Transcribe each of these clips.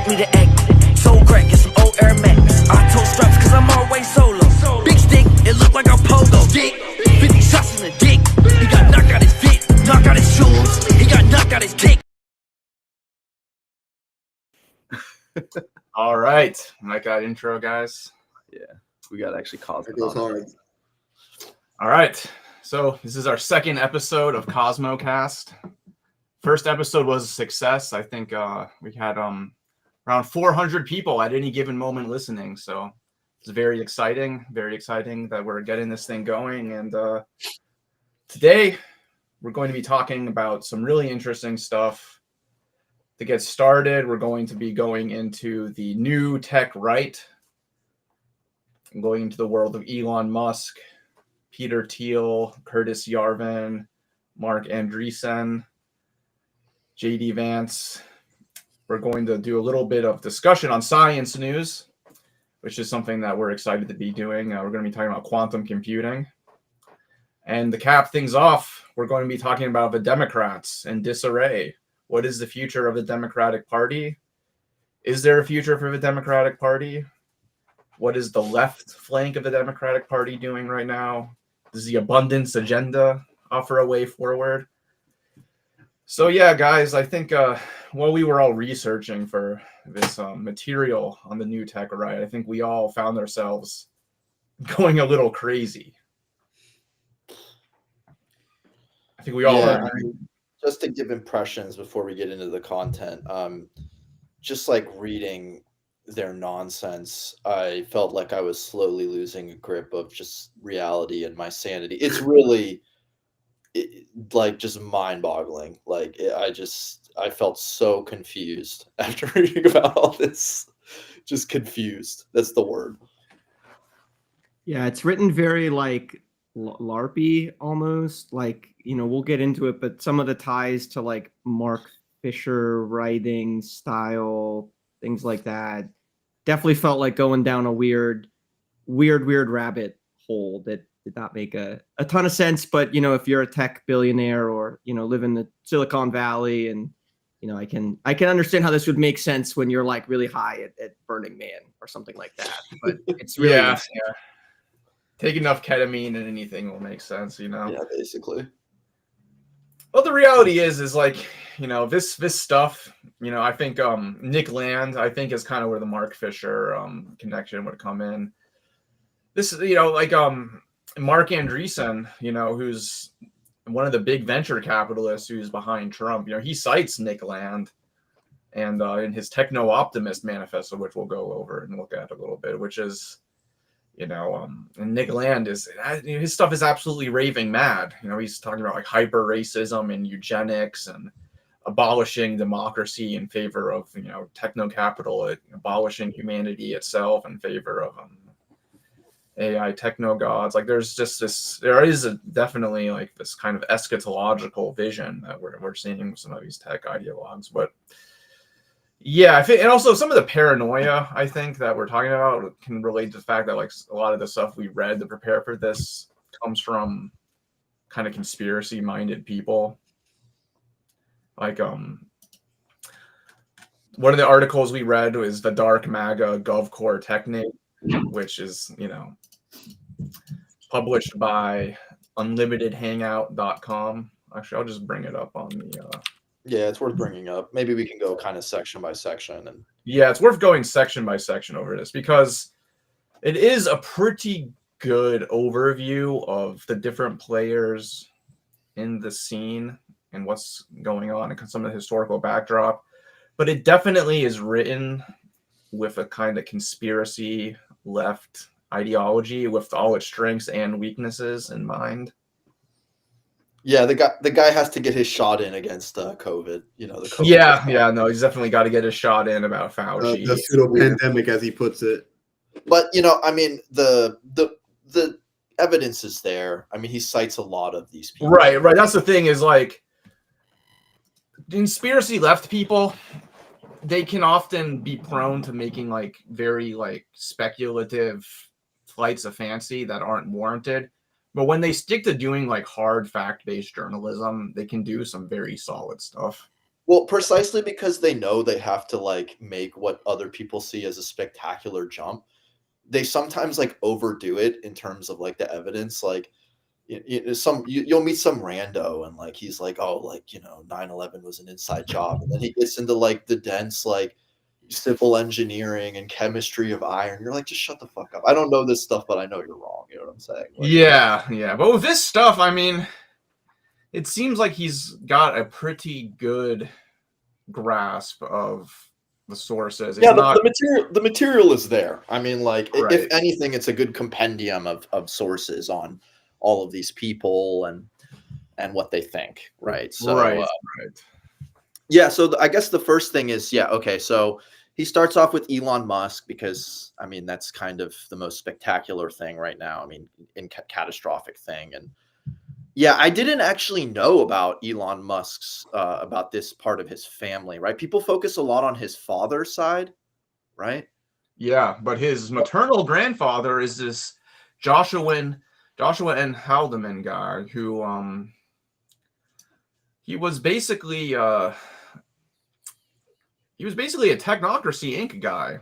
me the egg. Soul crack, get some old Air Max. I told straps cause I'm always solo. Big stick, it look like a pogo. Dick, 50 shots in the dick. He got knocked out his fit, knocked out his shoes. He got knocked out his kick. All right. Like that intro, guys. Yeah, we got actually Cosmo. It goes hard. All right. So this is our second episode of CosmoCast. First episode was a success. I think we had around 400 people at any given moment listening. So it's very exciting that we're getting this thing going. And today we're going to be talking about some really interesting stuff. To get started, we're going to be going into the new tech right, and going into the world of Elon Musk, Peter Thiel, Curtis Yarvin, Mark Andreessen, JD Vance. We're going to do a little bit of discussion on science news, which is something that we're excited to be doing. We're going to be talking about quantum computing. And to cap things off, we're going to be talking about the Democrats and disarray. What is the future of the Democratic Party? Is there a future for the Democratic Party? What is the left flank of the Democratic Party doing right now? Does the abundance agenda offer a way forward? So yeah, guys, I think while we were all researching for this material on the new tech right, I think we all found ourselves going a little crazy. I think we all are. Just to give impressions before we get into the content, just like reading their nonsense, I felt like I was slowly losing a grip of just reality and my sanity. It's really like just mind-boggling. I felt so confused after reading about all this. Just confused. That's the word. Yeah, it's written very like LARPy almost. Like, you know, we'll get into it, but some of the ties to like Mark Fisher writing style, things like that, definitely felt like going down a weird rabbit hole that did not make a ton of sense. But, you know, if you're a tech billionaire or, you know, live in the Silicon Valley, and, you know, I can understand how this would make sense when you're like really high at Burning Man or something like that. But it's really yeah. Take enough ketamine and anything will make sense, you know? Yeah, basically. Well, the reality is like, you know, this stuff, you know, I think Nick Land, I think, is kind of where the Mark Fisher connection would come in. This, you know, like Mark Andreessen, you know, who's one of the big venture capitalists who's behind Trump, you know, he cites Nick Land and in his Techno-Optimist manifesto, which we'll go over and look at a little bit, which is, you know, and Nick Land is, you know, his stuff is absolutely raving mad. You know, he's talking about like hyper racism and eugenics and abolishing democracy in favor of, you know, techno capital, abolishing humanity itself in favor of AI techno gods. Like there is definitely like this kind of eschatological vision that we're seeing with some of these tech ideologues. But yeah, I think, and also some of the paranoia, I think, that we're talking about can relate to the fact that like a lot of the stuff we read to prepare for this comes from kind of conspiracy-minded people. Like one of the articles we read was the Dark MAGA GovCore Technique, which is, you know, published by unlimitedhangout.com. Actually, I'll just bring it up on the Yeah, it's worth bringing up. Maybe we can go kind of section by section. And yeah, it's worth going section by section over this because it is a pretty good overview of the different players in the scene and what's going on and some of the historical backdrop. But it definitely is written with a kind of conspiracy left ideology with all its strengths and weaknesses in mind. Yeah, the guy has to get his shot in against COVID. You know, the COVID yeah, no, he's definitely got to get his shot in about Fauci. The pseudo pandemic, as he puts it. But you know, I mean, the evidence is there. I mean, he cites a lot of these people. Right. That's the thing is like conspiracy left people, they can often be prone to making like very like speculative flights of fancy that aren't warranted. But when they stick to doing like hard fact-based journalism, they can do some very solid stuff. Well, precisely because they know they have to like make what other people see as a spectacular jump, they sometimes like overdo it in terms of like the evidence. Like you'll meet some rando and like he's like, oh, like 9/11 was an inside job, and then he gets into like the dense like civil engineering and chemistry of iron. You're like, just shut the fuck up. I don't know this stuff, but I know you're wrong. You know what I'm saying? Like, Yeah. But with this stuff, I mean, it seems like he's got a pretty good grasp of the sources. It's yeah, not the material is there. I mean, like, Right. if anything, it's a good compendium of sources on all of these people and what they think, right? So, right. yeah. So I guess the first thing is, okay. So he starts off with Elon Musk because, I mean, that's kind of the most spectacular thing right now. I mean, catastrophic thing. And yeah, I didn't actually know about Elon Musk's, about this part of his family, right? People focus a lot on his father's side, right? Yeah, but his maternal grandfather is this Joshua N. Haldeman guy who he was basically a Technocracy Inc. guy,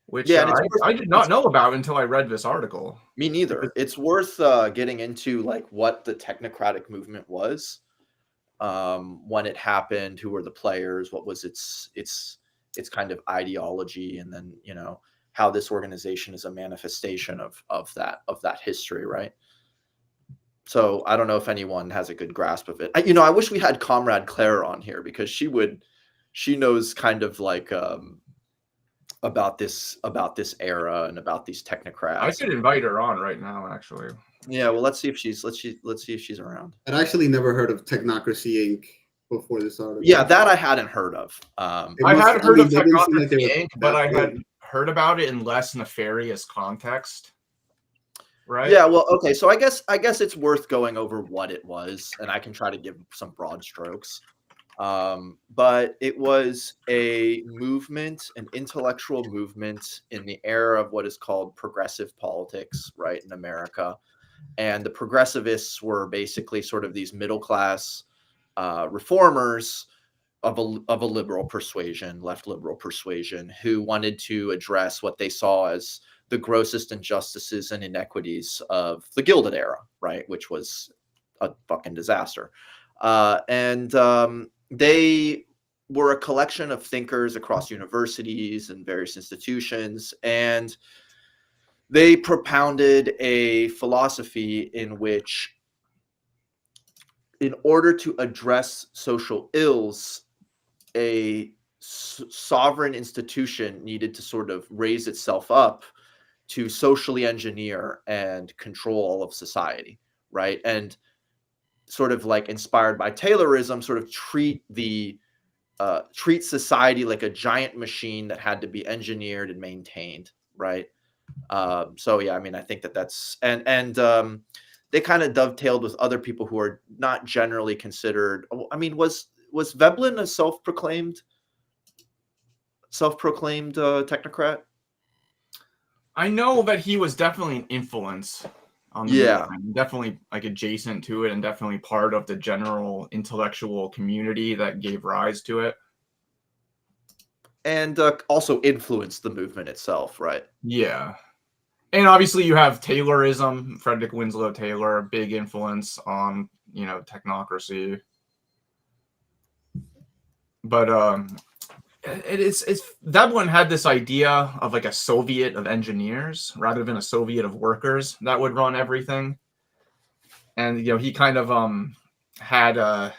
which I did not know about until I read this article. Me neither. It's worth getting into like what the technocratic movement was, when it happened, who were the players, what was its kind of ideology, and then how this organization is a manifestation of that history, right? So I don't know if anyone has a good grasp of it. I wish we had Comrade Claire on here because she knows kind of like about this era and about these technocrats. I could invite her on right now, actually. Yeah, well, let's see if she's around. I'd actually never heard of Technocracy Inc. before this article. Yeah, that I hadn't heard of. I had heard of Technocracy Inc., but I good. had heard about it in less nefarious context. Right. Yeah, well, okay, so I guess it's worth going over what it was, and I can try to give some broad strokes. But it was a movement, an intellectual movement in the era of what is called progressive politics, right, in America. And the progressivists were basically sort of these middle class reformers of a liberal persuasion, left liberal persuasion, who wanted to address what they saw as the grossest injustices and inequities of the Gilded Era, right, which was a fucking disaster. And they were a collection of thinkers across universities and various institutions, and they propounded a philosophy in which, in order to address social ills, a sovereign institution needed to sort of raise itself up to socially engineer and control all of society, right? And sort of like inspired by Taylorism, sort of treat society like a giant machine that had to be engineered and maintained, right? So yeah, I mean, I think that's and they kind of dovetailed with other people who are not generally considered. I mean, was Veblen a self-proclaimed technocrat? I know that he was definitely an influence on the movement, definitely like adjacent to it, and definitely part of the general intellectual community that gave rise to it. And also influenced the movement itself, right? Yeah. And obviously you have Taylorism, Frederick Winslow Taylor, a big influence on, technocracy. But it's that one had this idea of like a Soviet of engineers rather than a Soviet of workers that would run everything. And he kind of had a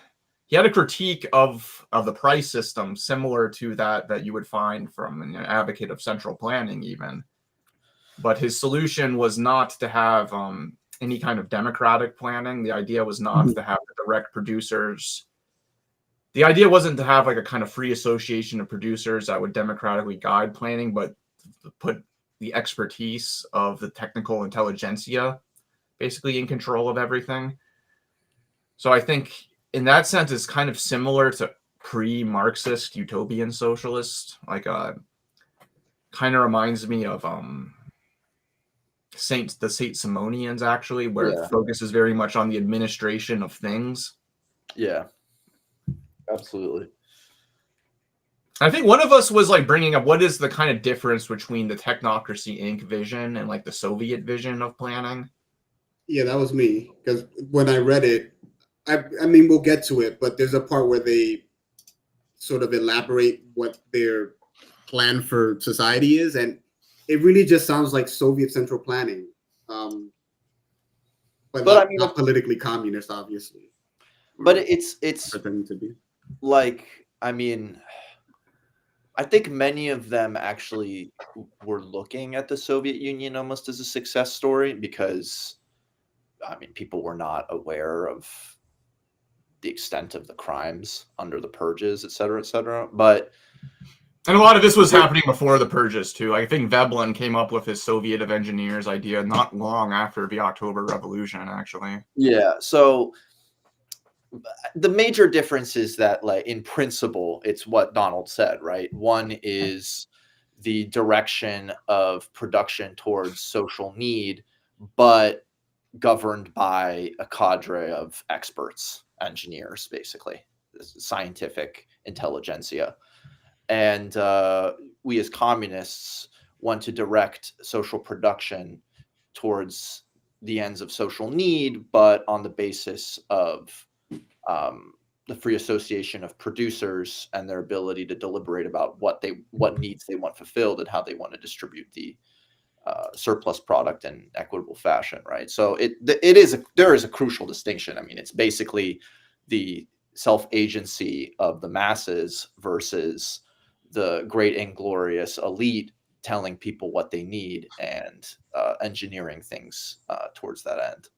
critique of the price system similar to that you would find from an advocate of central planning even. But his solution was not to have any kind of democratic planning. The idea was not to have direct producers. The idea wasn't to have like a kind of free association of producers that would democratically guide planning, but to put the expertise of the technical intelligentsia basically in control of everything. So I think in that sense, it's kind of similar to pre-Marxist utopian socialist. Like kind of reminds me of the Saint Simonians, actually, where it focuses very much on the administration of things. Yeah. Absolutely. I think one of us was like bringing up what is the kind of difference between the Technocracy Inc. vision and like the Soviet vision of planning. Yeah, that was me. Because when I read it, I mean, we'll get to it, but there's a part where they sort of elaborate what their plan for society is, and it really just sounds like Soviet central planning, but But not, I mean, not politically communist, obviously. but Or it's pretending to be. like, I mean, I think many of them actually were looking at the Soviet Union almost as a success story because, I mean, people were not aware of the extent of the crimes under the purges, et cetera, et cetera. But And a lot of this was happening before the purges too. I think Veblen came up with his Soviet of Engineers idea not long after the October Revolution, actually. yeah, so the major difference is that, like, in principle, it's what Donald said, right? One is the direction of production towards social need, but governed by a cadre of experts, engineers, basically, scientific intelligentsia. And we as communists want to direct social production towards the ends of social need, but on the basis of the free association of producers and their ability to deliberate about what needs they want fulfilled and how they want to distribute the surplus product in equitable fashion, right? So there is a crucial distinction. I mean, it's basically the self-agency of the masses versus the great inglorious elite telling people what they need and engineering things towards that end.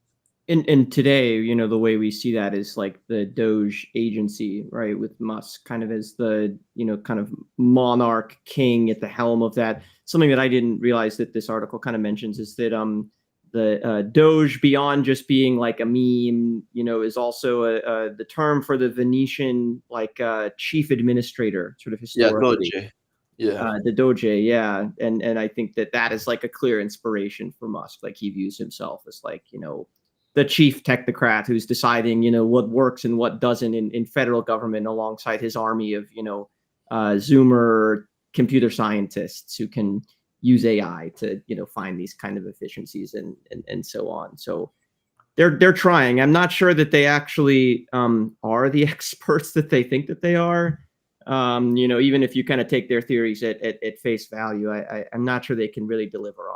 And today, the way we see that is like the Doge agency, right? With Musk kind of as the, kind of monarch king at the helm of that. Something that I didn't realize that this article kind of mentions is that the Doge, beyond just being like a meme, is also the term for the Venetian chief administrator, sort of historically. Doge. Yeah. The Doge, yeah. And I think that is like a clear inspiration for Musk. Like he views himself as like, the chief technocrat who's deciding, what works and what doesn't in federal government, alongside his army of, Zoomer computer scientists who can use AI to, find these kind of efficiencies and so on. So they're trying. I'm not sure that they actually are the experts that they think that they are. Even if you kind of take their theories at face value, I'm not sure they can really deliver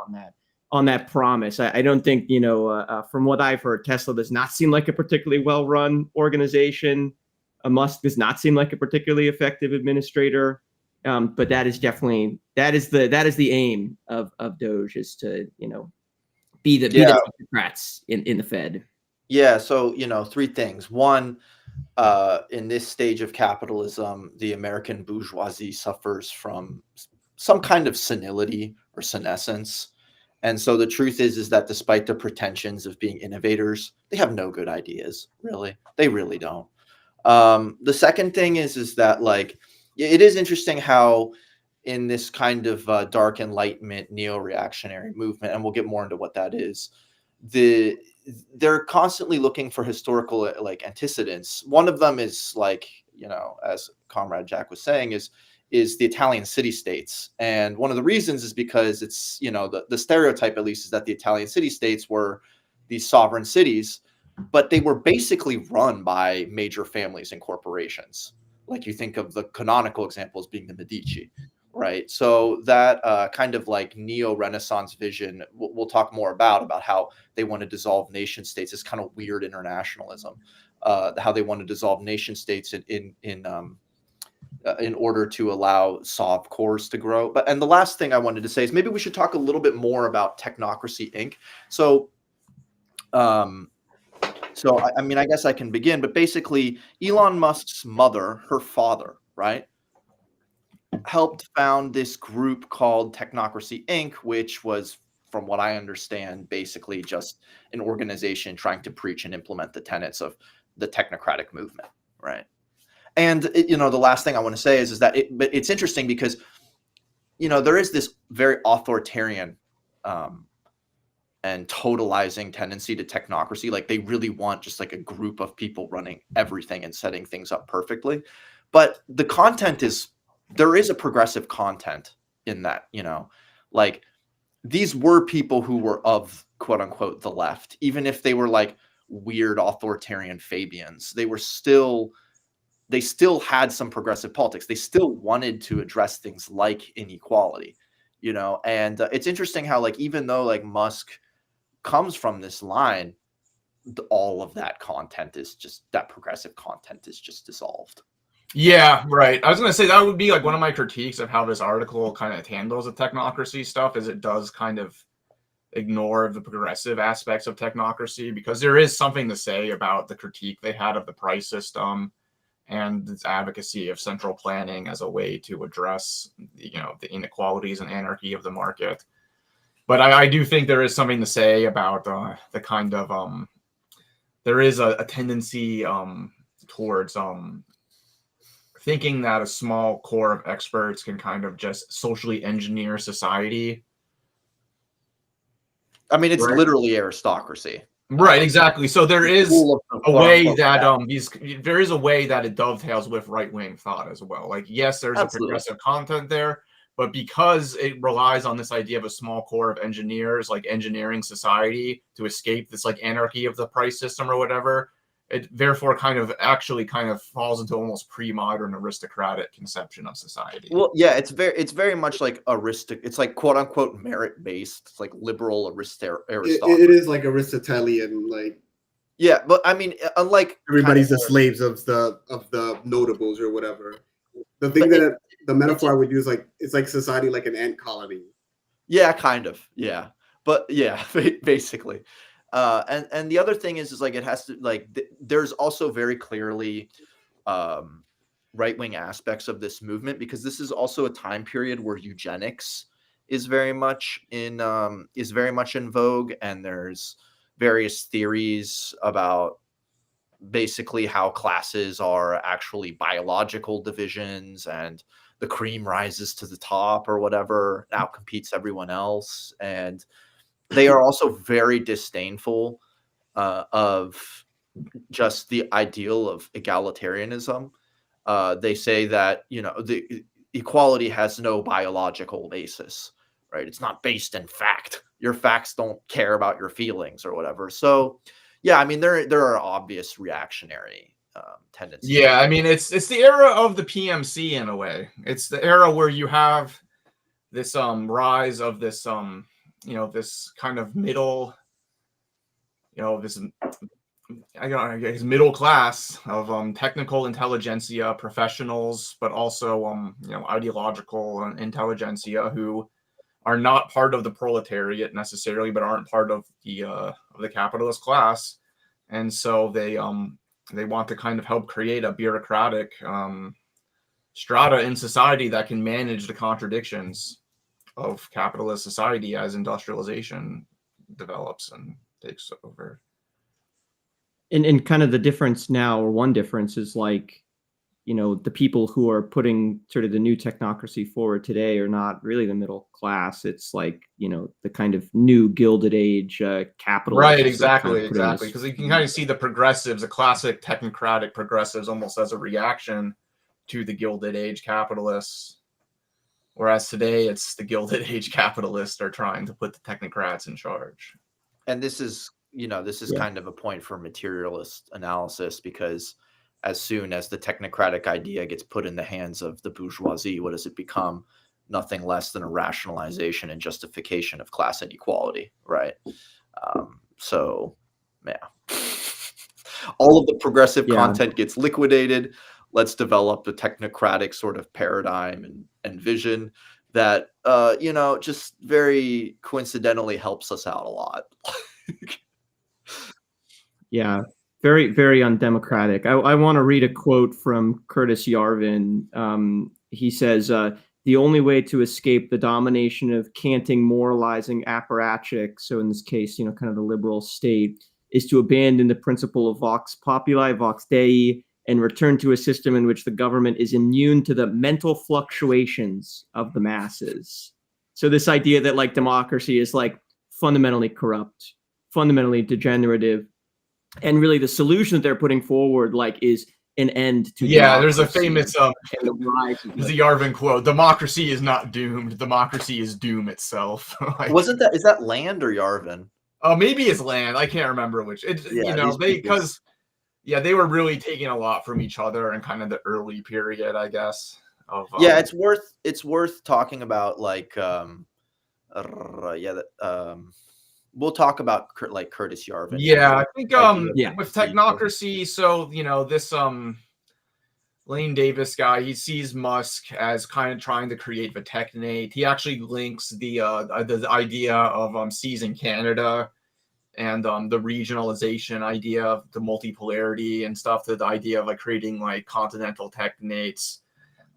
on that promise. I don't think, from what I've heard, Tesla does not seem like a particularly well-run organization. Musk does not seem like a particularly effective administrator. But that is the aim of Doge, is to, be the technocrats in the Fed. Yeah. So, three things. One, in this stage of capitalism, the American bourgeoisie suffers from some kind of senility or senescence. And so the truth is that despite their pretensions of being innovators, they have no good ideas, really. They really don't. The second thing is that, like, it is interesting how in this kind of dark enlightenment neo-reactionary movement, and we'll get more into what that is, they're constantly looking for historical antecedents. One of them is, like, as Comrade Jack was saying, is the Italian city-states. And one of the reasons is because it's, the stereotype, at least, is that the Italian city-states were these sovereign cities, but they were basically run by major families and corporations. Like, you think of the canonical examples being the Medici, right? So that kind of like neo-Renaissance vision, we'll talk more about how they want to dissolve nation states. It's kind of weird internationalism, how they want to dissolve nation states in order to allow Sov cores to grow. And the last thing I wanted to say is maybe we should talk a little bit more about Technocracy Inc. So, I mean, I guess I can begin, but basically Elon Musk's mother, her father, right, helped found this group called Technocracy Inc., which was, from what I understand, basically just an organization trying to preach and implement the tenets of the technocratic movement, right? And the last thing I want to say is that but it's interesting because, there is this very authoritarian and totalizing tendency to technocracy. Like they really want just like a group of people running everything and setting things up perfectly. But the content there is a progressive content in that, you know, like these were people who were of quote unquote the left, even if they were like weird authoritarian Fabians, they still had some progressive politics. They still wanted to address things like inequality, you know, and it's interesting how like, even though like Musk comes from this line, all of that content is just, that progressive content is just dissolved. Yeah, right. I was going to say that would be like one of my critiques of how this article kind of handles the technocracy stuff, is it does kind of ignore the progressive aspects of technocracy, because there is something to say about the critique they had of the price system and its advocacy of central planning as a way to address, you know, the inequalities and anarchy of the market. But I do think there is something to say about the kind of there is a tendency towards thinking that a small core of experts can kind of just socially engineer society. I mean, it's literally aristocracy. Right, exactly. So there is a way that there is a way that it dovetails with right-wing thought as well. Like, yes, there's a progressive content there, but because it relies on this idea of a small core of engineers, like engineering society to escape this like anarchy of the price system or whatever, it therefore kind of falls into almost pre-modern aristocratic conception of society. Well, yeah, it's very much like it's like quote unquote merit based. It's like liberal aristocracy. It is like Aristotelian, like, yeah, but I mean, unlike everybody's the slaves of the notables or whatever. The thing that the metaphor I would use, like, it's like society like an ant colony. Yeah, kind of. Yeah, but yeah, basically. And the other thing is like, it has to like, there's also very clearly right-wing aspects of this movement, because this is also a time period where eugenics is very much in vogue, and there's various theories about basically how classes are actually biological divisions, and the cream rises to the top or whatever, outcompetes everyone else. And they are also very disdainful of just the ideal of egalitarianism. They say that, you know, the equality has no biological basis, right? It's not based in fact. Your facts don't care about your feelings or whatever. So, yeah, I mean, there are obvious reactionary tendencies. Yeah, I mean, it's the era of the PMC in a way. It's the era where you have this rise of this you know, this kind of middle, you know, this I guess middle class of technical intelligentsia professionals, but also you know, ideological intelligentsia who are not part of the proletariat necessarily, but aren't part of the capitalist class, and so they want to kind of help create a bureaucratic strata in society that can manage the contradictions of capitalist society as industrialization develops and takes over. And kind of the difference now, or one difference, is like, you know, the people who are putting sort of the new technocracy forward today are not really the middle class. It's like, you know, the kind of new Gilded Age capitalists. Right, exactly. Because you can kind of see the progressives, the classic technocratic progressives, almost as a reaction to the Gilded Age capitalists. Whereas today, it's the Gilded Age capitalists are trying to put the technocrats in charge. And this is, you know, kind of a point for materialist analysis, because as soon as the technocratic idea gets put in the hands of the bourgeoisie, what does it become? Nothing less than a rationalization and justification of class inequality, right? So, yeah. All of the progressive content gets liquidated. Let's develop a technocratic sort of paradigm and vision that, you know, just very coincidentally helps us out a lot. Yeah, very, very undemocratic. I want to read a quote from Curtis Yarvin. He says, the only way to escape the domination of canting, moralizing apparatchiks, so in this case, you know, kind of the liberal state, is to abandon the principle of vox populi, vox dei, and return to a system in which the government is immune to the mental fluctuations of the masses. So this idea that like democracy is like fundamentally corrupt, fundamentally degenerative, and really the solution that they're putting forward like is an end to there's a democracy famous and the rise of there's a Yarvin quote: "Democracy is not doomed. Democracy is doom itself." Like, Is that Land or Yarvin? oh, maybe it's Land. I can't remember which. It's because they were really taking a lot from each other in kind of the early period, I guess. Of it's worth talking about like we'll talk about like Curtis Yarvin. Yeah, I think with technocracy, so this Lane Davis guy, he sees Musk as kind of trying to create the technate. He actually links the idea of seizing Canada and the regionalization idea of the multipolarity and stuff to the idea of like creating like continental technates.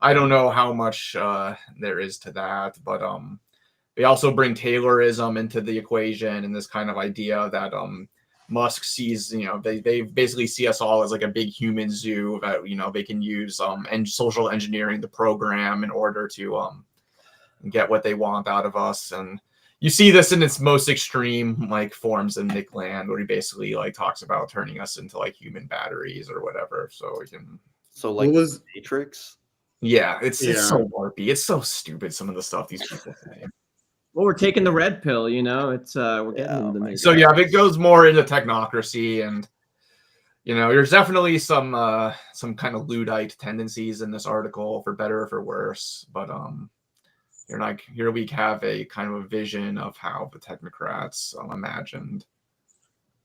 I don't know how much there is to that, but they also bring Taylorism into the equation and this kind of idea that Musk sees, they basically see us all as like a big human zoo that, they can use and social engineering the program in order to get what they want out of us. And you see this in its most extreme like forms in Nick Land, where he basically like talks about turning us into like human batteries or whatever. So we can. So like Matrix. Yeah, it's so warpy. It's so stupid. Some of the stuff these people say. Well, we're taking the red pill, it's we're getting into the Matrix. So if it goes more into technocracy, and there's definitely some kind of Luddite tendencies in this article, for better or for worse. But here we have a kind of a vision of how the technocrats imagined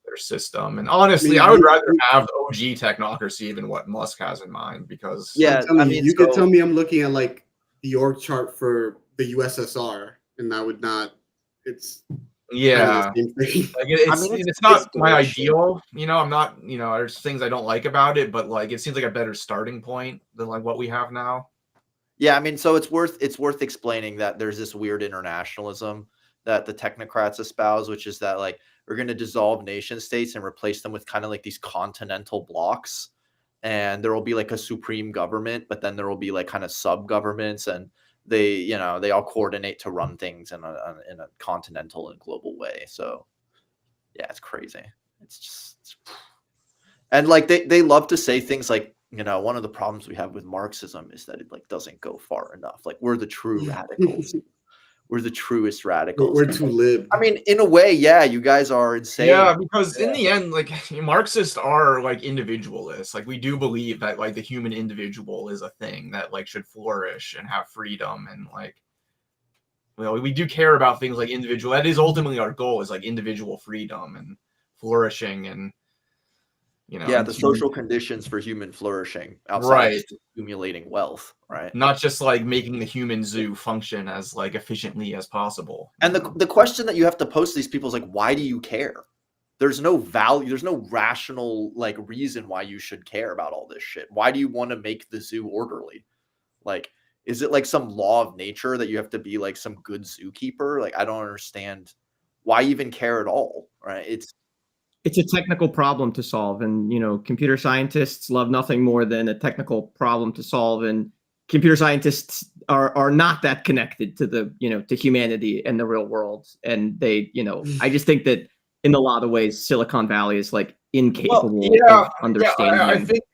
their system. And honestly, I would rather have OG technocracy than what Musk has in mind, because you could tell me I'm looking at like the org chart for the USSR, and I would not. It's it's not my ideal. I'm not. There's things I don't like about it, but like it seems like a better starting point than like what we have now. Yeah, so it's worth explaining that there's this weird internationalism that the technocrats espouse, which is that like we're going to dissolve nation states and replace them with kind of like these continental blocks, and there will be like a supreme government, but then there will be like kind of sub governments, and they all coordinate to run things in a continental and global way. So yeah, it's crazy. And like they love to say things like, one of the problems we have with Marxism is that it like doesn't go far enough. Like we're the true radicals. We're the truest radicals. We're too lib. In a way, yeah, you guys are insane. Yeah, because in the end, like Marxists are like individualists. Like we do believe that like the human individual is a thing that like should flourish and have freedom, and like, we do care about things like individual. That is ultimately our goal, is like individual freedom and flourishing, and the social conditions for human flourishing outside of accumulating wealth, right? Not just like making the human zoo function as like efficiently as possible. And the question that you have to pose to these people is like, why do you care? There's no value, there's no rational like reason why you should care about all this shit. Why do you want to make the zoo orderly? Like, is it like some law of nature that you have to be like some good zookeeper? Like, I don't understand why even care at all, right? It's a technical problem to solve, and computer scientists love nothing more than a technical problem to solve, and computer scientists are not that connected to the to humanity and the real world, and they I just think that in a lot of ways Silicon Valley is like incapable of understanding. I think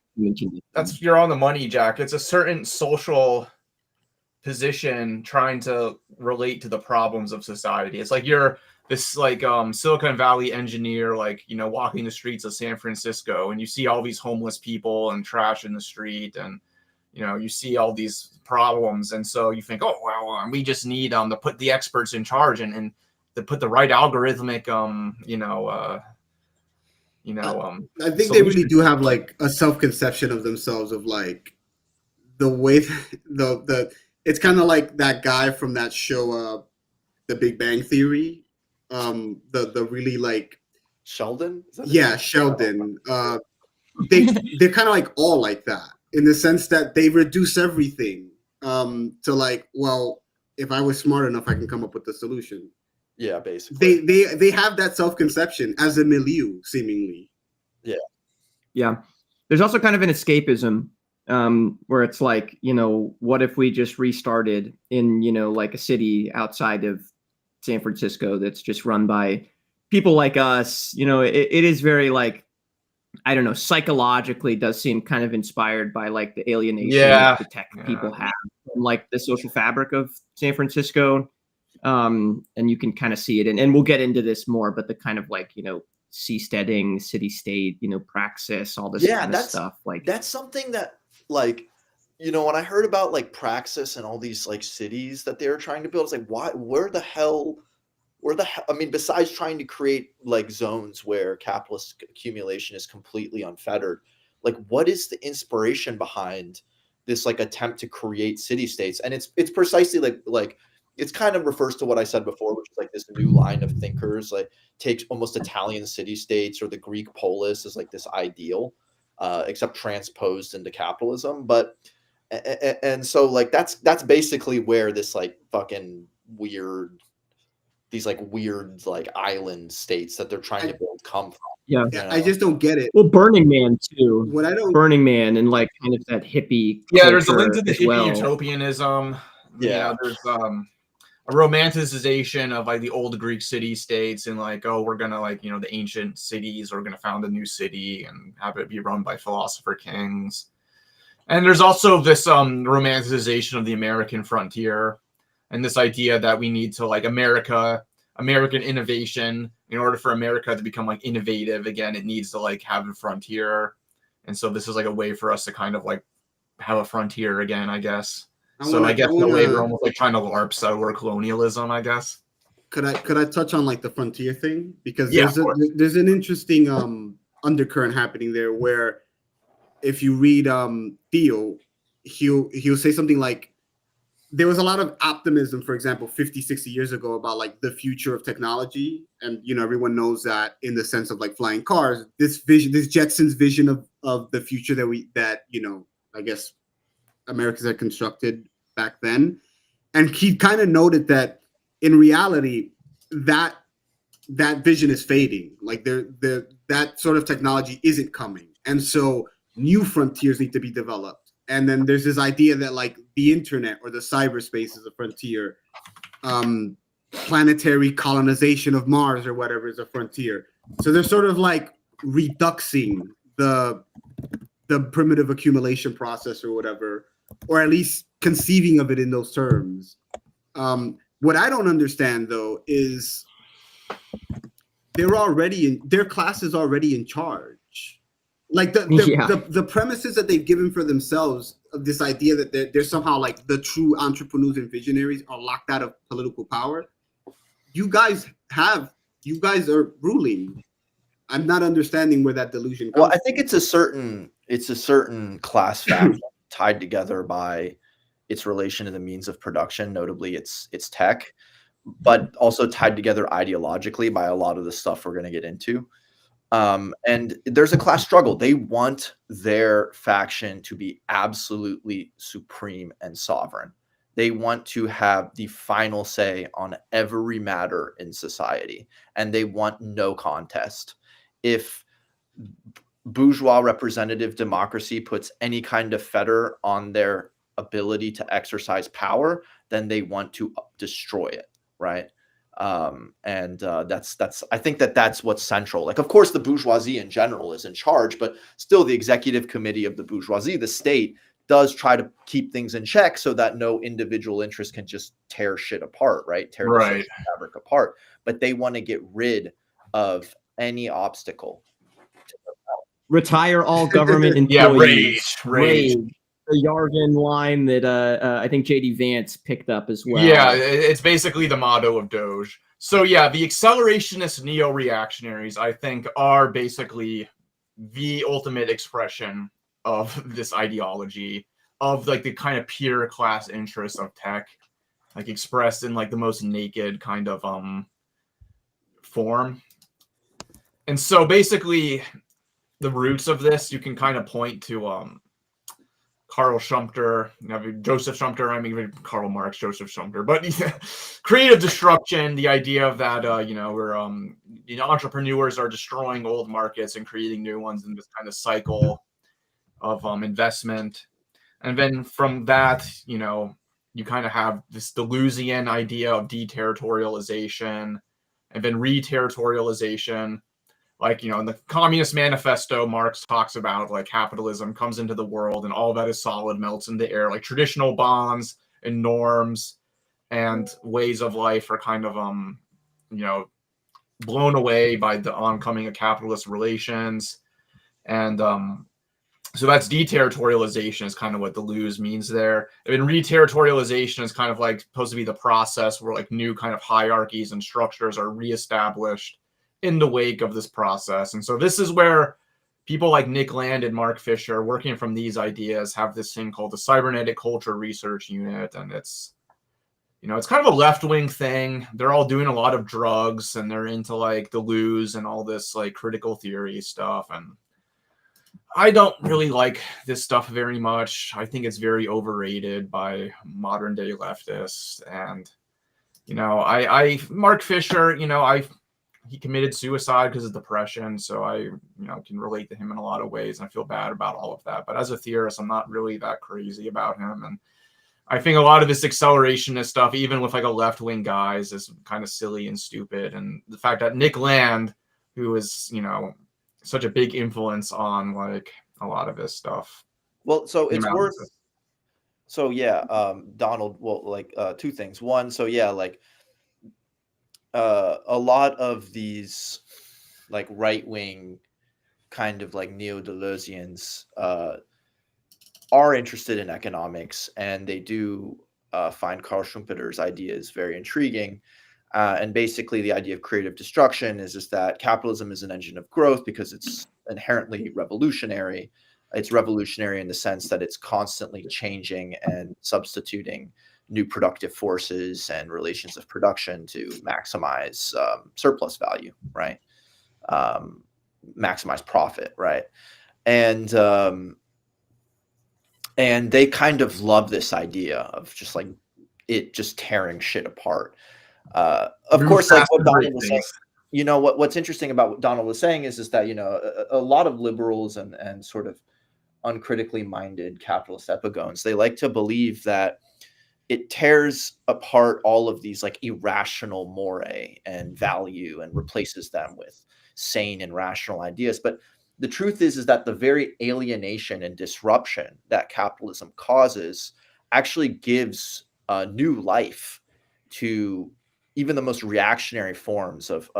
you're on the money, Jack. It's a certain social position trying to relate to the problems of society. It's like you're this like Silicon Valley engineer, like, walking the streets of San Francisco, and you see all these homeless people and trash in the street, and, you see all these problems. And so you think, oh, well, we just need to put the experts in charge and to put the right algorithmic, I think they really do have like a self-conception of themselves of like the way it's kind of like that guy from that show, The Big Bang Theory. The really like Sheldon? Sheldon. They're kind of like all like that, in the sense that they reduce everything to like, well, if I was smart enough, I can come up with the solution. Yeah, basically. They have that self-conception as a milieu, seemingly. Yeah. There's also kind of an escapism where it's like, what if we just restarted in, like a city outside of San Francisco that's just run by people like us. You know, it is very like, I don't know, psychologically does seem kind of inspired by like the alienation that the tech people have and like the social fabric of San Francisco. And you can kind of see it. And we'll get into this more, but the kind of like, you know, seasteading, city state, you know, praxis, all this kind of stuff. Like that's something that like, you know, when I heard about like praxis and all these like cities that they were trying to build, it's like, why, where the hell, I mean, besides trying to create like zones where capitalist accumulation is completely unfettered, like what is the inspiration behind this like attempt to create city states? And it's precisely like it's kind of refers to what I said before, which is like this new line of thinkers, like takes almost Italian city states or the Greek polis as like this ideal, except transposed into capitalism. But and so like that's basically where this like fucking weird, these like weird like island states that they're trying to build come from. Yeah, you know? I just don't get it. well, Burning Man too. What I don't Burning Man and like kind of that hippie. Yeah, there's a link to culture the as hippie well. utopianism. You Yeah. know, there's a romanticization of like the old Greek city states and like, oh, we're gonna like, you know, the ancient cities, we're gonna found a new city and have it be run by philosopher kings. And there's also this romanticization of the American frontier and this idea that we need to like American innovation. In order for America to become like innovative again, it needs to like have a frontier. And so this is like a way for us to kind of like have a frontier again, I guess. I guess in a way we're almost like trying to LARP settler colonialism, I guess. Could I touch on like the frontier thing? Because Yeah, there's an interesting undercurrent happening there where if you read Theo, he'll say something like there was a lot of optimism, for example, 50, 60 years ago about like the future of technology. And, you know, everyone knows that in the sense of like flying cars, this Jetsons vision of the future that, you know, I guess Americans had constructed back then. And he kind of noted that in reality, that vision is fading. Like that sort of technology isn't coming. And so new frontiers need to be developed. And then there's this idea that like the internet or the cyberspace is a frontier. Planetary colonization of Mars or whatever is a frontier. So they're sort of like reduxing the primitive accumulation process or whatever, or at least conceiving of it in those terms. What I don't understand though is their class is already in charge. Like the premises that they've given for themselves of this idea that they're somehow like the true entrepreneurs and visionaries are locked out of political power. You guys are ruling. I'm not understanding where that delusion comes Well, I think it's a certain class faction tied together by its relation to the means of production, notably its tech, but also tied together ideologically by a lot of the stuff we're going to get into. And there's a class struggle. They want their faction to be absolutely supreme and sovereign. They want to have the final say on every matter in society, and they want no contest. If bourgeois representative democracy puts any kind of fetter on their ability to exercise power, then they want to destroy it, right? That's I think that's what's central. Like, of course, the bourgeoisie in general is in charge, but still the executive committee of the bourgeoisie, the state, does try to keep things in check so that no individual interest can just tear shit apart, right? Tear the social fabric apart. But they want to get rid of any obstacle. Retire all government employees. Yeah, rage. The Yarvin line that I think JD Vance picked up as well. Yeah, it's basically the motto of Doge. So yeah, the accelerationist neo-reactionaries, I think, are basically the ultimate expression of this ideology of like the kind of pure class interests of tech, like expressed in like the most naked kind of form. And so basically the roots of this you can kind of point to Karl Schumpeter, Joseph Schumpeter, I mean Karl Marx, Joseph Schumpeter, but creative destruction, the idea of that, we're entrepreneurs are destroying old markets and creating new ones in this kind of cycle of investment. And then from that, you you kind of have this Deleuzian idea of deterritorialization and then reterritorialization. Like, in the Communist Manifesto, Marx talks about like capitalism comes into the world and all that is solid melts in the air. Like traditional bonds and norms and ways of life are kind of blown away by the oncoming of capitalist relations. And so that's deterritorialization is kind of what Deleuze means there. And reterritorialization is kind of like supposed to be the process where like new kind of hierarchies and structures are reestablished in the wake of this process. And so this is where people like Nick Land and Mark Fisher, working from these ideas, have this thing called the Cybernetic Culture Research Unit. And it's, it's kind of a left-wing thing. They're all doing a lot of drugs and they're into like Deleuze and all this like critical theory stuff. And I don't really like this stuff very much. I think it's very overrated by modern day leftists. And, Mark Fisher, he committed suicide because of depression. So I, can relate to him in a lot of ways. And I feel bad about all of that. But as a theorist, I'm not really that crazy about him. And I think a lot of this accelerationist stuff, even with like a left-wing guys, is kind of silly and stupid. And the fact that Nick Land, who is, such a big influence on like a lot of this stuff. Well, so it's worth. So yeah, Donald. Well, like two things. One, so yeah, like a lot of these like right-wing kind of like neo-Deleuzians are interested in economics, and they do find Carl Schumpeter's ideas very intriguing. And basically the idea of creative destruction is just that capitalism is an engine of growth because it's inherently revolutionary. It's revolutionary in the sense that it's constantly changing and substituting new productive forces and relations of production to maximize surplus value, right? Maximize profit, right? And they kind of love this idea of just like it just tearing shit apart. Of course, like what Donald was saying, what's interesting about what Donald was saying is that, a lot of liberals and sort of uncritically minded capitalist epigones, they like to believe that it tears apart all of these like irrational morae and value and replaces them with sane and rational ideas. But the truth is that the very alienation and disruption that capitalism causes actually gives new life to even the most reactionary forms of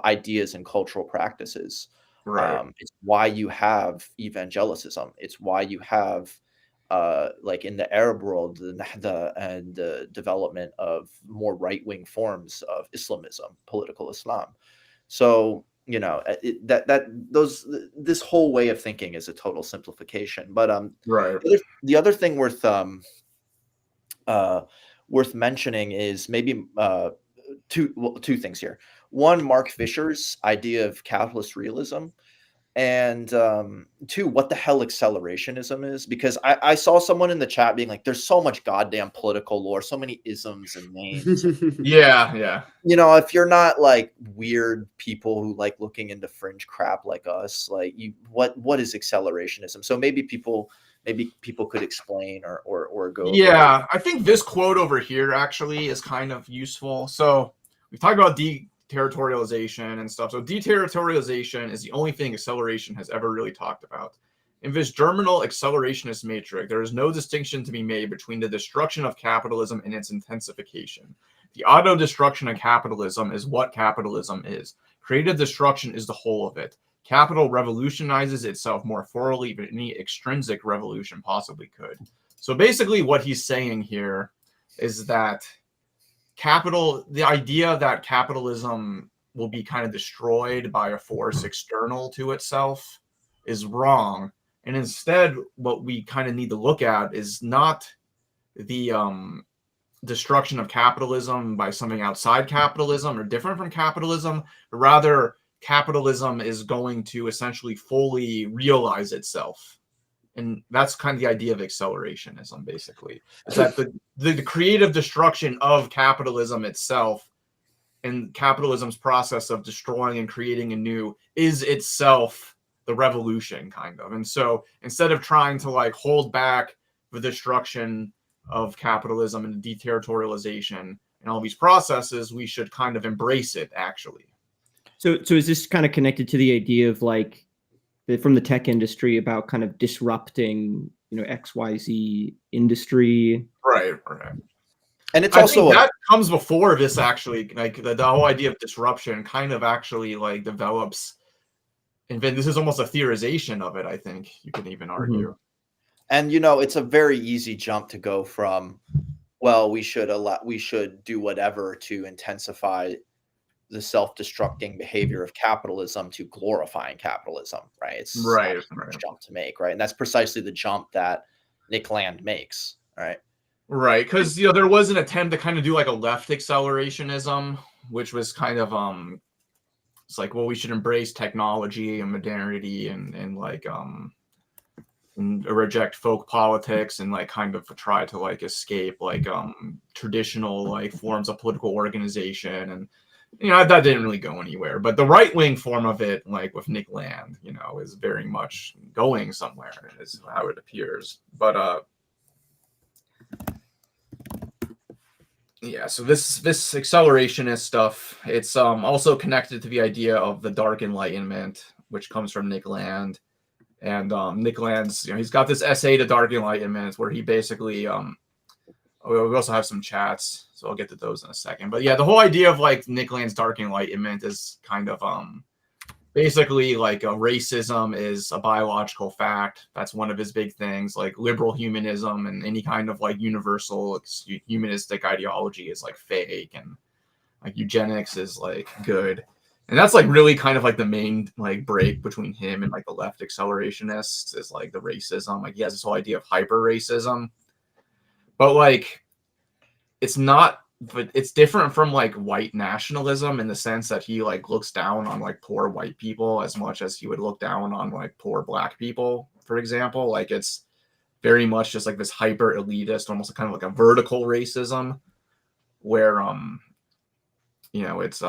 ideas and cultural practices. Right. It's why you have evangelicism. It's why you have like in the Arab world, the development of more right-wing forms of Islamism, political Islam. So, this whole way of thinking is a total simplification. But right. The other thing worth mentioning is maybe two things here. One, Mark Fisher's idea of capitalist realism, and two, what the hell accelerationism is. Because I saw someone in the chat being like, there's so much goddamn political lore, so many isms and names. Yeah. If you're not like weird people who like looking into fringe crap like us, like what is accelerationism? So maybe people could explain or go. Yeah, I think this quote over here actually is kind of useful. So we've talked about deterritorialization and stuff. So deterritorialization is the only thing acceleration has ever really talked about. In this germinal accelerationist matrix, there is no distinction to be made between the destruction of capitalism and its intensification. The auto-destruction of capitalism is what capitalism is. Creative destruction is the whole of it. Capital revolutionizes itself more thoroughly than any extrinsic revolution possibly could. So basically what he's saying here is that the idea that capitalism will be kind of destroyed by a force external to itself is wrong. And instead, what we kind of need to look at is not the destruction of capitalism by something outside capitalism or different from capitalism, but rather capitalism is going to essentially fully realize itself. And that's kind of the idea of accelerationism, basically. Is that the creative destruction of capitalism itself and capitalism's process of destroying and creating anew is itself the revolution, kind of. And so instead of trying to like hold back the destruction of capitalism and deterritorialization and all these processes, we should kind of embrace it, actually. So is this kind of connected to the idea of like from the tech industry about kind of disrupting, XYZ industry? Right. And it's I also think that comes before this, actually. Like the whole idea of disruption kind of actually like develops, and then this is almost a theorization of it, I think you can even argue. and it's a very easy jump to go from, well, we should do whatever to intensify the self-destructing behavior of capitalism to glorifying capitalism, right? It's Right. not a jump to make, right? And that's precisely the jump that Nick Land makes, right? Right, because there was an attempt to kind of do like a left accelerationism, which was kind of it's like, well, we should embrace technology and modernity and like and reject folk politics and like kind of try to like escape like traditional like forms of political organization, and that didn't really go anywhere. But the right-wing form of it, like with Nick Land, is very much going somewhere, is how it appears. But yeah, so this accelerationist stuff, it's also connected to the idea of the Dark Enlightenment, which comes from Nick Land. And Nick Land's, he's got this essay, The Dark Enlightenment, where he basically we also have some chats, so I'll get to those in a second. But yeah, the whole idea of like Nick Land's Dark Enlightenment is kind of basically like racism is a biological fact. That's one of his big things. Like liberal humanism and any kind of like universal humanistic ideology is like fake, and like eugenics is like good. And that's like really kind of like the main like break between him and like the left accelerationists is like the racism. Like he has this whole idea of hyper racism, but like it's different from like white nationalism in the sense that he like looks down on like poor white people as much as he would look down on like poor black people, for example. Like it's very much just like this hyper elitist, almost kind of like a vertical racism where it's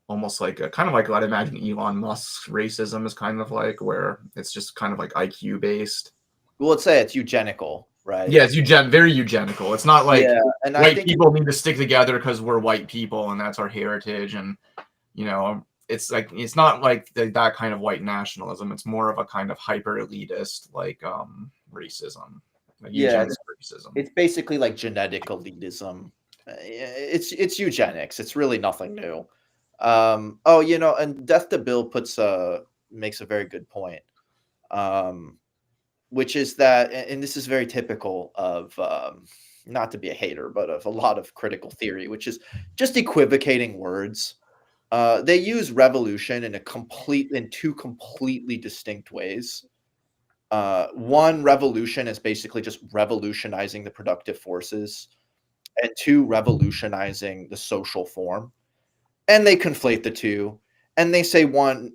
almost like a kind of like what I imagine Elon Musk's racism is kind of like, where it's just kind of like IQ based. Well, let's say it's eugenical, right? Yeah, it's very eugenical. It's not like and white people need to stick together because we're white people and that's our heritage. And, it's like, it's not like that kind of white nationalism. It's more of a kind of hyper elitist, like racism. Like racism. It's basically like genetic elitism. It's eugenics. It's really nothing new. And Death to Bill makes a very good point, which is that, and this is very typical of, not to be a hater, but of a lot of critical theory, which is just equivocating words. They use revolution in two completely distinct ways. One, revolution is basically just revolutionizing the productive forces, and two, revolutionizing the social form. And they conflate the two, and they say they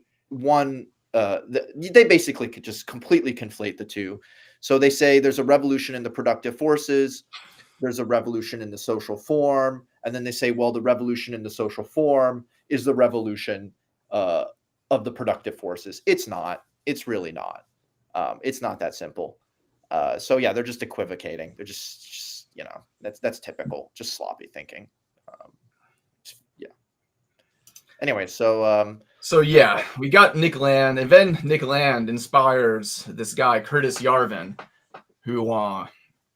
basically could just completely conflate the two. So they say there's a revolution in the productive forces, there's a revolution in the social form, and then they say, well, the revolution in the social form is the revolution of the productive forces. It's not. It's really not. It's not that simple. So yeah, they're just equivocating. They're just that's typical, just sloppy thinking. Anyway, so yeah, we got Nick Land, and then Nick Land inspires this guy Curtis Yarvin, who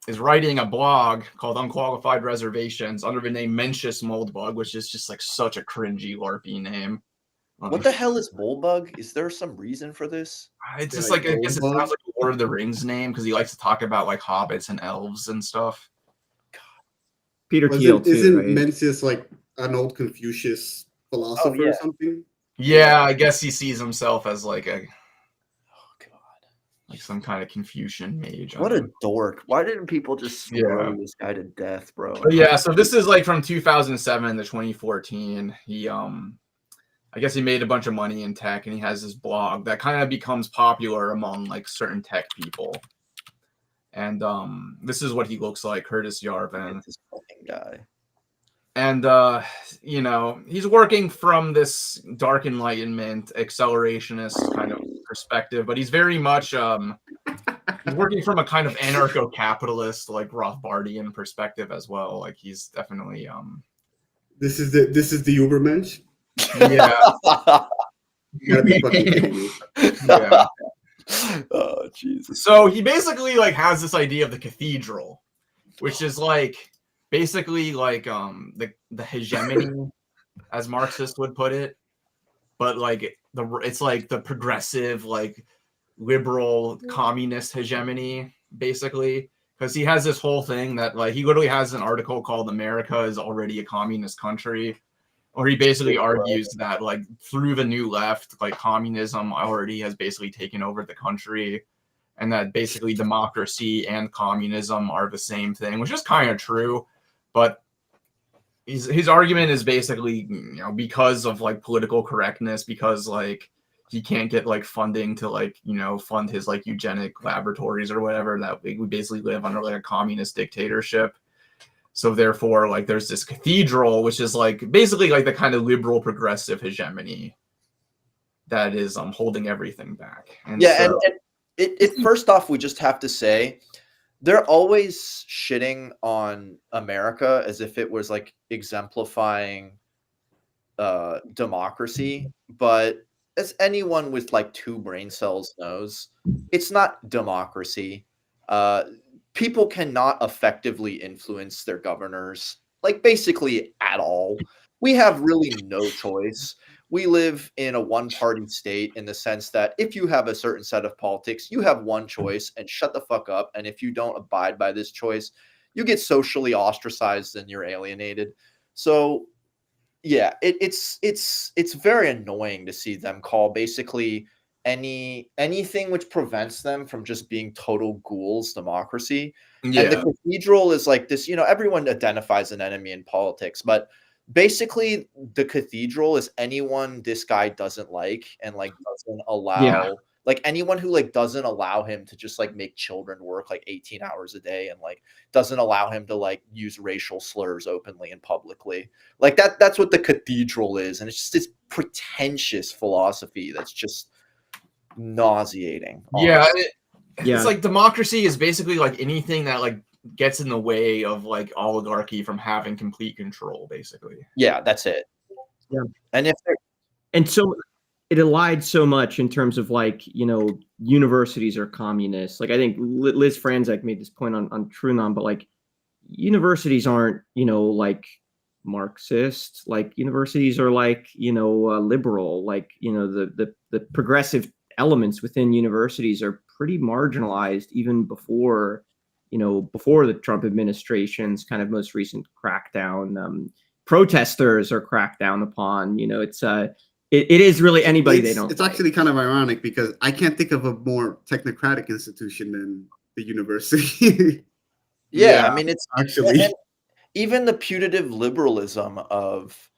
is writing a blog called Unqualified Reservations under the name Mencius Moldbug, which is just like such a cringy LARPy name. What the hell is Moldbug? Is there some reason for this? It's just like, I guess it sounds like a Lord of the Rings name because he likes to talk about like hobbits and elves and stuff. God. Peter Thiel, isn't right? Mencius like an old Confucius philosopher or something? Yeah, I guess he sees himself as like like some kind of Confucian mage. What a dork. Why didn't people just throw this guy to death, bro? But yeah, so this is like from 2007 to 2014. He I guess he made a bunch of money in tech, and he has this blog that kind of becomes popular among like certain tech people. And this is what he looks like, Curtis Yarvin. This fucking guy. And he's working from this Dark Enlightenment accelerationist kind of perspective, but he's very much he's working from a kind of anarcho-capitalist, like Rothbardian perspective as well. Like he's definitely This is the Ubermensch. yeah. You gotta be fucking kidding me. Yeah. Oh Jesus. So he basically like has this idea of the cathedral, which is like basically like the hegemony, as Marxists would put it, but like it's like the progressive, like liberal communist hegemony, basically. Because he has this whole thing that like he literally has an article called "America is already a communist country," or he basically argues that like through the new left, like communism already has basically taken over the country, and that basically democracy and communism are the same thing, which is kind of true. But his argument is basically, you know, because of like political correctness, because like he can't get like funding to like, you know, fund his like eugenic laboratories or whatever, that we basically live under like a communist dictatorship. So therefore, like there's this cathedral, which is like basically like the kind of liberal progressive hegemony that is holding everything back. And yeah, so, and it first off, we just have to say they're always shitting on America as if it was like exemplifying democracy, but as anyone with like 2 brain cells knows, it's not democracy. People cannot effectively influence their governors, like basically at all. We have really no choice. We live in a one-party state in the sense that if you have a certain set of politics, you have one choice and shut the fuck up. And if you don't abide by this choice, you get socially ostracized and you're alienated. So yeah, it's very annoying to see them call basically anything which prevents them from just being total ghouls democracy. yeah. And the cathedral is like this, you know, everyone identifies an enemy in politics, but basically the cathedral is anyone this guy doesn't like and like doesn't allow like anyone who like doesn't allow him to just like make children work like 18 hours a day and like doesn't allow him to like use racial slurs openly and publicly. Like that's what the cathedral is. And it's just this pretentious philosophy that's just nauseating. Yeah. honestly. It's like democracy is basically like anything that like gets in the way of like oligarchy from having complete control, basically. Yeah, that's it. Yeah. And so it allied so much in terms of like, you know, universities are communist. Like I think Liz Franzek made this point on TrueNon, but like universities aren't, you know, like Marxist. Like universities are like, you know, liberal. Like, you know, the progressive elements within universities are pretty marginalized even before, you know, before the Trump administration's kind of most recent crackdown. Protesters are cracked down upon. You know, it's it is really anybody they don't. It's actually kind of ironic because I can't think of a more technocratic institution than the university. yeah, I mean, it's actually and even the putative liberalism of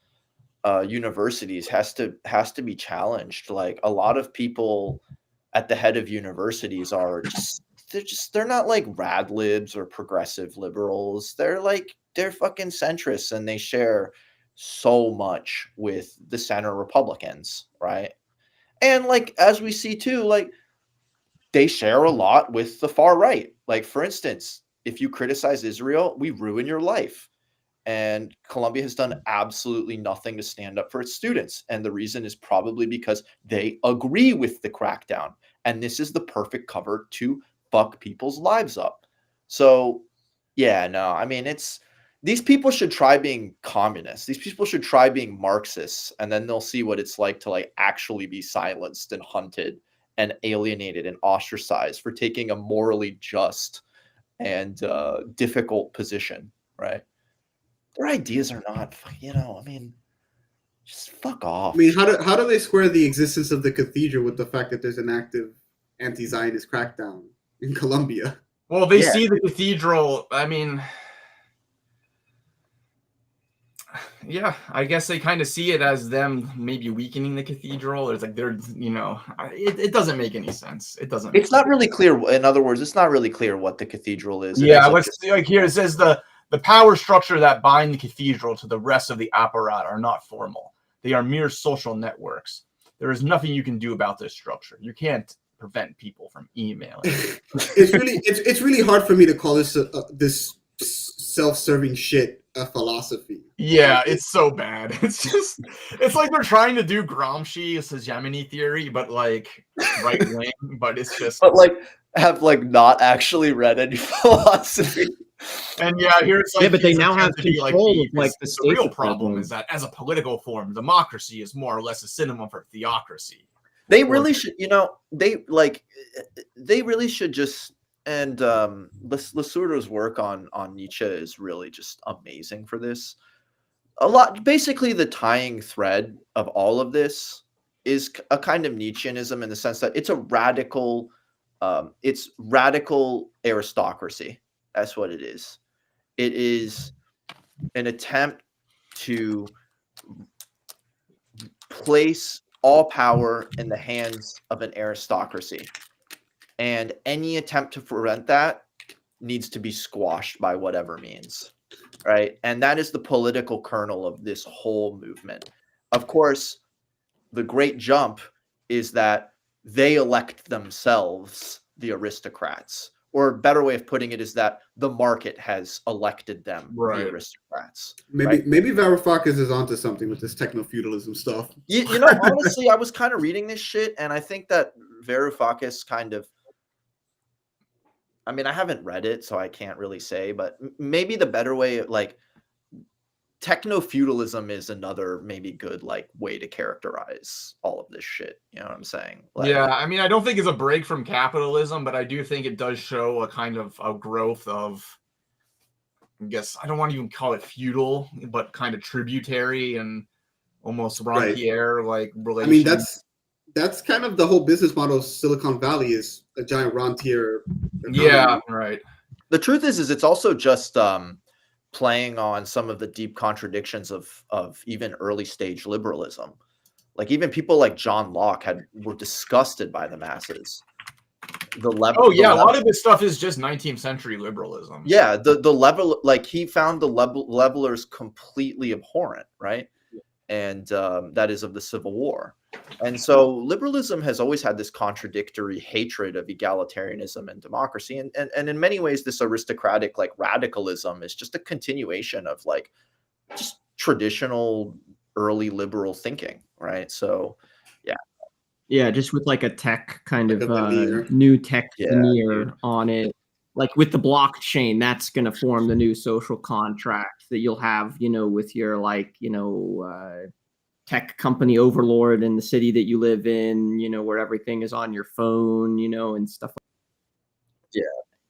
universities has to be challenged. Like a lot of people at the head of universities are they're not like rad libs or progressive liberals. They're fucking centrists and they share so much with the center Republicans, right? And like as we see too, like they share a lot with the far right. Like for instance, if you criticize Israel, we ruin your life. And Columbia has done absolutely nothing to stand up for its students. And the reason is probably because they agree with the crackdown. And this is the perfect cover to fuck people's lives up. So, yeah, no, I mean, these people should try being communists. These people should try being Marxists. And then they'll see what it's like to like actually be silenced and hunted and alienated and ostracized for taking a morally just and difficult position, right? Their ideas are not, you know, I mean, just fuck off. I mean, how do they square the existence of the cathedral with the fact that there's an active anti-Zionist crackdown in Colombia? Well, they see the cathedral. I mean, yeah, I guess they kind of see it as them maybe weakening the cathedral. It's like they're, you know, it doesn't make any sense. It doesn't. It's not really clear. In other words, it's not really clear what the cathedral is. Yeah, let's see. Like here it says the power structure that bind the cathedral to the rest of the apparat are not formal. They are mere social networks. There is nothing you can do about this structure. You can't prevent people from emailing. It's really hard for me to call this this self-serving shit a philosophy. Yeah, it's so bad. It's like they're trying to do Gramsci's hegemony theory, but like right wing. But it's just, But like have like not actually read any philosophy. and yeah, here it's like, Yeah, but they he's now have attempted to be control of, like, the the state's real problem president. is that as a political form, democracy is more or less a synonym for theocracy. They really should, they really should just, and Lasurda's work on Nietzsche is really just amazing for this. A lot, basically the tying thread of all of this is a kind of Nietzscheanism in the sense that it's a radical aristocracy. That's what it is. It is an attempt to place all power in the hands of an aristocracy. And any attempt to prevent that needs to be squashed by whatever means, right? And that is the political kernel of this whole movement. Of course, the great jump is that they elect themselves the aristocrats. Or a better way of putting it is that the market has elected them Right. the aristocrats. Maybe Varoufakis is onto something with this techno-feudalism stuff. You know, honestly, I was kind of reading this shit, and I think that Varoufakis kind of, I mean, I haven't read it, so I can't really say, but maybe the better way, like, techno-feudalism is another maybe good, like, way to characterize all of this shit. You know what I'm saying? Like, Yeah, I mean, I don't think it's a break from capitalism, but I do think it does show a kind of a growth of, I guess, I don't want to even call it feudal, but kind of tributary and almost rentier like relations. I mean, that's kind of the whole business model of Silicon Valley, is a giant rentier economy. Yeah, right. the truth is it's also just playing on some of the deep contradictions of even early stage liberalism. Like even people like John Locke were disgusted by the masses. A lot of this stuff is just 19th century liberalism. Yeah, the level, like he found the levelers completely abhorrent, right? And that is of the Civil War. And so liberalism has always had this contradictory hatred of egalitarianism and democracy. And in many ways, this aristocratic like radicalism is just a continuation of like just traditional early liberal thinking, right? So Yeah, just with like a tech kind Like of a veneer. new tech Yeah, veneer on it. Like with the blockchain, that's going to form the new social contract that you'll have, with your tech company overlord in the city that you live in, where everything is on your phone, and stuff.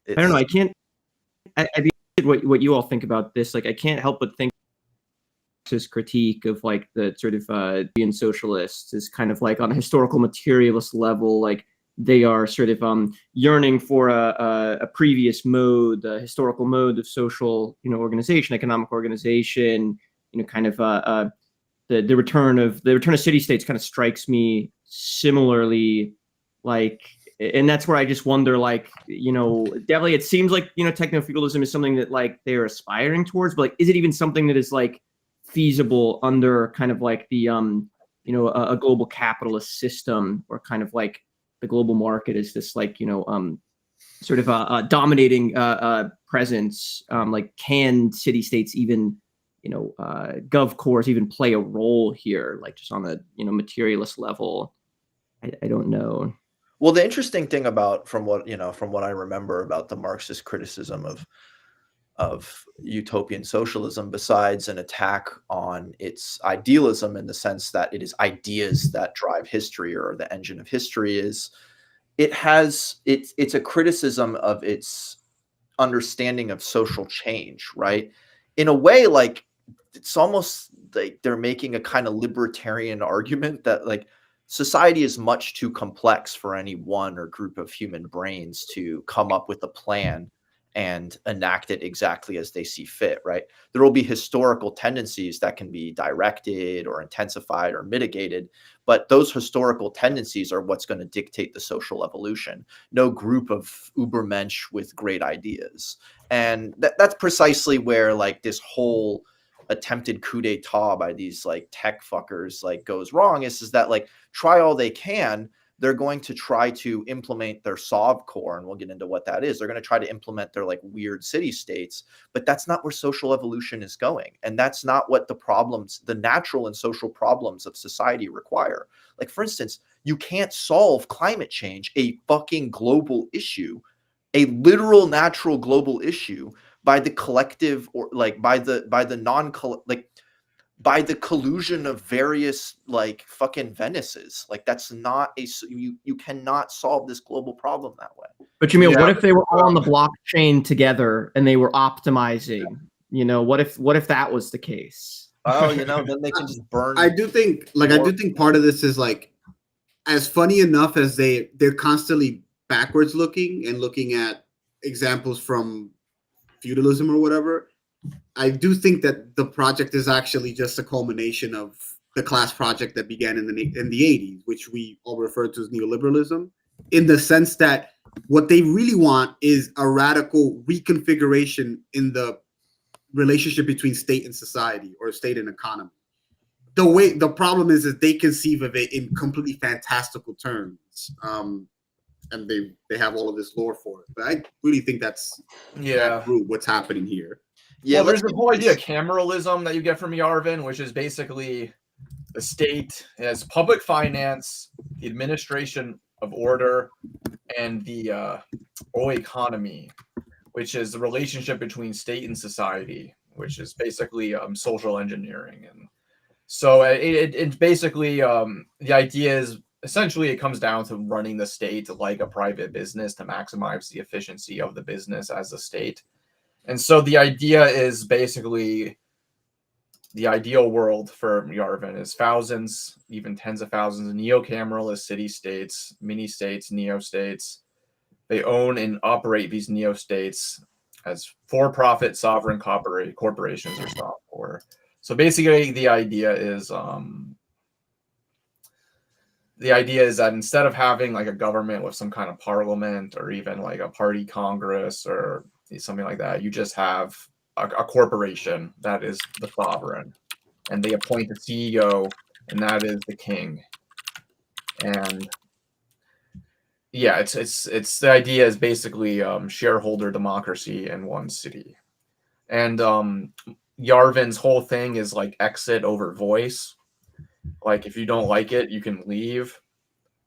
I don't know. I can't. I think what you all think about this. Like, I can't help but think this critique of like the sort of being socialists is kind of like on a historical materialist level, like they are sort of yearning for a previous mode, a historical mode of social, organization, economic organization, kind of the return of city states kind of strikes me similarly, like, and that's where I just wonder, like, definitely it seems like, techno-feudalism is something that like they're aspiring towards, but like, is it even something that is like feasible under kind of like the a global capitalist system, or kind of like the global market is this like sort of a dominating presence, like can city states even gov cores even play a role here, like just on a materialist level? I don't know. Well, the interesting thing about from what I remember about the Marxist criticism of utopian socialism, besides an attack on its idealism in the sense that it is ideas that drive history or the engine of history, is it's a criticism of its understanding of social change, right? In a way, like it's almost like they're making a kind of libertarian argument that like society is much too complex for any one or group of human brains to come up with a plan and enact it exactly as they see fit, right? There will be historical tendencies that can be directed or intensified or mitigated, but those historical tendencies are what's going to dictate the social evolution. No group of Ubermensch with great ideas. And that's precisely where like this whole attempted coup d'etat by these like tech fuckers like goes wrong, is that like try all they can, they're going to try to implement their Sov core, and we'll get into what that is. They're going to try to implement their like weird city states, but that's not where social evolution is going. And that's not what the natural and social problems of society require. Like, for instance, you can't solve climate change, a fucking global issue, a literal natural global issue, by the collective, or like by the by the collusion of various like fucking Venices. Like, that's not you cannot solve this global problem that way. But you mean, what if they were all on the blockchain together and they were optimizing? You know, what if that was the case? Oh, you know, then they can just burn. I do think part of this is like, as funny enough as they're constantly backwards looking and looking at examples from feudalism or whatever. I do think that the project is actually just a culmination of the class project that began in the 80s, which we all refer to as neoliberalism, in the sense that what they really want is a radical reconfiguration in the relationship between state and society, or state and economy. The problem is that they conceive of it in completely fantastical terms. And they have all of this lore for it. But I really think that's what's happening here. Yeah, well, there's the whole idea of cameralism that you get from Yarvin, which is basically the state has public finance, the administration of order, and the economy, which is the relationship between state and society, which is basically social engineering. And so it basically the idea is, essentially, it comes down to running the state like a private business to maximize the efficiency of the business as a state. And so the idea is basically the ideal world for Yarvin is thousands, even tens of thousands of neo-cameralist city-states, mini-states, neo-states. They own and operate these neo-states as for-profit sovereign corporations or software. So basically the idea is that instead of having like a government with some kind of parliament or even like a party congress or something like that, you just have a corporation that is the sovereign, and they appoint a CEO, and that is the king. And yeah, it's the idea is basically shareholder democracy in one city. And Yarvin's whole thing is like exit over voice. Like, if you don't like it, you can leave,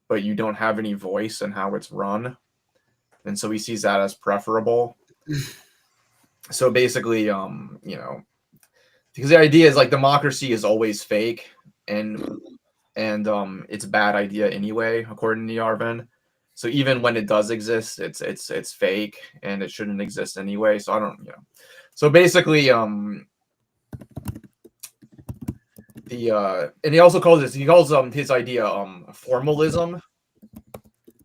but you don't have any voice in how it's run. And so he sees that as preferable. So basically, because the idea is like democracy is always fake, and it's a bad idea anyway, according to Yarvin. So even when it does exist, it's fake, and it shouldn't exist anyway. So I don't, So basically, and he also calls his idea formalism,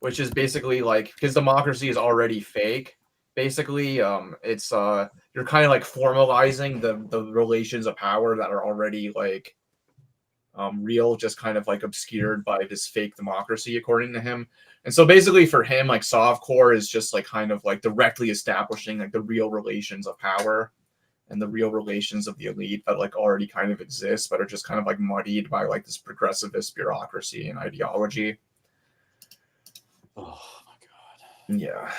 which is basically like, because democracy is already fake. Basically, it's you're kind of like formalizing the relations of power that are already like real, just kind of like obscured by this fake democracy, according to him. And so basically for him, like Sovcore is just like kind of like directly establishing like the real relations of power and the real relations of the elite that like already kind of exist, but are just kind of like muddied by like this progressivist bureaucracy and ideology. Oh my God. Yeah.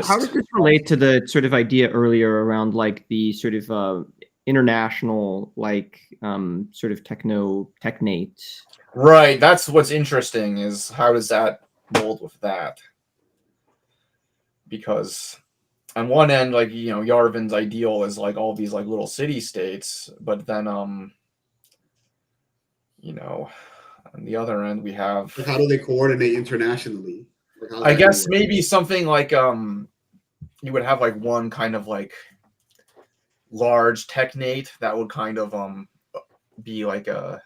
How does this relate to the sort of idea earlier around like the sort of international, like sort of technate? Right. That's what's interesting, is how does that mold with that? Because on one end, like, Yarvin's ideal is like all these like little city states, but then on the other end we have, like, how do they coordinate internationally? I guess maybe something like you would have like one kind of like large technate that would kind of be like a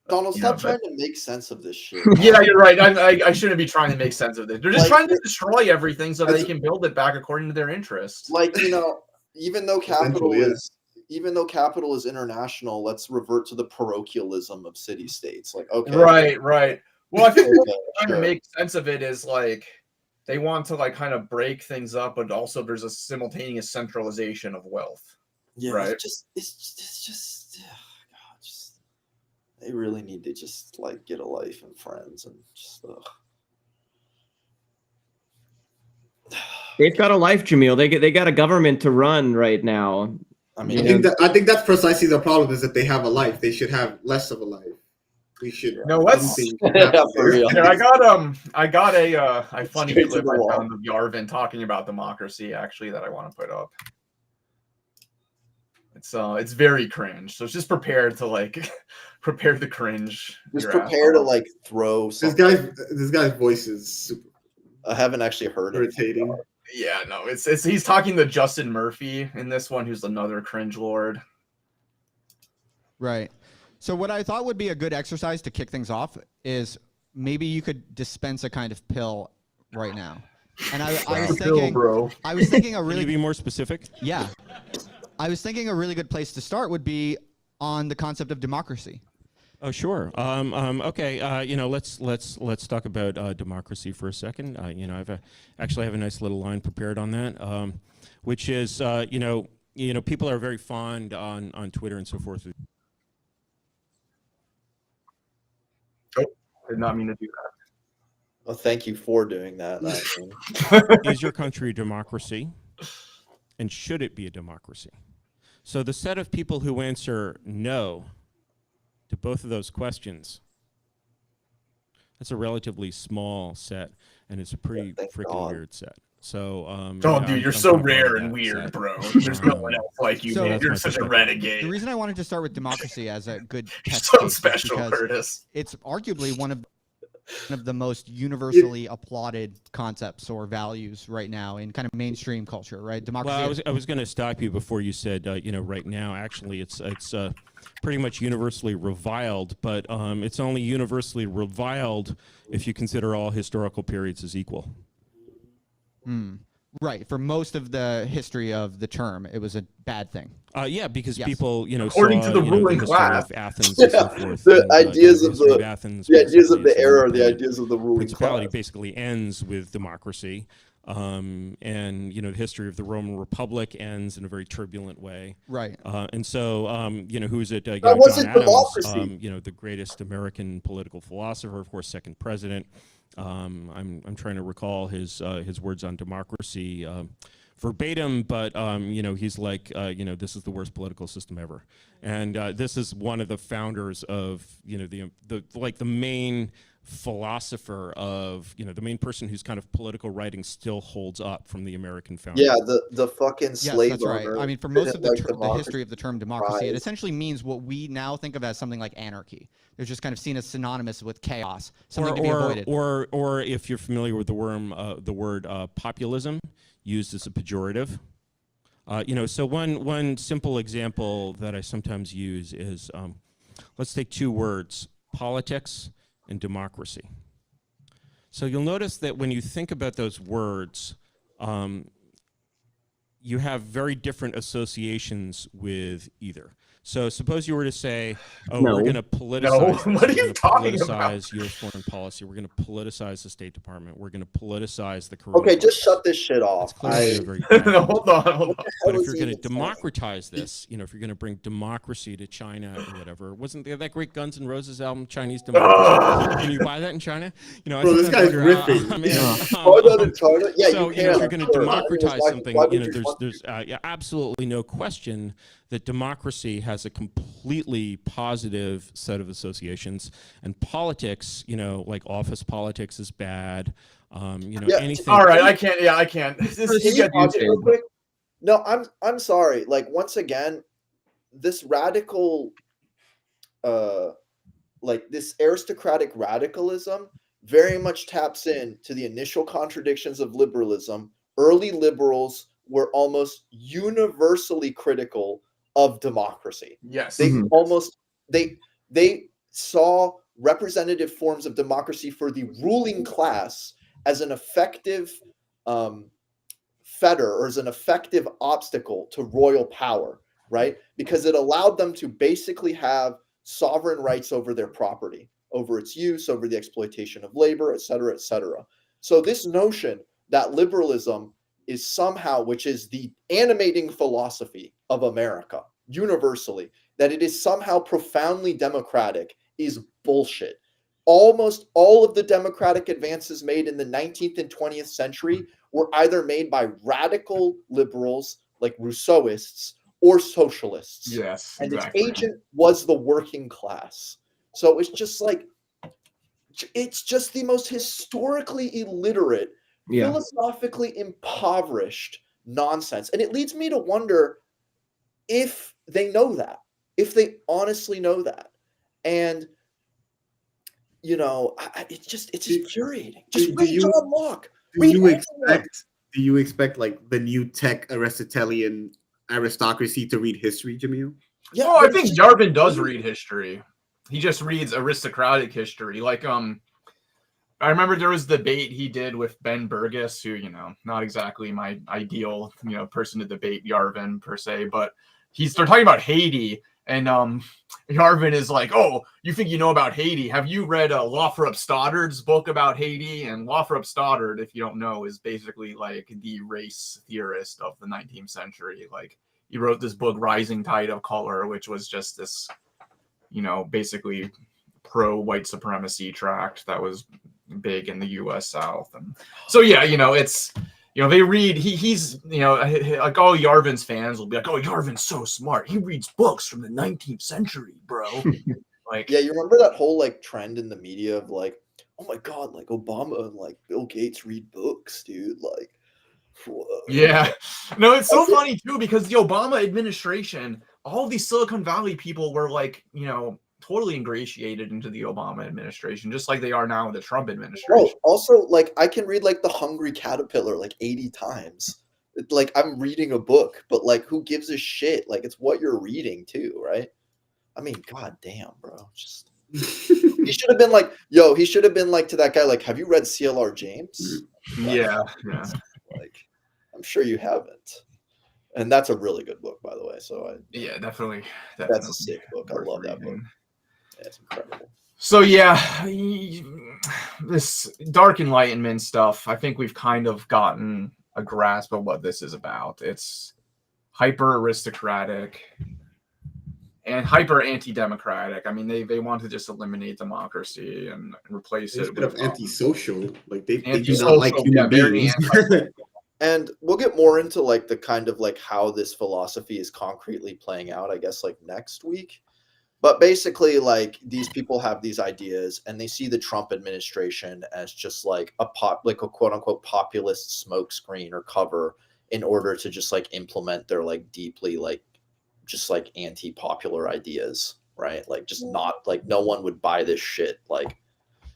Donald, stop trying to make sense of this shit. Yeah, you're right. I shouldn't be trying to make sense of this. They're just trying to destroy everything so they can build it back according to their interests. Like, even though capital is international, let's revert to the parochialism of city states. Like, okay, right. Well, I think what they're trying to make sense of it is like they want to like kind of break things up, but also there's a simultaneous centralization of wealth. Yeah, right. It's just. They really need to just like get a life and friends and just. They've got a life, Jamil. They got a government to run right now. I I mean, think that's precisely the problem, is that they have a life. They should have less of a life. We should. No, what's something Yeah, happen for there. real. Here, I got a funny Straight to clip the I wall. found of Yarvin talking about democracy actually that I want to put up. It's very cringe. So just prepare to like prepare the cringe. Just your prepare ass to off. like throw This something. guy's voice is super I haven't actually heard it. irritating. Yeah, no, it's he's talking to Justin Murphy in this one, who's another cringe lord. Right. So what I thought would be a good exercise to kick things off is maybe you could dispense a kind of pill right now. And I was thinking, bro. I was thinking a Can you really be more specific? yeah, I was thinking a really good place to start would be on the concept of democracy. Oh, sure. Okay. Let's talk about democracy for a second. Actually have a nice little line prepared on that, which is people are very fond on Twitter and so forth. Did not mean to do that. Well, thank you for doing that. I mean, Is your country a democracy? And should it be a democracy? So the set of people who answer no to both of those questions, that's a relatively small set, and it's a pretty thank freaking God. weird set. So, Oh, dude, you're I'm so kinda proud rare of and that weird, set. bro. There's no one else like you, So- man. That's You're my such a perspective. renegade. The reason I wanted to start with democracy as a good You're test so case is special, because Curtis. it's arguably one of the most universally applauded concepts or values right now in kind of mainstream culture, right? Democracy. Well, I was going to stop you before you said, right now, actually, it's pretty much universally reviled, but it's only universally reviled if you consider all historical periods as equal. Right. For most of the history of the term, it was a bad thing. Yeah, because Yes. people, According saw, to the the ruling history class. of Athens and so Yeah, forth. the and, ideas of history the- Athens the ideas of basically the is era, the independent ideas of the ruling principality class. basically ends with democracy. And the history of the Roman Republic ends in a very turbulent way. Right. And so, who's it? That John wasn't Adams, democracy. the greatest American political philosopher, of course, second president. I'm trying to recall his words on democracy verbatim, but he's like, this is the worst political system ever, and this is one of the founders of the main philosopher of the main person whose kind of political writing still holds up from the American founding. Yeah, the fucking Yes, slave that's right. owner I mean, for most didn't of the, like the democracy. history of the term democracy, it Right. essentially means what we now think of as something like anarchy. It's just kind of seen as synonymous with chaos, something to be avoided. Or if you're familiar with the word populism, used as a pejorative. So one simple example that I sometimes use is, let's take two words, politics and democracy. So you'll notice that when you think about those words, you have very different associations with either. So suppose you were to say, "Oh, No. we're going to politicize. No. this. What are We're you gonna talking about? Politicize U.S. foreign policy. We're going to politicize the State Department. We're going to politicize the coronavirus." Okay, just shut this shit off. It's clearly a very No, hold on. but How if is you're he going to even saying? democratize this, if you're going to bring democracy to China or whatever, wasn't there that great Guns N' Roses album, Chinese Democracy? Can you buy that in China? I Bro, this sometimes guy's wonder, riffing. Oh, no, no, China? Yeah, so, you can. if you're going to sure. democratize Why- something, why would you want there's absolutely no question that democracy has a completely positive set of associations, and politics, like office politics is bad. Yeah, Anything. All right, I can't. Yeah, I can't. This, Can you you get pause it real YouTube. quick? No, I'm sorry. Like, once again, this radical, this aristocratic radicalism very much taps in to the initial contradictions of liberalism. Early liberals were almost universally critical of democracy. Yes. They Mhm. almost they saw representative forms of democracy for the ruling class as an effective fetter or as an effective obstacle to royal power, right? Because it allowed them to basically have sovereign rights over their property, over its use, over the exploitation of labor, et cetera, et cetera. So this notion that liberalism is somehow, which is the animating philosophy of America universally, that it is somehow profoundly democratic is bullshit. Almost all of the democratic advances made in the 19th and 20th century were either made by radical liberals like Rousseauists or socialists. Yes, And exactly. its agent was the working class. So it's just like, it's just the most historically illiterate, philosophically impoverished nonsense. And it leads me to wonder if they know that, if they honestly know that. And, you know, it's infuriating. Just read John Locke. Do you expect like the new tech Aristotelian aristocracy to read history, Jamil? Yeah, oh, I think Yarvin does read history. He just reads aristocratic history. Like, I remember there was the debate he did with Ben Burgess, who, you know, not exactly my ideal, you know, person to debate Yarvin per se, but they're talking about Haiti, and Yarvin is like, oh, you think you know about Haiti? Have you read Lothrop Stoddard's book about Haiti? And Lothrop Stoddard, if you don't know, is basically like the race theorist of the 19th century. Like, he wrote this book, Rising Tide of Color, which was just this, you know, basically pro-white supremacy tract that was big in the U.S. South. And so, yeah, you know, it's, you know, they read, he's, you know, like all Yarvin's fans will be like, oh, Yarvin's so smart. He reads books from the 19th century, bro. Like, yeah, you remember that whole like trend in the media of like, oh my God, like Obama and like Bill Gates read books, dude. Like, whoa. Yeah. No, it's so funny too, because the Obama administration, all of these Silicon Valley people were like, you know, totally ingratiated into the Obama administration, just like they are now in the Trump administration. Bro, also, like, I can read like The Hungry Caterpillar like 80 times. Like, I'm reading a book, but like, who gives a shit? Like, it's what you're reading too, right? I mean, god damn, bro. Just he should have been like, to that guy, like, have you read CLR James? Yeah. Like, I'm sure you haven't. And that's a really good book, by the way. So yeah, definitely. That's a sick book. I love that book. Yeah, it's incredible. So yeah, this Dark Enlightenment stuff, I think we've kind of gotten a grasp of what this is about. It's hyper aristocratic and hyper anti-democratic. I mean, they want to just eliminate democracy and replace it with antisocial. Like they do antisocial, not like human beings. And we'll get more into like the kind of like how this philosophy is concretely playing out, I guess, like next week. But basically, like, these people have these ideas and they see the Trump administration as just like a quote unquote populist smokescreen or cover in order to just like implement their like deeply like just like anti-popular ideas, right? Like, just not like, no one would buy this shit. Like,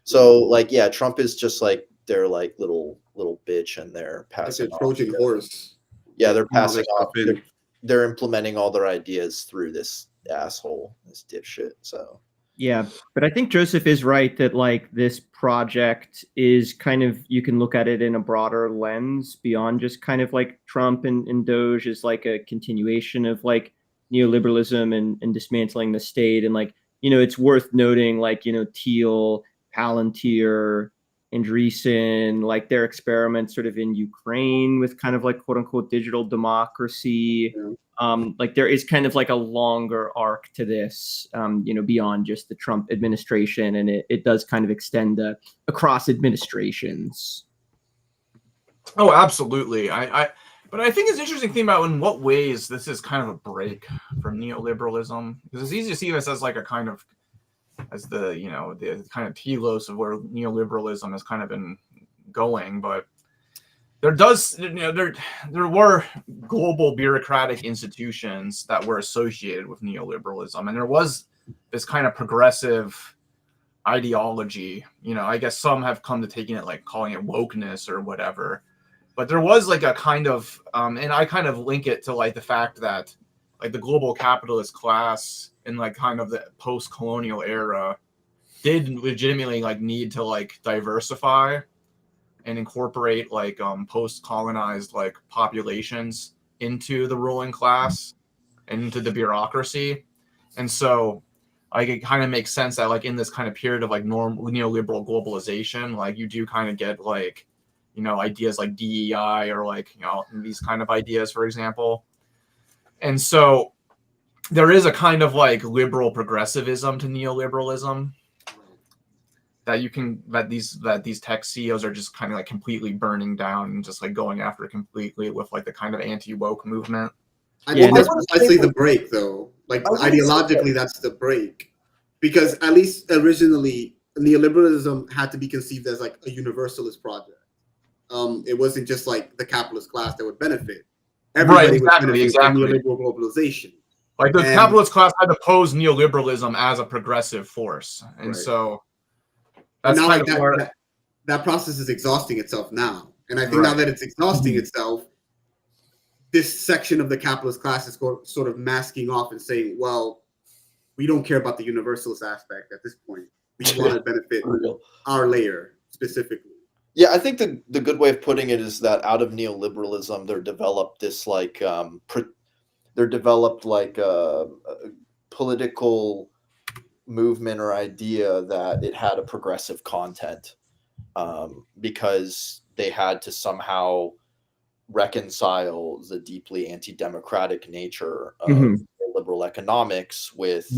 so like, yeah, Trump is just like their like little bitch, and they're passing like a Trojan horse. Yeah, they're passing off. They're implementing all their ideas through this asshole, this dipshit. So yeah, but I think Joseph is right that like this project is kind of, you can look at it in a broader lens beyond just kind of like Trump and Doge is like a continuation of like neoliberalism and dismantling the state. And like, you know, it's worth noting, like, you know, Thiel, Palantir, Andreessen, like their experiments sort of in Ukraine with kind of like quote unquote digital democracy. Like there is kind of like a longer arc to this, you know, beyond just the Trump administration, and it does kind of extend across administrations. Oh, absolutely. But I think it's an interesting thing about in what ways this is kind of a break from neoliberalism, because it's easy to see this as like a kind of, as the, you know, the kind of telos of where neoliberalism has kind of been going. But there does, you know, there were global bureaucratic institutions that were associated with neoliberalism, and there was this kind of progressive ideology. You know, I guess some have come to taking it like calling it wokeness or whatever, but there was like a kind of, and I kind of link it to like the fact that like the global capitalist class in like kind of the post-colonial era did legitimately like need to like diversify and incorporate like post-colonized like populations into the ruling class and into the bureaucracy. And so like it kind of makes sense that like in this kind of period of like neoliberal globalization, like you do kind of get like, you know, ideas like DEI or like, you know, these kind of ideas, for example. And so there is a kind of like liberal progressivism to neoliberalism that these tech CEOs are just kind of like completely burning down and just like going after completely with like the kind of anti-woke movement. I think that's precisely the break, though. Like ideologically, that's the break, because at least originally neoliberalism had to be conceived as like a universalist project. It wasn't just like the capitalist class that would benefit. Everybody would benefit from neoliberal globalization. Like the capitalist class had to pose neoliberalism as a progressive force, and so that's now kind like of that process is exhausting itself now. And I think now that it's exhausting itself, this section of the capitalist class is sort of masking off and saying, well, we don't care about the universalist aspect at this point. We want to benefit our layer specifically. Yeah, I think the good way of putting it is that out of neoliberalism, they're developed this like a political movement or idea that it had a progressive content, because they had to somehow reconcile the deeply anti-democratic nature of liberal economics with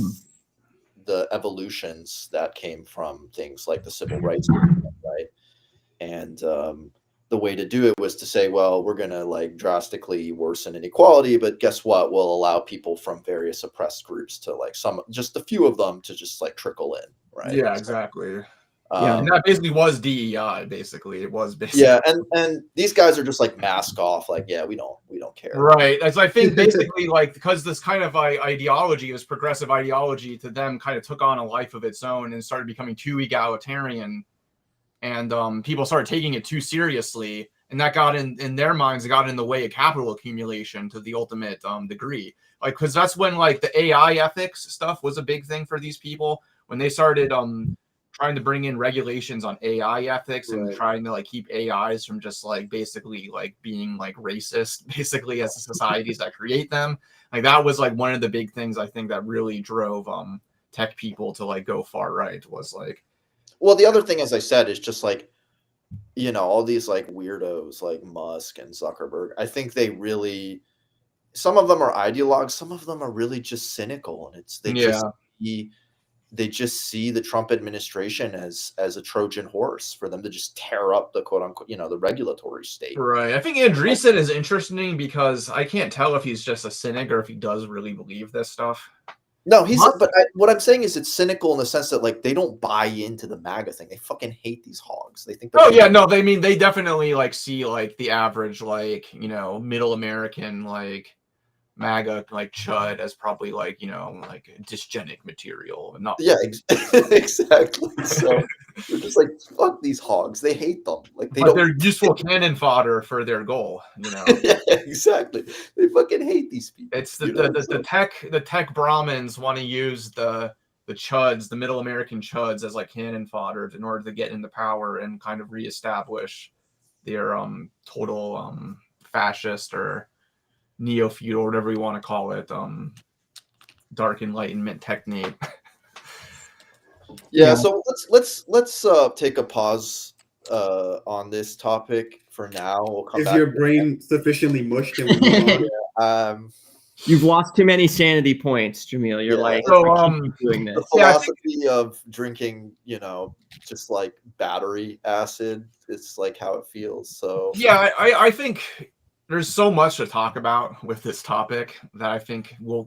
the evolutions that came from things like the civil rights movement, right? And the way to do it was to say, well, we're going to like drastically worsen inequality, but guess what? We'll allow people from various oppressed groups to like just a few of them to just like trickle in, right? Yeah, exactly. And that basically was DEI. Basically, it was basically. Yeah, and these guys are just like mask off, like, yeah, we don't care, right? As I think basically like because this kind of ideology, this progressive ideology, to them kind of took on a life of its own and started becoming too egalitarian, and people started taking it too seriously, and that got in their minds, it got in the way of capital accumulation to the ultimate degree. Like, because that's when like the AI ethics stuff was a big thing for these people when they started trying to bring in regulations on AI ethics and trying to like keep AIs from just like basically like being like racist basically as the societies that create them. Like that was like one of the big things I think that really drove tech people to like go far right, was like, well, the other thing, as I said, is just like, you know, all these like weirdos like Musk and Zuckerberg. I think they really, some of them are ideologues, some of them are really just cynical, and it's they just see the Trump administration as a Trojan horse for them to just tear up the quote unquote, you know, the regulatory state. Right. I think Andreessen is interesting because I can't tell if he's just a cynic or if he does really believe this stuff. No, what I'm saying is it's cynical in the sense that like they don't buy into the MAGA thing. They fucking hate these hogs. They think. They definitely like see like the average like, you know, middle American like MAGA like chud as probably like, you know, like dysgenic material and not. Yeah, exactly. So they're just like, fuck these hogs. They hate them. Like they're useful cannon fodder for their goal, you know. Yeah, exactly. They fucking hate these people. It's the tech Brahmins want to use the chuds, the middle American chuds, as like cannon fodder in order to get into power and kind of reestablish their total fascist or neo-feudal, whatever you want to call it, dark enlightenment technique. Yeah, so let's take a pause on this topic for now. We'll come back. Is your brain sufficiently mushed and we move on? You've lost too many sanity points, Jamil. You're like, so, keep doing this. The philosophy of drinking, you know, just like battery acid, it's like how it feels. So yeah, I think there's so much to talk about with this topic that I think we'll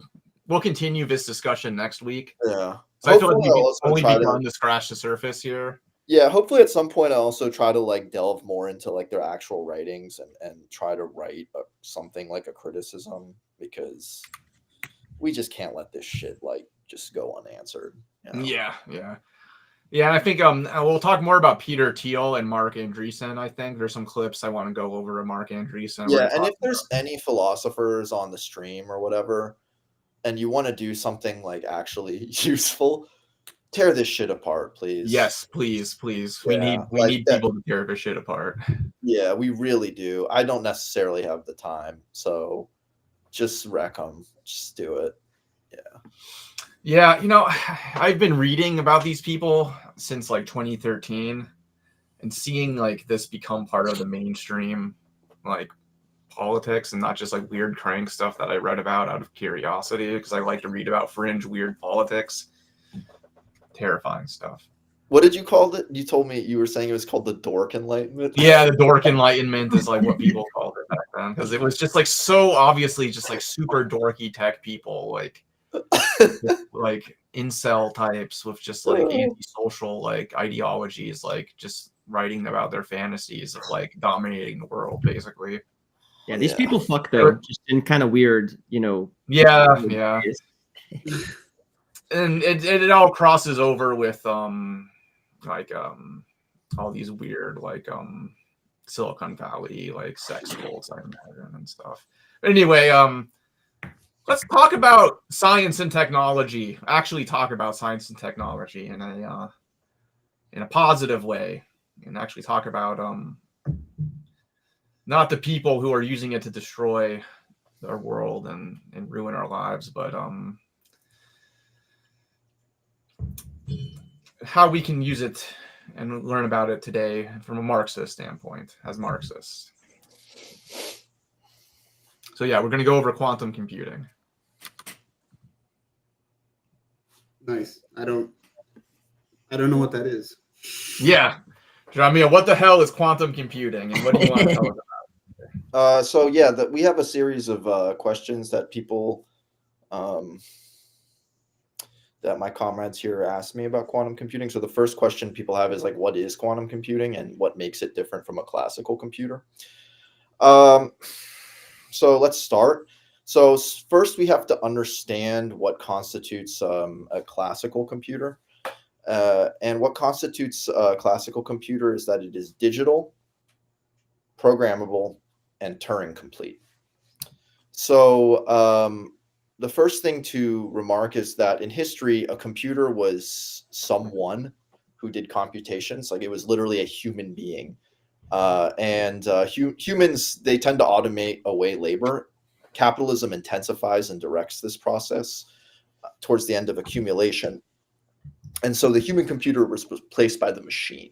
continue this discussion next week. Yeah. So I feel like we've only begun to scratch the surface here. Yeah, hopefully at some point I also try to like delve more into like their actual writings and try to write something like a criticism, because we just can't let this shit like just go unanswered. You know? Yeah. I think we'll talk more about Peter Thiel and Mark Andreessen. I think there's some clips I want to go over of Mark Andreessen. Yeah, and if there's any philosophers on the stream or whatever, and you want to do something like actually useful, tear this shit apart, please. Yes, please. We need people to tear this shit apart. Yeah, we really do. I don't necessarily have the time, so just wreck them. Just do it. Yeah. Yeah, you know, I've been reading about these people since like 2013 and seeing like this become part of the mainstream like politics and not just like weird crank stuff that I read about out of curiosity, because I like to read about fringe weird politics. Terrifying stuff. What did you call it? You told me you were saying it was called the Dork Enlightenment. Yeah, the dork enlightenment is like what people called it back then, because it was just like so obviously just like super dorky tech people, like incel types with just like antisocial like ideologies, like just writing about their fantasies of like dominating the world, basically. Yeah, these people fuck though, just in kind of weird, Yeah. And it all crosses over with all these weird like Silicon Valley like sex cults, I imagine, and stuff. But anyway, let's talk about science and technology. Actually talk about science and technology in a positive way, and actually talk about not the people who are using it to destroy our world and ruin our lives, but how we can use it and learn about it today from a Marxist standpoint, as Marxists. So yeah, we're going to go over quantum computing. Nice. I don't know what that is. Yeah. Jamia, what the hell is quantum computing, and what do you want to tell us about? So yeah, we have a series of questions that people, that my comrades here asked me about quantum computing. So the first question people have is like, what is quantum computing and what makes it different from a classical computer? So let's start. So first we have to understand what constitutes a classical computer. And what constitutes a classical computer is that it is digital, programmable, and Turing complete. So the first thing to remark is that in history, a computer was someone who did computations. Like it was literally a human being. Humans, they tend to automate away labor. Capitalism intensifies and directs this process towards the end of accumulation. And so the human computer was replaced by the machine.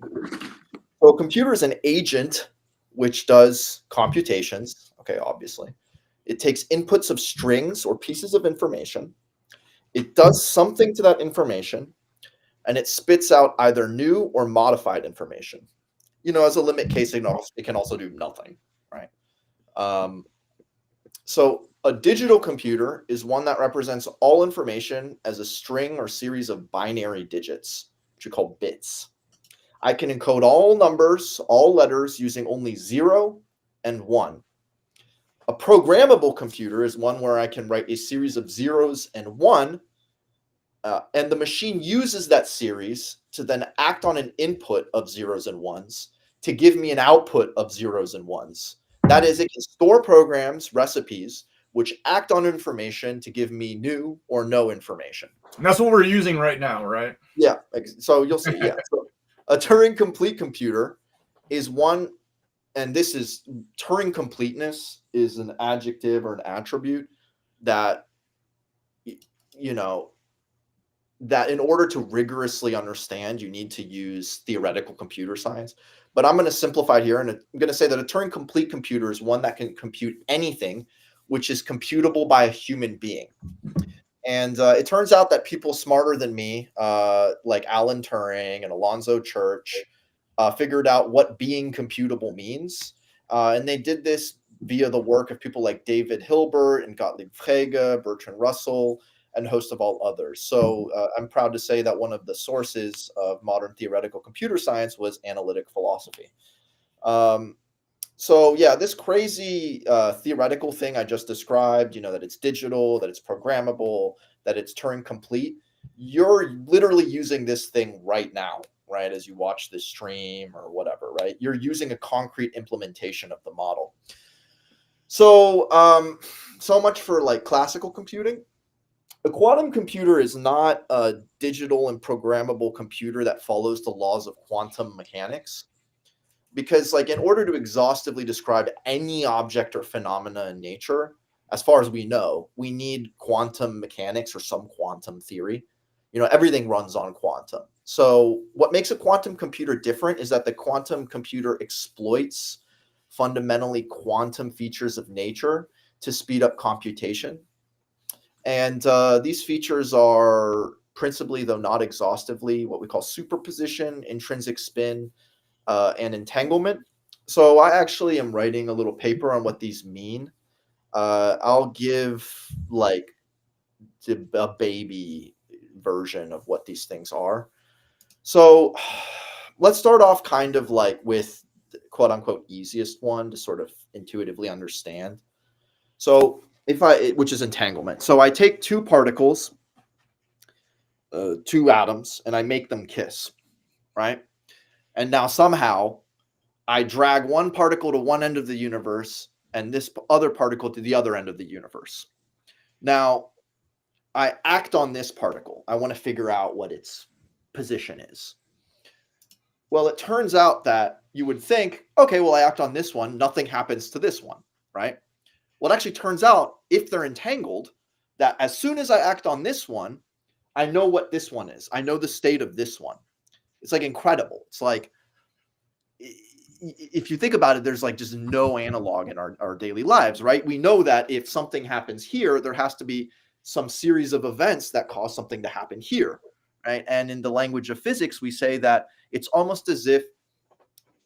So a computer is an agent which does computations, okay, obviously. It takes inputs of strings or pieces of information. It does something to that information, and it spits out either new or modified information. As a limit case, it can also do nothing, right? So a digital computer is one that represents all information as a string or series of binary digits, which we call bits. I can encode all numbers, all letters using only 0 and 1. A programmable computer is one where I can write a series of zeros and 1, and the machine uses that series to then act on an input of zeros and 1s to give me an output of zeros and 1s. That is, it can store programs, recipes, which act on information to give me new or no information. And that's what we're using right now, right? Yeah. So you'll see. Yeah. So a Turing complete computer is one, and this is Turing completeness is an adjective or an attribute that, that in order to rigorously understand, you need to use theoretical computer science. But I'm going to simplify it here, and I'm going to say that a Turing complete computer is one that can compute anything which is computable by a human being. And it turns out that people smarter than me, like Alan Turing and Alonzo Church, figured out what being computable means. And they did this via the work of people like David Hilbert and Gottlieb Frege, Bertrand Russell, and a host of all others. So I'm proud to say that one of the sources of modern theoretical computer science was analytic philosophy. So yeah, this crazy theoretical thing I just described, that it's digital, that it's programmable, that it's Turing complete, you're literally using this thing right now, right? As you watch this stream or whatever, right? You're using a concrete implementation of the model. So, so much for like classical computing. A quantum computer is not a digital and programmable computer that follows the laws of quantum mechanics. Because in order to exhaustively describe any object or phenomena in nature, as far as we know, we need quantum mechanics or some quantum theory. Everything runs on quantum. So what makes a quantum computer different is that the quantum computer exploits fundamentally quantum features of nature to speed up computation. And these features are principally, though not exhaustively, what we call superposition, intrinsic spin, and entanglement. So I actually am writing a little paper on what these mean. I'll give like a baby version of what these things are. So let's start off kind of like with the quote unquote easiest one to sort of intuitively understand. So which is entanglement. So I take two particles, two atoms, and I make them kiss, right? And now somehow I drag one particle to one end of the universe and this other particle to the other end of the universe. Now, I act on this particle. I want to figure out what its position is. Well, it turns out that you would think, okay, well, I act on this one, nothing happens to this one, right? Well, it actually turns out, if they're entangled, that as soon as I act on this one, I know what this one is. I know the state of this one. It's like incredible. It's like, if you think about it, there's like just no analog in our daily lives, right? We know that if something happens here, there has to be some series of events that cause something to happen here, right? And in the language of physics, we say that it's almost as if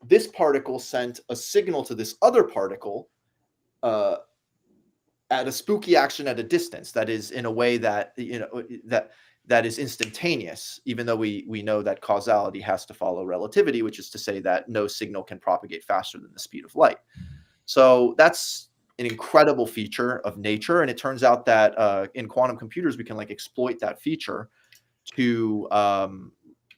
this particle sent a signal to this other particle at a spooky action at a distance that is in a way that, you know, that is instantaneous, even though we know that causality has to follow relativity, which is to say that no signal can propagate faster than the speed of light. So that's an incredible feature of nature. And it turns out that in quantum computers, we can like exploit that feature to,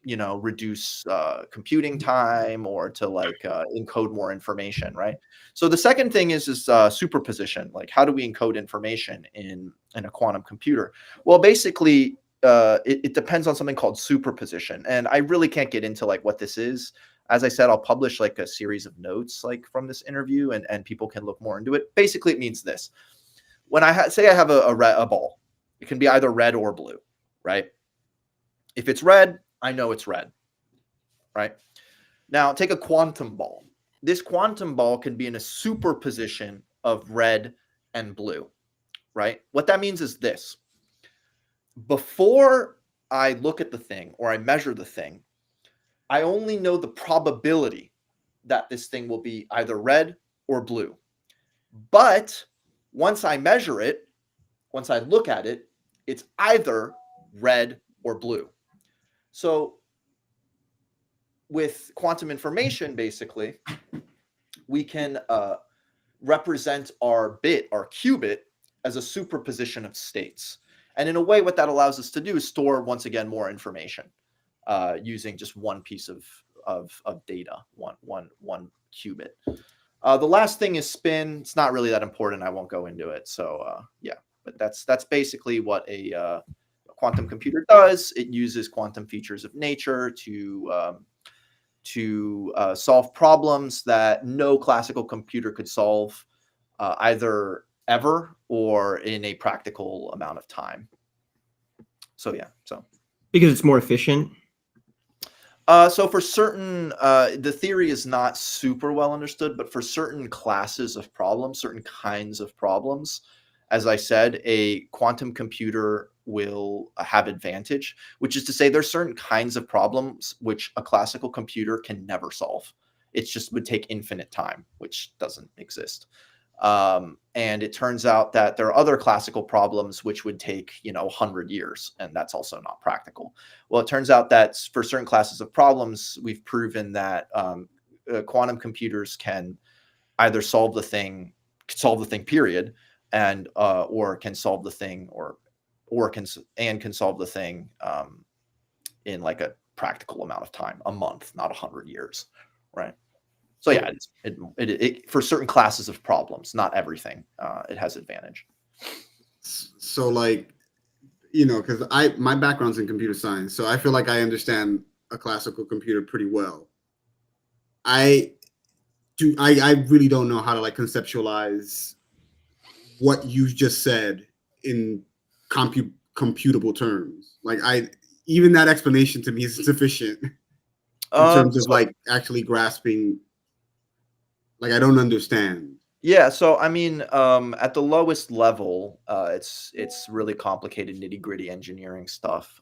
you know, reduce computing time or to like encode more information, right? So the second thing is superposition. Like, how do we encode information in a quantum computer? Well, basically, it depends on something called superposition. And I really can't get into like what this is. As I said, I'll publish like a series of notes like from this interview and people can look more into it. Basically, it means this. When I say I have a ball, it can be either red or blue, right? If it's red, I know it's red, right? Now take a quantum ball. This quantum ball can be in a superposition of red and blue, right? What that means is this. Before I look at the thing or I measure the thing, I only know the probability that this thing will be either red or blue. But once I measure it, once I look at it, it's either red or blue. So with quantum information, basically, we can represent our bit, our qubit, as a superposition of states. And in a way, what that allows us to do is store, once again, more information using just one piece of data, one qubit. The last thing is spin. It's not really that important. I won't go into it. So yeah, but that's basically what a quantum computer does. It uses quantum features of nature to solve problems that no classical computer could solve either ever or in a practical amount of time. So yeah, so Because it's more efficient. so for certain, the theory is not super well understood, but for certain classes of problems, certain kinds of problems, as I said, a quantum computer will have advantage, which is to say there's certain kinds of problems which a classical computer can never solve. It just would take infinite time, which doesn't exist. And it turns out that there are other classical problems which would take, 100 years, and that's also not practical. Well, it turns out that for certain classes of problems, we've proven that quantum computers can either solve the thing, period, and or can solve the thing, can solve the thing in like a practical amount of time, a month, not 100 years, right? So yeah, it for certain classes of problems, not everything, it has advantage. So like, because my background's in computer science, so I feel like I understand a classical computer pretty well. I really don't know how to like conceptualize what you just said in computable terms. Like even that explanation to me is insufficient in terms of like actually grasping Like, I don't understand. Yeah, so I mean, at the lowest level, it's really complicated, nitty-gritty engineering stuff.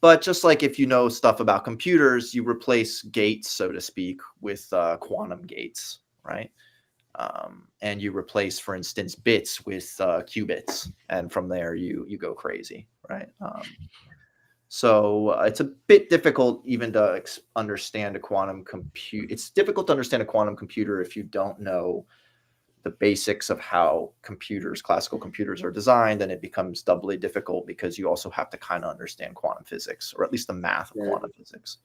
But just like if you know stuff about computers, you replace gates, so to speak, with quantum gates, right? And you replace, for instance, bits with qubits, and from there you go crazy, right? So it's a bit difficult even to understand a quantum compute. It's difficult to understand a quantum computer if you don't know the basics of how classical computers are designed, and it becomes doubly difficult because you also have to kind of understand quantum physics, or at least the math of quantum physics.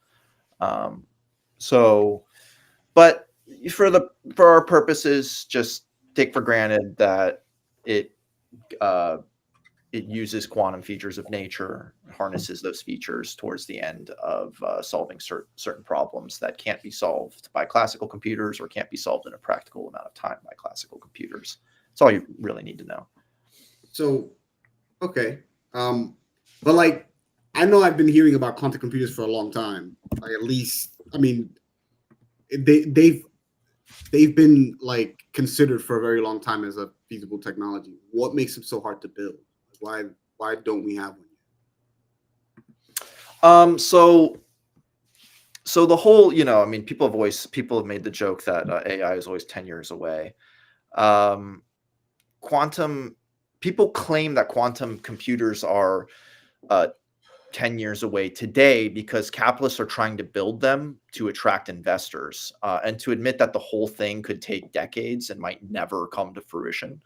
But for our purposes, just take for granted that it uses quantum features of nature, harnesses those features towards the end of solving certain problems that can't be solved by classical computers, or can't be solved in a practical amount of time by classical computers. That's all you really need to know. So, okay. But like, I know I've been hearing about quantum computers for a long time. Like, at least, I mean, they've been like considered for a very long time as a feasible technology. What makes them so hard to build? Why don't we have one? So the whole, I mean, people have made the joke that AI is always 10 years away. People claim that quantum computers are 10 years away today because capitalists are trying to build them to attract investors, and to admit that the whole thing could take decades and might never come to fruition.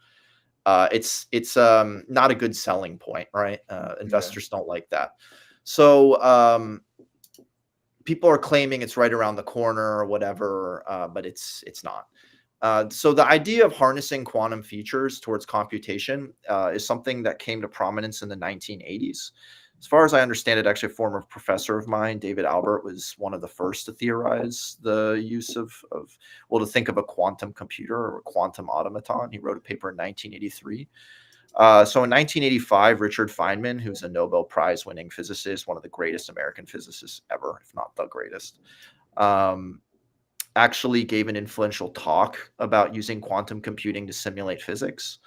It's not a good selling point, right? Investors don't like that. So people are claiming it's right around the corner or whatever, but it's not. So the idea of harnessing quantum features towards computation is something that came to prominence in the 1980s. As far as I understand it, actually a former professor of mine, David Albert, was one of the first to theorize the use of to think of a quantum computer or a quantum automaton. He wrote a paper in 1983. So in 1985, Richard Feynman, who's a Nobel Prize winning physicist, one of the greatest American physicists ever, if not the greatest, actually gave an influential talk about using quantum computing to simulate physics.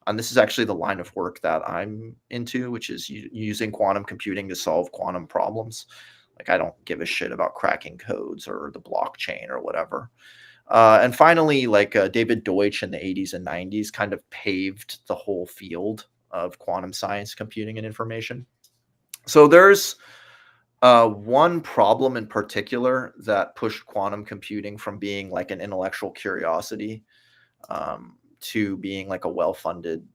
And this is actually the line of work that I'm into, which is using quantum computing to solve quantum problems. Like, I don't give a shit about cracking codes or the blockchain or whatever. And finally, David Deutsch in the 80s and 90s kind of paved the whole field of quantum science, computing, and information. So there's one problem in particular that pushed quantum computing from being like an intellectual curiosity to being like a well-funded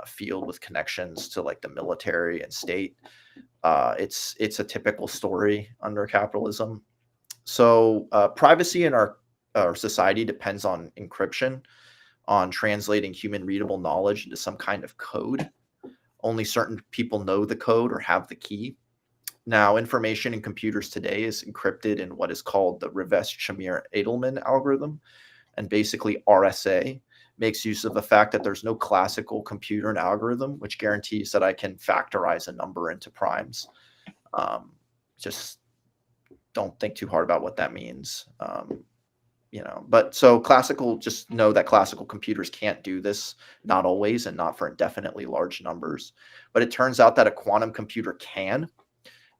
field with connections to like the military and state. It's a typical story under capitalism. So privacy in our society depends on encryption, on translating human readable knowledge into some kind of code. Only certain people know the code or have the key. Now, information in computers today is encrypted in what is called the Rivest-Shamir-Edelman algorithm. And basically RSA makes use of the fact that there's no classical computer and algorithm which guarantees that I can factorize a number into primes. Just don't think too hard about what that means. But so just know that classical computers can't do this, not always, and not for indefinitely large numbers. But it turns out that a quantum computer can,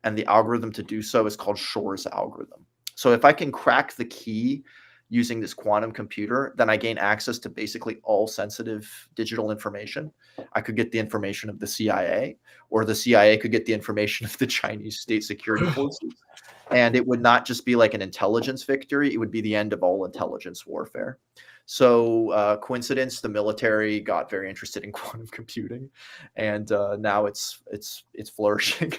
and the algorithm to do so is called Shor's algorithm. So if I can crack the key using this quantum computer, then I gain access to basically all sensitive digital information. I could get the information of the CIA, or the CIA could get the information of the Chinese state security forces. And it would not just be like an intelligence victory, it would be the end of all intelligence warfare. So coincidence, the military got very interested in quantum computing, and now it's flourishing.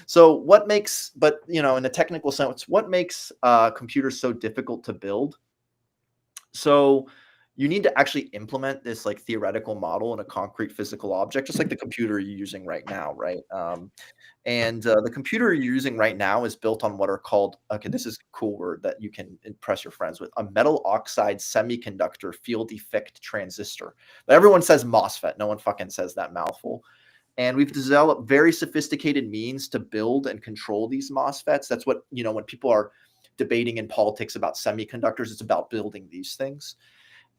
So what makes, in a technical sense, what makes computers so difficult to build? So you need to actually implement this like theoretical model in a concrete physical object, just like the computer you're using right now, right? And the computer you're using right now is built on what are called, this is a cool word that you can impress your friends with, a metal oxide semiconductor field effect transistor. But everyone says MOSFET. No one fucking says that mouthful. And we've developed very sophisticated means to build and control these MOSFETs. That's what, when people are debating in politics about semiconductors. It's about building these things.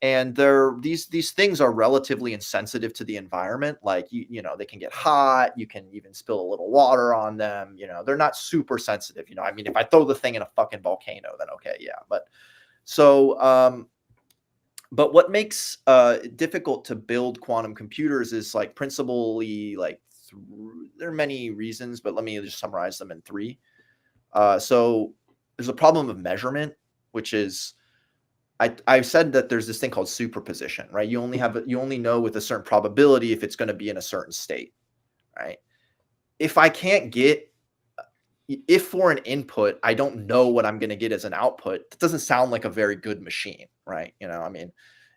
And these things are relatively insensitive to the environment. Like, you know, they can get hot. You can even spill a little water on them. You know, they're not super sensitive. You know, I mean, if I throw the thing in a fucking volcano, then okay, yeah. But so, but what makes difficult to build quantum computers is like principally like there are many reasons, but let me just summarize them in three. So there's a problem of measurement, which is I've said that there's this thing called superposition, right? You only know with a certain probability if it's going to be in a certain state, right? If for an input, I don't know what I'm going to get as an output, that doesn't sound like a very good machine, right? You know, I mean,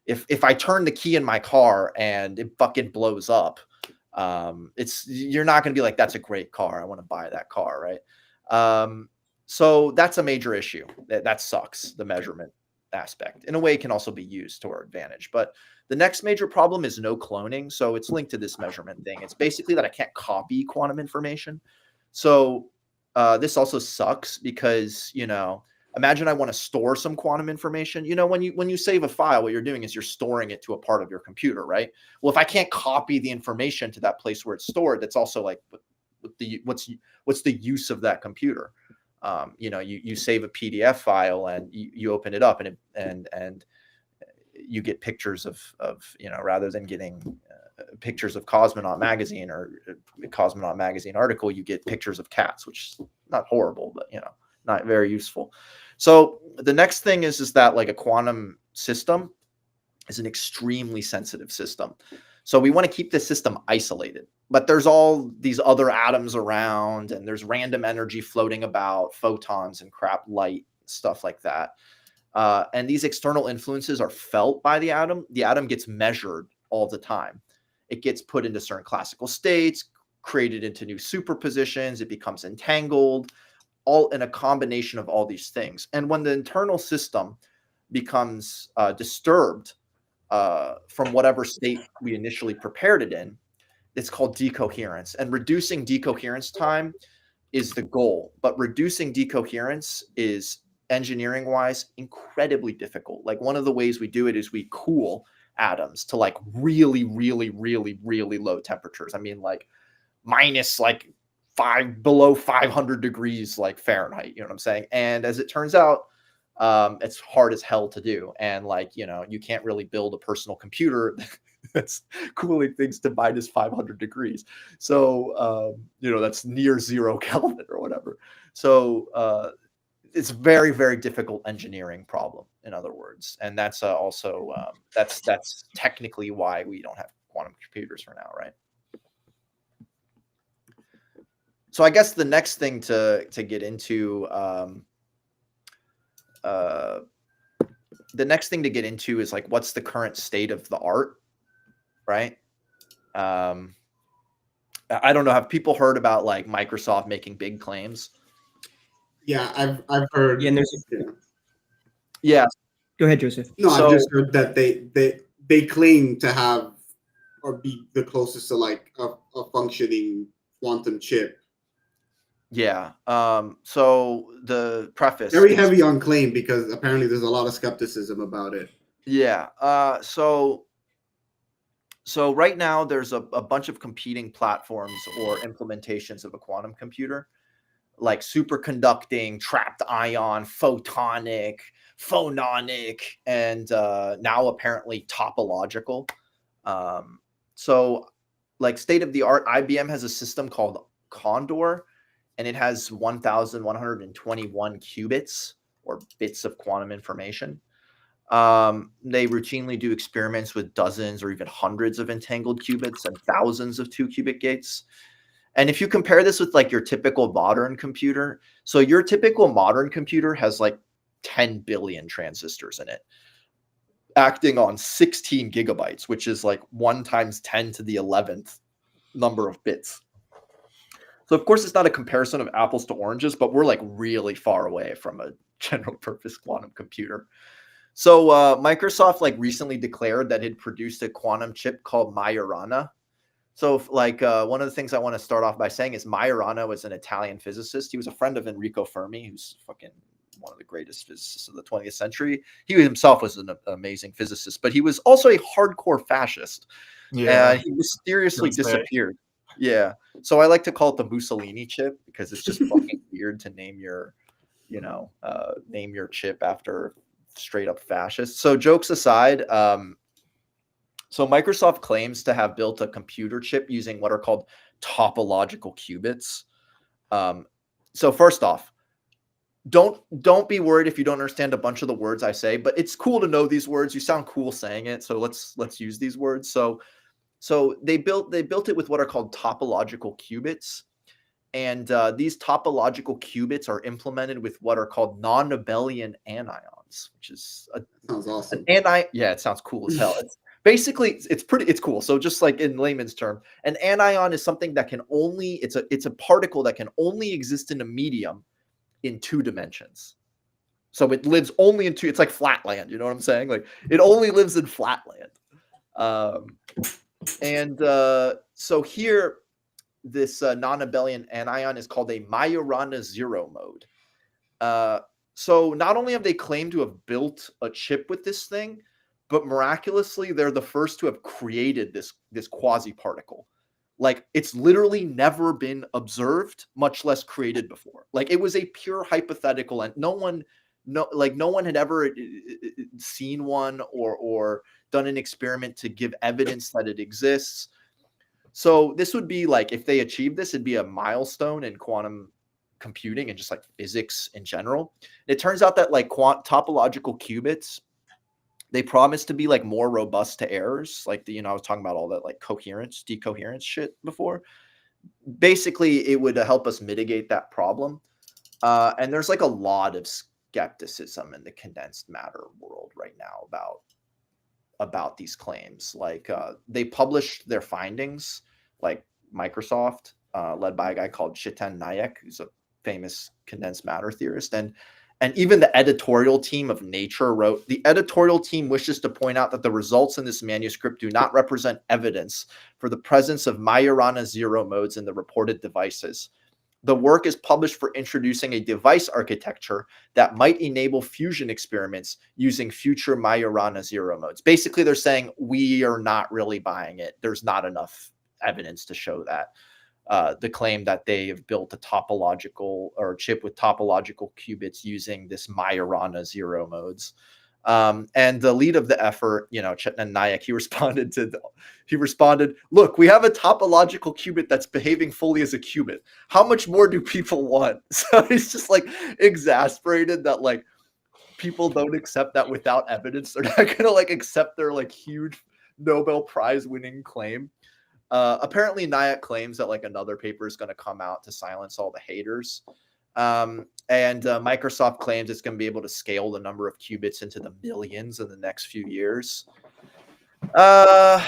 if I turn the key in my car and it fucking blows up, you're not going to be like, that's a great car, I want to buy that car, right? So that's a major issue. That sucks, the measurement aspect. In a way, it can also be used to our advantage. But the next major problem is no cloning. So it's linked to this measurement thing. It's basically that I can't copy quantum information. So this also sucks because, you know, imagine I want to store some quantum information. You know, when you save a file, what you're doing is you're storing it to a part of your computer, right? Well, if I can't copy the information to that place where it's stored, that's also like what's the use of that computer? You know, you save a PDF file and you open it up and you get pictures of, you know, rather than getting pictures of Cosmonaut magazine or Cosmonaut magazine article, you get pictures of cats, which is not horrible, but, you know, not very useful. So the next thing is that like a quantum system is an extremely sensitive system. So we want to keep the system isolated, but there's all these other atoms around and there's random energy floating about, photons and crap, light, stuff like that. And these external influences are felt by the atom. The atom gets measured all the time. It gets put into certain classical states, created into new superpositions. It becomes entangled, all in a combination of all these things. And when the internal system becomes disturbed from whatever state we initially prepared it in, it's called decoherence. And reducing decoherence time is the goal. But reducing decoherence is, engineering wise, incredibly difficult. Like one of the ways we do it is we cool atoms to like really, really, really, really low temperatures. I mean, like minus like below 500 degrees like Fahrenheit, you know what I'm saying? And as it turns out, it's hard as hell to do. And like, you know, you can't really build a personal computer that's cooling things to minus 500 degrees. So, you know, that's near 0 Kelvin or whatever. So, it's very, very difficult engineering problem, in other words. And that's also, that's technically why we don't have quantum computers for now, right? So I guess the next thing to get into, the next thing to get into is like, what's the current state of the art, right? I don't know. Have people heard about like Microsoft making big claims? Yeah, I've heard. Yeah, and there's Yeah. Go ahead, Joseph. No, So- I've just heard that they claim to have or be the closest to like a functioning quantum chip. Yeah. So the preface Very is- heavy on claim because apparently there's a lot of skepticism about it. Yeah. So right now there's a bunch of competing platforms or implementations of a quantum computer, like superconducting, trapped ion, photonic, phononic, and now apparently topological. So like state of the art, IBM has a system called Condor, and it has 1,121 qubits or bits of quantum information. They routinely do experiments with dozens or even hundreds of entangled qubits and thousands of 2-qubit gates. And if you compare this with like your typical modern computer, so your typical modern computer has like 10 billion transistors in it, acting on 16 gigabytes, which is like 1 times 10 to the 11th number of bits. So of course it's not a comparison of apples to oranges, but we're like really far away from a general purpose quantum computer. So Microsoft like recently declared that it produced a quantum chip called Majorana. So like one of the things I want to start off by saying is Majorana was an Italian physicist. He was a friend of Enrico Fermi, who's fucking one of the greatest physicists of the 20th century. He himself was an amazing physicist, but he was also a hardcore fascist. Yeah. And he mysteriously Gonna say. disappeared. Yeah. So I like to call it the Mussolini chip because it's just fucking weird to name your, name your chip after straight up fascist. So jokes aside, so Microsoft claims to have built a computer chip using what are called topological qubits. So first off, don't be worried if you don't understand a bunch of the words I say, but it's cool to know these words. You sound cool saying it, so let's use these words. So they built it with what are called topological qubits, and these topological qubits are implemented with what are called non-abelian anions, which is Sounds awesome. yeah, it sounds cool as hell. It's cool. So just like in layman's term, an anion is something that can only it's a particle that can only exist in a medium in 2 dimensions. So it lives only in 2. It's like flatland. You know what I'm saying? Like it only lives in flatland. So here, this non-abelian anion is called a Majorana zero mode. So not only have they claimed to have built a chip with this thing, but miraculously, they're the first to have created this quasi-particle. Like it's literally never been observed, much less created before. Like it was a pure hypothetical, and no one had ever seen one or done an experiment to give evidence that it exists. So this would be like, if they achieve this, it'd be a milestone in quantum computing and just like physics in general. It turns out that like topological qubits, they promise to be like more robust to errors. Like I was talking about all that like coherence, decoherence shit before. Basically, it would help us mitigate that problem. And there's like a lot of skepticism in the condensed matter world right now about these claims. Like they published their findings, like Microsoft, led by a guy called Chiten Nayak, who's a famous condensed matter theorist. And even the editorial team of Nature wrote, the editorial team wishes to point out that the results in this manuscript do not represent evidence for the presence of Majorana zero modes in the reported devices. The work is published for introducing a device architecture that might enable fusion experiments using future Majorana zero modes. Basically, they're saying we are not really buying it. There's not enough evidence to show that. The claim that they have built a topological or chip with topological qubits using this Majorana zero modes. And the lead of the effort, Chetnan Nayak, he responded, look, we have a topological qubit that's behaving fully as a qubit. How much more do people want? So he's just like exasperated that like people don't accept that without evidence. They're not going to like accept their like huge Nobel Prize winning claim. Apparently Nayak claims that like another paper is going to come out to silence all the haters. And Microsoft claims it's going to be able to scale the number of qubits into the millions in the next few years. It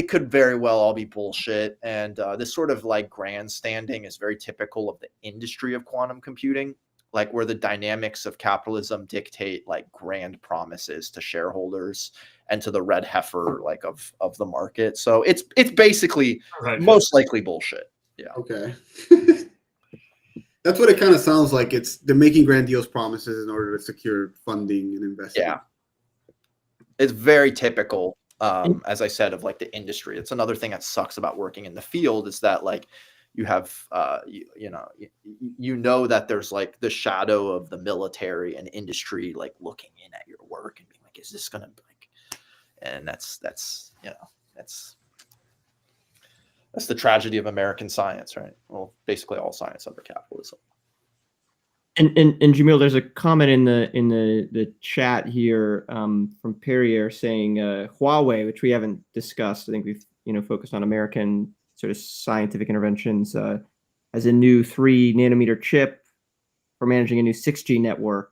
could very well all be bullshit. And this sort of like grandstanding is very typical of the industry of quantum computing, like where the dynamics of capitalism dictate like grand promises to shareholders and to the red heifer like of the market. So it's basically most likely bullshit. Yeah. Okay. That's what it kind of sounds like. They're making grandiose promises in order to secure funding and investment. Yeah. It's very typical, as I said, of like the industry. It's another thing that sucks about working in the field is that like you have, you know that there's like the shadow of the military and industry like looking in at your work and being like, is this gonna like? And that's the tragedy of American science, right? Well, basically all science under capitalism. And Jamil, there's a comment in the chat here from Perrier saying Huawei, which we haven't discussed. I think we've focused on American sort of scientific interventions, as a new 3 nanometer chip for managing a new 6G network.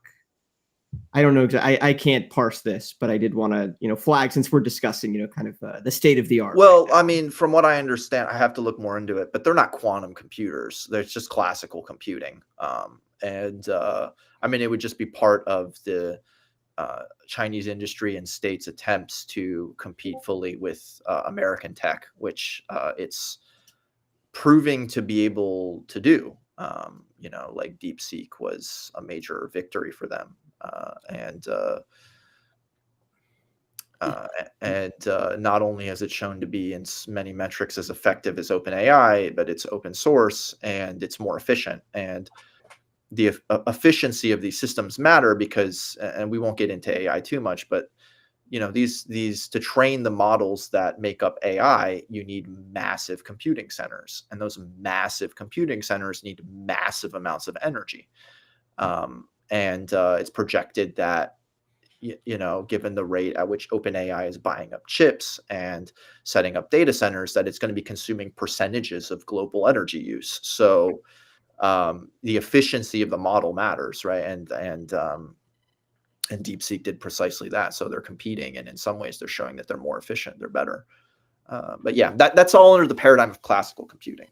I don't know exactly. I can't parse this, but I did want to flag, since we're discussing kind of the state of the art. Well, I mean, from what I understand, I have to look more into it, but they're not quantum computers. They're just classical computing. I mean, it would just be part of the Chinese industry and states' attempts to compete fully with American tech, which it's proving to be able to do. You know, like DeepSeek was a major victory for them, not only has it shown to be in many metrics as effective as OpenAI, but it's open source and it's more efficient. And the efficiency of these systems matter because, and we won't get into AI too much, but you know, these to train the models that make up AI, you need massive computing centers, and those massive computing centers need massive amounts of energy. It's projected that you know, given the rate at which OpenAI is buying up chips and setting up data centers, that it's going to be consuming percentages of global energy use. So the efficiency of the model matters, right? And DeepSeek did precisely that. So they're competing, and in some ways, they're showing that they're more efficient, they're better. But yeah, that's all under the paradigm of classical computing.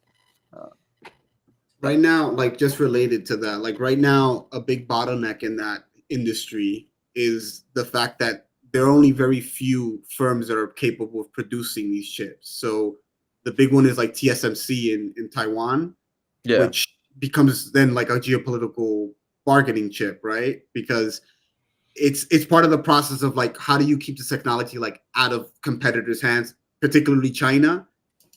Right now, like just related to that, like right now, a big bottleneck in that industry is the fact that there are only very few firms that are capable of producing these chips. So the big one is like TSMC in Taiwan, Yeah. which becomes then like a geopolitical bargaining chip, right? Because it's part of the process of like, how do you keep the technology like out of competitors' hands, particularly China?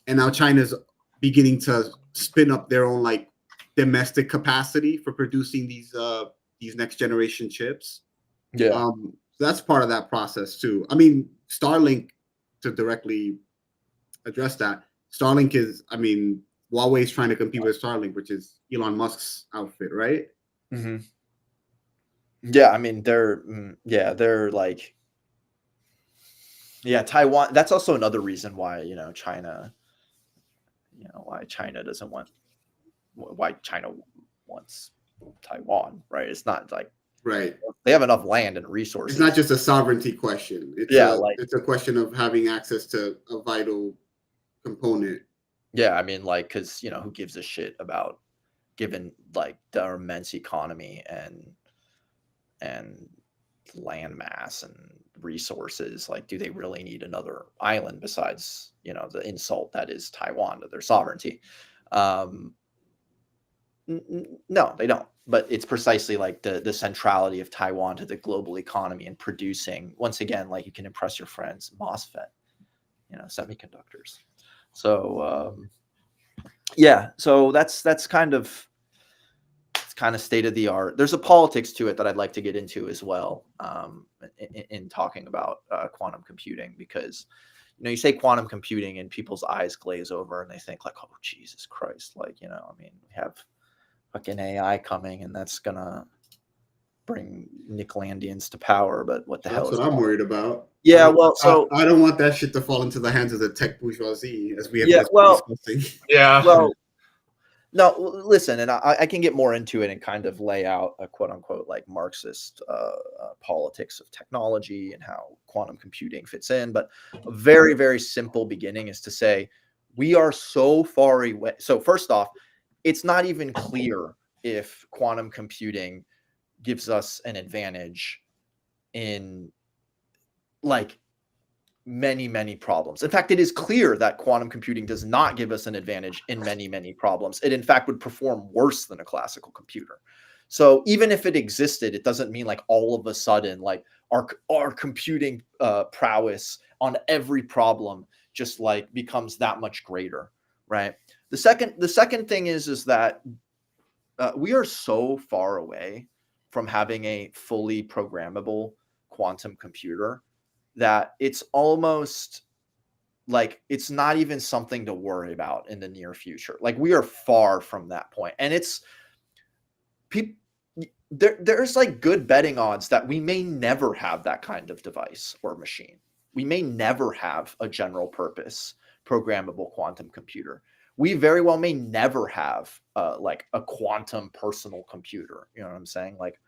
And now China's beginning to spin up their own like domestic capacity for producing these next generation chips. Yeah. So that's part of that process too. I mean, Starlink, to directly address that, Starlink is, I mean, Huawei's trying to compete with Starlink, which is Elon Musk's outfit, right? Mm-hmm. Yeah, I mean, they're like, yeah, Taiwan. That's also another reason why, you know, China doesn't want, why China wants Taiwan, right? It's not like, Right. they have enough land and resources. It's not just a sovereignty question. It's a question of having access to a vital component. Yeah, I mean, like, because, you know, who gives a shit about, given like their immense economy and land mass and resources, like, do they really need another island besides, you know, the insult that is Taiwan to their sovereignty? No, they don't. But it's precisely like the centrality of Taiwan to the global economy and producing, once again, like, you can impress your friends, MOSFET, you know, semiconductors. So yeah, so that's kind of, it's kind of state of the art. There's a politics to it that I'd like to get into as well, in talking about quantum computing, because, you know, you say quantum computing and people's eyes glaze over and they think like, oh, Jesus Christ, like, you know, I mean, we have fucking AI coming and that's gonna bring Nicklandians to power, but what the hell is what I'm worried about. Yeah, well, so I don't want that shit to fall into the hands of the tech bourgeoisie, as we have been discussing. Yeah. Well, no, listen, and I can get more into it and kind of lay out a quote unquote like Marxist politics of technology and how quantum computing fits in. But a very, very simple beginning is to say we are so far away. So first off, it's not even clear if quantum computing gives us an advantage in like many, many problems. In fact, it is clear that quantum computing does not give us an advantage in many, many problems. It, in fact, would perform worse than a classical computer. So even if it existed, it doesn't mean like all of a sudden, like our computing prowess on every problem just like becomes that much greater, right? The second thing is that we are so far away from having a fully programmable quantum computer that it's almost like it's not even something to worry about in the near future. Like, we are far from that point. And it's there's like good betting odds that we may never have that kind of device or machine. We may never have a general purpose programmable quantum computer. We very well may never have like a quantum personal computer. You know what I'm saying? Like,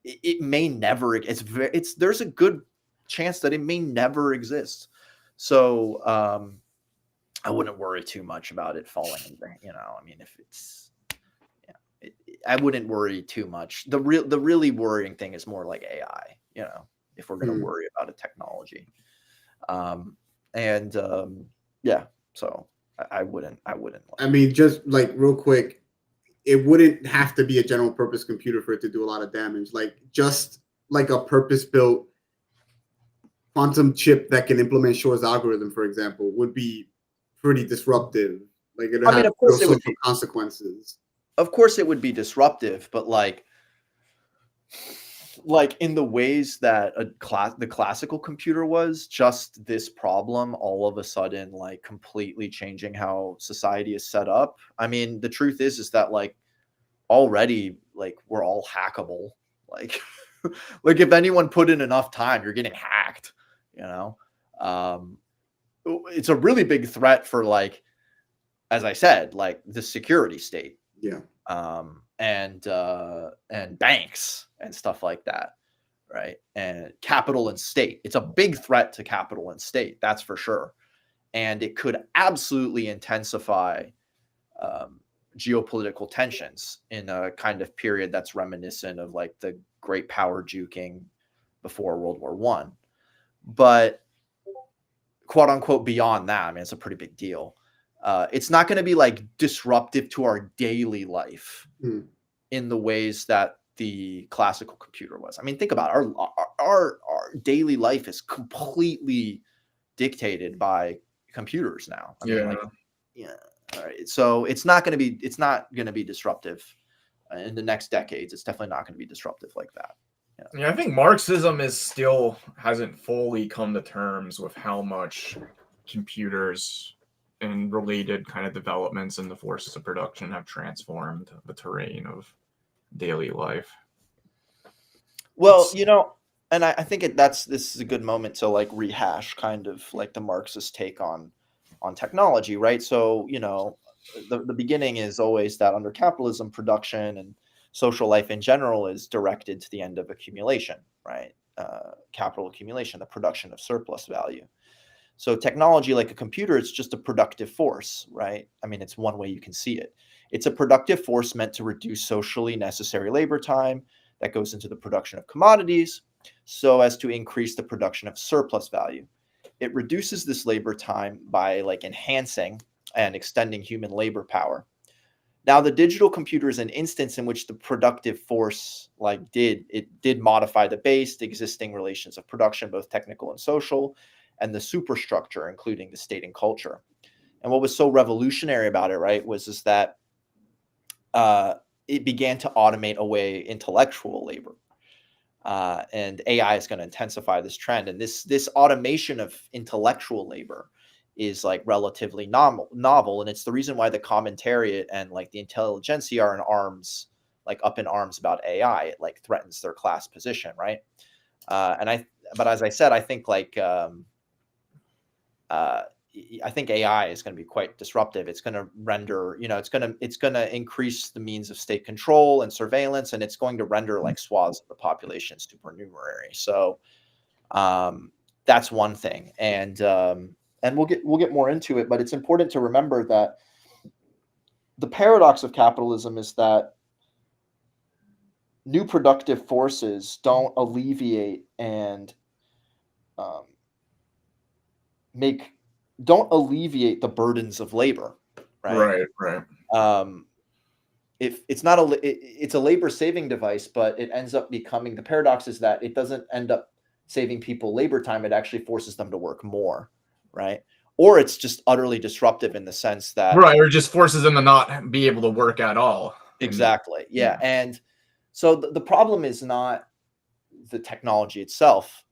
it may never, there's a good chance that it may never exist. So I wouldn't worry too much about it falling in there. You know, I mean, if it's, yeah, I wouldn't worry too much. The really worrying thing is more like AI, you know, if we're going to worry about a technology. Yeah, so I wouldn't. I mean, just like real quick, it wouldn't have to be a general purpose computer for it to do a lot of damage. Like just like a purpose built quantum chip that can implement Shor's algorithm, for example, would be pretty disruptive. Like it would I mean, have of course real it would social be. consequences. Of course it would be disruptive, but like in the ways that the classical computer was, just this problem all of a sudden like completely changing how society is set up. I mean, the truth is that like already like we're all hackable. Like like if anyone put in enough time, you're getting hacked, you know. It's a really big threat for, like, as I said, like the security state. Yeah. And banks and stuff like that, right? And capital and state. It's a big threat to capital and state, that's for sure. And it could absolutely intensify geopolitical tensions in a kind of period that's reminiscent of like the great power juking before World War I. But quote unquote beyond that, I mean, it's a pretty big deal. It's not going to be like disruptive to our daily life in the ways that the classical computer was. I mean, think about it. Our daily life is completely dictated by computers now. I mean, like, yeah. All right. So it's not going to be disruptive in the next decades. It's definitely not going to be disruptive like that. Yeah, I think Marxism hasn't fully come to terms with how much computers and related kind of developments in the forces of production have transformed the terrain of daily life. Well, and I think this is a good moment to like rehash kind of like the Marxist take on technology, right? So, the beginning is always that under capitalism, production and social life in general is directed to the end of accumulation, right? Capital accumulation, the production of surplus value. So technology, like a computer, it's just a productive force, right? I mean, it's one way you can see it. It's a productive force meant to reduce socially necessary labor time that goes into the production of commodities so as to increase the production of surplus value. It reduces this labor time by like enhancing and extending human labor power. Now, the digital computer is an instance in which the productive force did modify the base, the existing relations of production, both technical and social, and the superstructure, including the state and culture. And what was so revolutionary about it, right, was that it began to automate away intellectual labor. And AI is going to intensify this trend. And this automation of intellectual labor is like relatively novel. And it's the reason why the commentariat and like the intelligentsia are up in arms about AI. It like threatens their class position, right? But as I said, I think I think AI is going to be quite disruptive. It's going to render, it's going to increase the means of state control and surveillance, and it's going to render like swaths of the population supernumerary. So that's one thing, and we'll get more into it. But it's important to remember that the paradox of capitalism is that new productive forces don't alleviate and don't alleviate the burdens of labor, right? Right. If it's not it's a labor saving device, but it ends up becoming, the paradox is that it doesn't end up saving people labor time. It actually forces them to work more, right? Or it's just utterly disruptive in the sense that or just forces them to not be able to work at all. Exactly. Yeah. And so the problem is not the technology itself.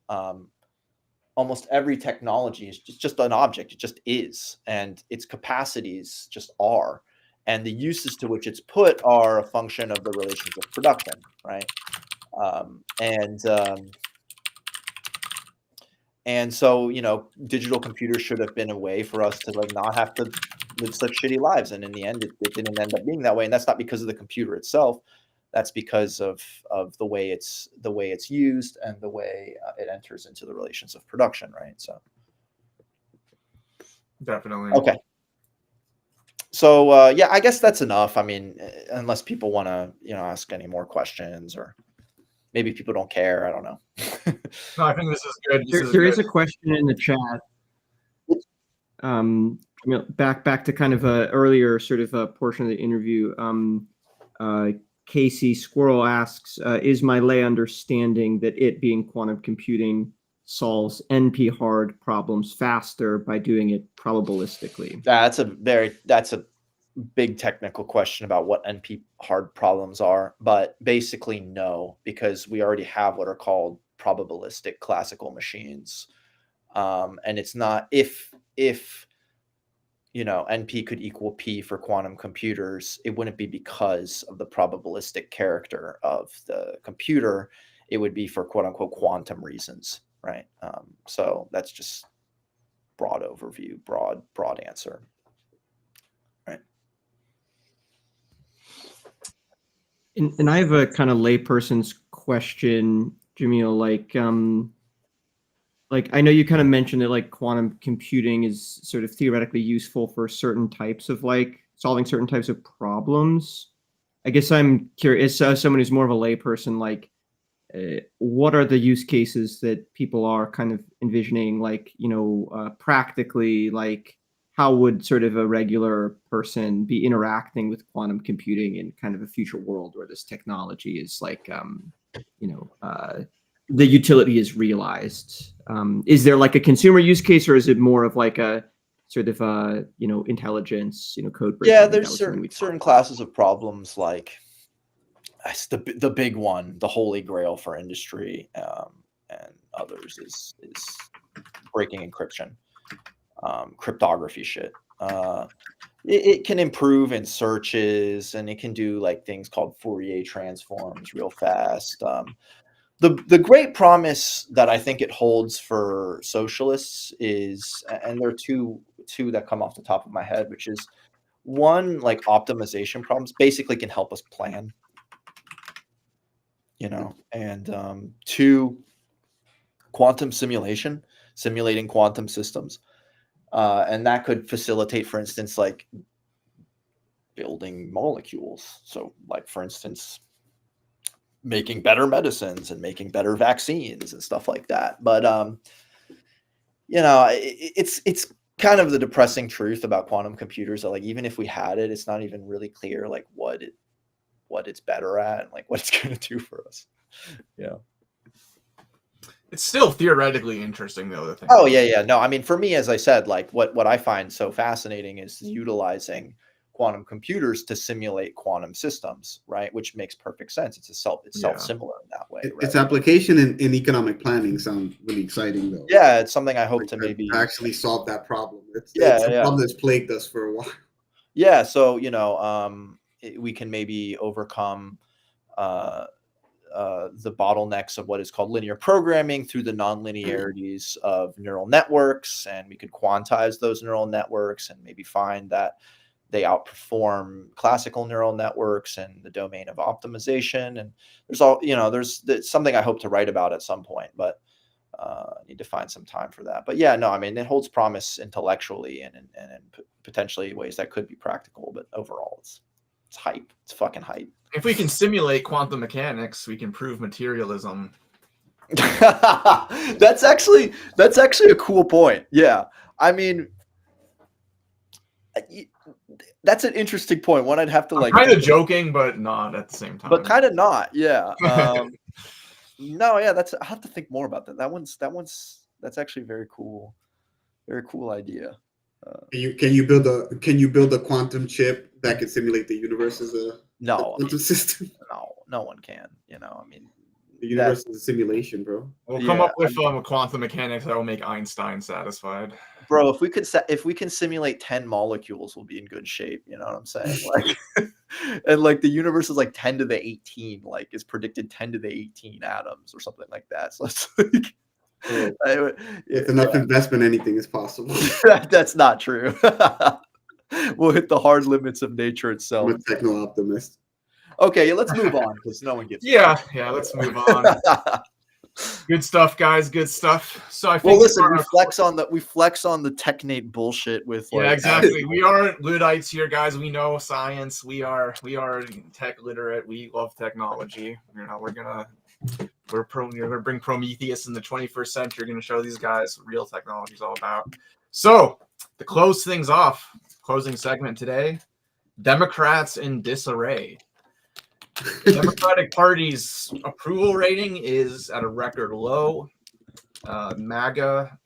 Almost every technology is just an object. It just is. And its capacities just are. And the uses to which it's put are a function of the relations of production, right? And so, digital computers should have been a way for us to like not have to live such shitty lives. And in the end, it didn't end up being that way. And that's not because of the computer itself. That's because of the way it's used and the way it enters into the relations of production, right? So definitely. Okay. So I guess that's enough. I mean, unless people want to ask any more questions, or maybe people don't care. I don't know. No, I think this is good. There is a question in the chat. Back to kind of a earlier sort of a portion of the interview. Casey Squirrel asks, is my lay understanding that it being quantum computing solves NP hard problems faster by doing it probabilistically? That's a big technical question about what NP hard problems are, but basically no, because we already have what are called probabilistic classical machines. And it's not if NP could equal P for quantum computers, it wouldn't be because of the probabilistic character of the computer. It would be for quote unquote quantum reasons, right? So that's just broad overview, broad answer. Right. And I have a kind of layperson's question, Jamil, like I know you kind of mentioned that like quantum computing is sort of theoretically useful for certain types of like solving certain types of problems. I guess I'm curious, as someone who's more of a layperson, like what are the use cases that people are kind of envisioning, like, practically, like how would sort of a regular person be interacting with quantum computing in kind of a future world where this technology is like, the utility is realized? Is there like a consumer use case, or is it more of like a sort of intelligence, code breaking? Yeah, there's certain classes of problems, like that's the big one, the holy grail for industry, and others is breaking encryption, cryptography shit. It can improve in searches, and it can do like things called Fourier transforms real fast. The great promise that I think it holds for socialists is, and there are two that come off the top of my head, which is one, like optimization problems basically can help us plan, and two, quantum simulation, simulating quantum systems, and that could facilitate, for instance, like building molecules. So, like for instance, making better medicines and making better vaccines and stuff like that. But it's kind of the depressing truth about quantum computers that, like, even if we had it, it's not even really clear like what it's better at and like what it's going to do for us. Yeah. It's still theoretically interesting, though. The thing. Oh yeah. No, I mean, for me, as I said, like what I find so fascinating is utilizing quantum computers to simulate quantum systems, right? Which makes perfect sense. It's self-similar in that way. Right? Its application in economic planning sounds really exciting, though. Yeah, it's something I hope to maybe actually solve that problem. It's a problem that's plagued us for a while. Yeah, so we can maybe overcome the bottlenecks of what is called linear programming through the nonlinearities of neural networks, and we could quantize those neural networks and maybe find that they outperform classical neural networks in the domain of optimization. And there's something I hope to write about at some point, but I need to find some time for that. But yeah, no, I mean, it holds promise intellectually and in potentially ways that could be practical, but overall it's hype. It's fucking hype. If we can simulate quantum mechanics, we can prove materialism. That's actually a cool point. Yeah. I mean, that's an interesting point. One I'd have to like kind of joking, but not at the same time. But kind of not, yeah. No, yeah, I'll have to think more about that. That's actually very cool idea. Can you build a quantum chip that can simulate the universe as a quantum system? No one can. I mean, the universe is a simulation, bro. We'll come up with quantum mechanics that will make Einstein satisfied. Bro, if we can simulate 10 molecules, we'll be in good shape. You know what I'm saying? Like, and like the universe is like 10 to the 18, like is predicted 10 to the 18 atoms or something like that. So it's like, with enough investment, anything is possible. That's not true. We'll hit the hard limits of nature itself. I'm a techno optimist. Okay, let's move on because no one gets. Yeah, let's move on. Good stuff, guys. Good stuff. So I think. Well, listen, we flex on the technate bullshit with. Like, yeah, exactly. We aren't Luddites here, guys. We know science. We are tech literate. We love technology. We're gonna bring Prometheus in the 21st century. We're gonna show these guys what real technology is all about. So to close things off, closing segment today, Democrats in disarray. Democratic Party's approval rating is at a record low. MAGA,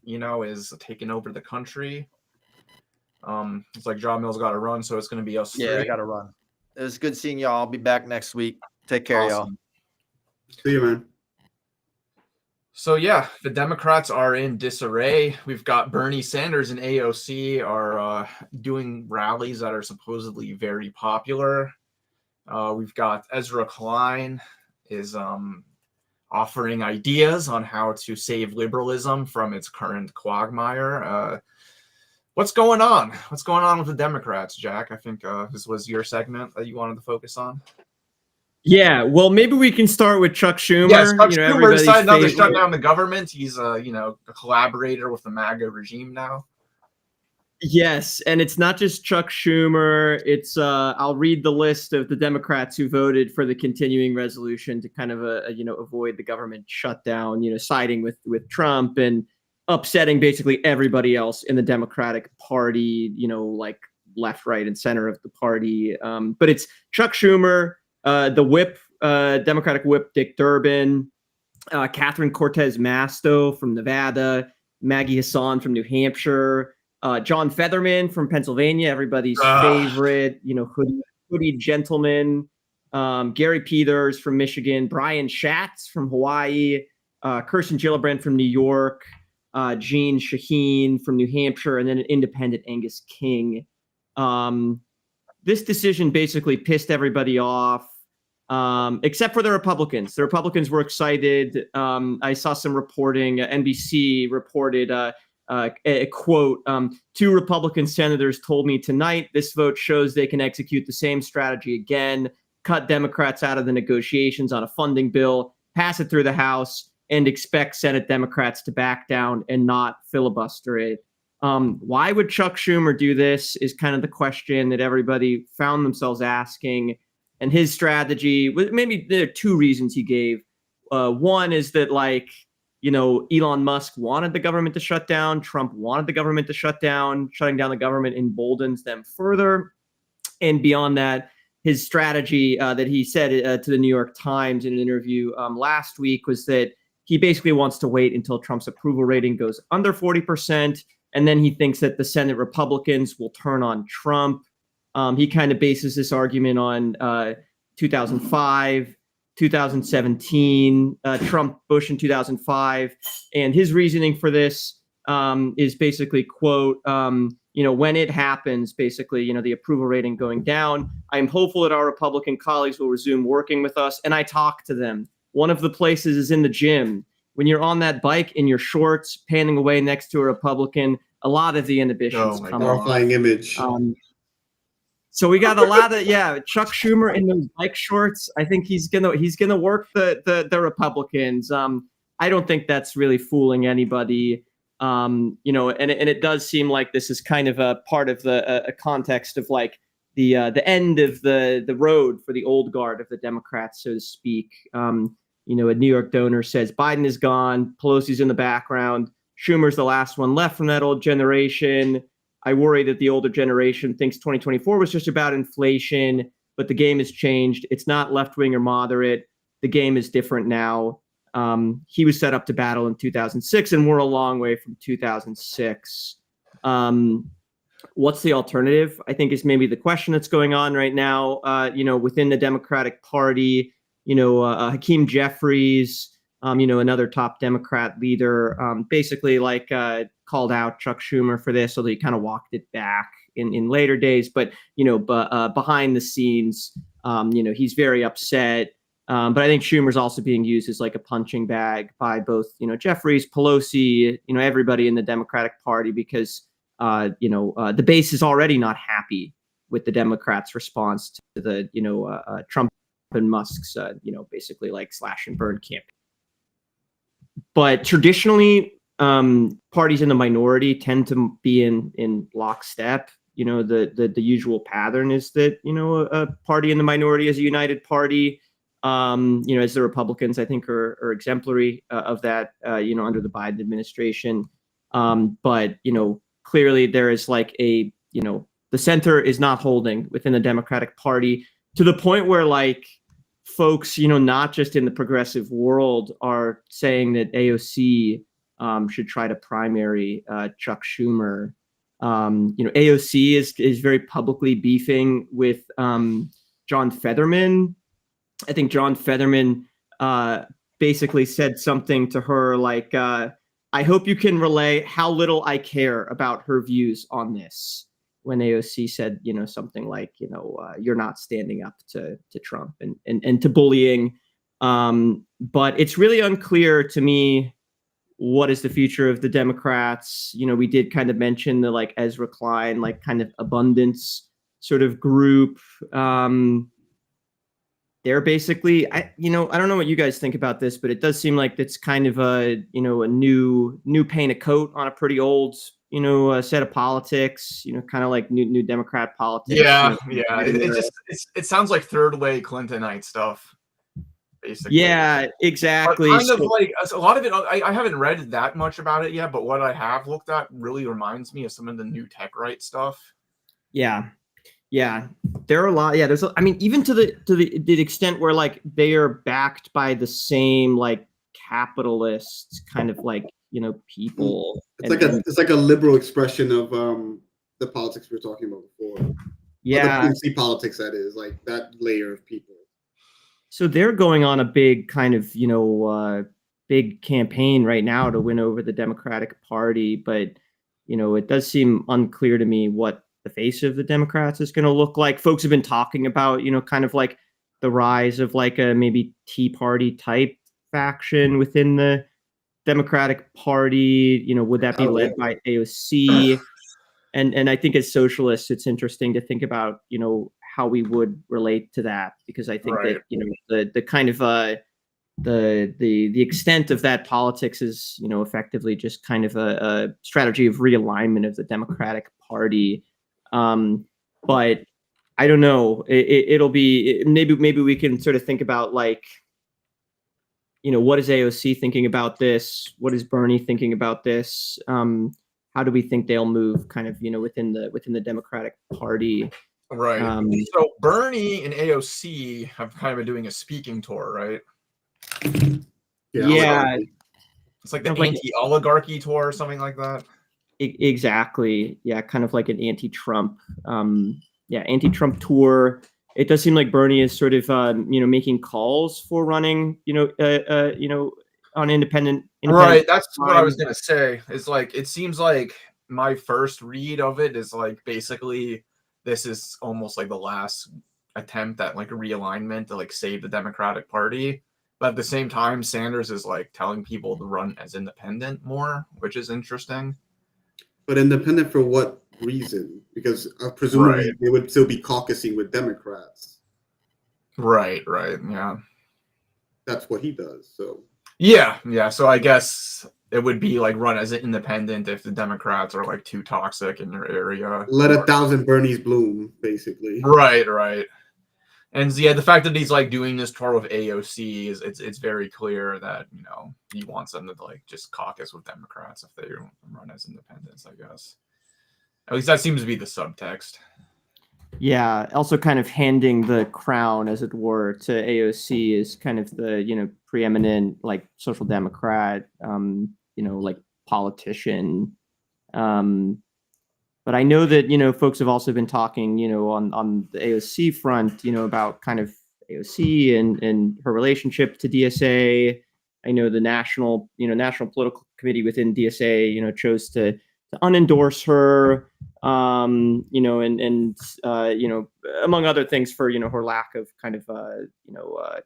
is taking over the country. It's like John Mills got to run, so it's going to be us Yeah, I three. got to run. It was good seeing y'all. I'll be back next week. Take care, y'all. Awesome. See you, man. So yeah, the Democrats are in disarray. We've got Bernie Sanders and AOC are doing rallies that are supposedly very popular. We've got Ezra Klein is offering ideas on how to save liberalism from its current quagmire. What's going on? What's going on with the Democrats, Jack? I think this was your segment that you wanted to focus on. Yeah, well, maybe we can start with Chuck Schumer. Yes, Chuck Schumer everybody's decided not to favorite- shut down the government. He's a collaborator with the MAGA regime now. Yes, and it's not just Chuck Schumer. It's I'll read the list of the Democrats who voted for the continuing resolution to kind of avoid the government shutdown. Siding with Trump and upsetting basically everybody else in the Democratic Party. Like left, right, and center of the party. But it's Chuck Schumer, the whip, Democratic whip Dick Durbin, Catherine Cortez Masto from Nevada, Maggie Hassan from New Hampshire. John Fetherman from Pennsylvania, everybody's favorite, hoodie gentleman. Gary Peters from Michigan, Brian Schatz from Hawaii, Kirsten Gillibrand from New York, Jean Shaheen from New Hampshire, and then an independent Angus King. This decision basically pissed everybody off, except for the Republicans. The Republicans were excited. I saw some reporting. NBC reported a quote, 2 Republican senators told me tonight this vote shows they can execute the same strategy again, cut Democrats out of the negotiations on a funding bill, pass it through the House, and expect Senate Democrats to back down and not filibuster it. Why would Chuck Schumer do this is kind of the question that everybody found themselves asking. And his strategy, maybe there are 2 reasons he gave. One is that Elon Musk wanted the government to shut down. Trump wanted the government to shut down. Shutting down the government emboldens them further. And beyond that, his strategy that he said to the New York Times in an interview last week was that he basically wants to wait until Trump's approval rating goes under 40%. And then he thinks that the Senate Republicans will turn on Trump. He kind of bases this argument on 2005. 2017, Trump, Bush in 2005. And his reasoning for this is basically, quote, when it happens, basically, the approval rating going down, I'm hopeful that our Republican colleagues will resume working with us. And I talk to them. One of the places is in the gym. When you're on that bike in your shorts, panning away next to a Republican, a lot of the inhibitions come off. Horrifying image. So we got a lot of Chuck Schumer in those bike shorts. I think he's gonna work the Republicans. I don't think that's really fooling anybody. And it does seem like this is kind of a part of a context of the end of the road for the old guard of the Democrats, so to speak. A New York donor says Biden is gone, Pelosi's in the background, Schumer's the last one left from that old generation. I worry that the older generation thinks 2024 was just about inflation, but the game has changed. It's not left-wing or moderate. The game is different now. He was set up to battle in 2006, and we're a long way from 2006. What's the alternative? I think is maybe the question that's going on right now, within the Democratic Party. Hakeem Jeffries, another top Democrat leader, basically called out Chuck Schumer for this, although he kind of walked it back in later days. But behind the scenes, he's very upset. But I think Schumer's also being used as a punching bag by both Jeffries, Pelosi, everybody in the Democratic Party, because the base is already not happy with the Democrats' response to the Trump and Musk's basically slash and burn campaign. But traditionally, parties in the minority tend to be in lockstep. The usual pattern is that a party in the minority is a united party. As the Republicans, I think, are exemplary of that. Under the Biden administration. But clearly there is the center is not holding within the Democratic Party to the point where folks, not just in the progressive world, are saying that AOC should try to primary Chuck Schumer. AOC is very publicly beefing with John Fetherman. I think John Fetherman basically said something to her like, I hope you can relay how little I care about her views on this. When AOC said, something like, you're not standing up to Trump and to bullying. But it's really unclear to me what is the future of the Democrats. We did kind of mention the like Ezra Klein, like kind of abundance sort of group. They're basically, I don't know what you guys think about this, but it does seem like it's kind of a new paint of coat on a pretty old, set of politics, kind of like new Democrat politics. Yeah. It sounds like third way Clintonite stuff, basically. Yeah, exactly. But kind of like a lot of it, I haven't read that much about it yet, but what I have looked at really reminds me of some of the new tech right stuff. Yeah, there are a lot. Yeah, even to the extent where like they are backed by the same like capitalist kind of like people. It's like a liberal expression of the politics we were talking about before. Yeah, the PC politics, that is like that layer of people. So they're going on a big kind of big campaign right now to win over the Democratic Party, but it does seem unclear to me what the face of the Democrats is going to look like. Folks have been talking about, kind of like the rise of like a maybe Tea Party type faction within the Democratic Party. Would that be led by AOC? And I think as socialists, it's interesting to think about, how we would relate to that, because I think that, the kind of the extent of that politics is, effectively just kind of a strategy of realignment of the Democratic Party. But I don't know. It'll be maybe we can sort of think about like, what is AOC thinking about this? What is Bernie thinking about this? How do we think they'll move kind of, within the Democratic Party? Right. So Bernie and AOC have kind of been doing a speaking tour, right? Yeah. It's like the anti-oligarchy tour or something like that. Exactly. Yeah, kind of like an anti-Trump, anti-Trump tour. It does seem like Bernie is sort of, making calls for running, on independent. Right. That's what I was gonna say. It's like it seems like my first read of it is like basically this is almost like the last attempt at like a realignment to like save the Democratic Party. But at the same time, Sanders is like telling people to run as independent more, which is interesting. But independent for what reason? Because presumably they would still be caucusing with Democrats. Right, yeah. That's what he does, so. Yeah. So I guess it would be like run as an independent if the Democrats are like too toxic in your area. Let 1,000 Bernies bloom, basically. Right. And yeah, the fact that he's like doing this tour with AOC is it's very clear that he wants them to like just caucus with Democrats if they run as independents, I guess. At least that seems to be the subtext. Yeah, also kind of handing the crown, as it were, to AOC is kind of the preeminent like social democrat, like politician. But I know that, folks have also been talking, on the AOC front, about kind of AOC and her relationship to DSA. I know the national political committee within DSA, chose to unendorse her, and among other things for, her lack of kind of,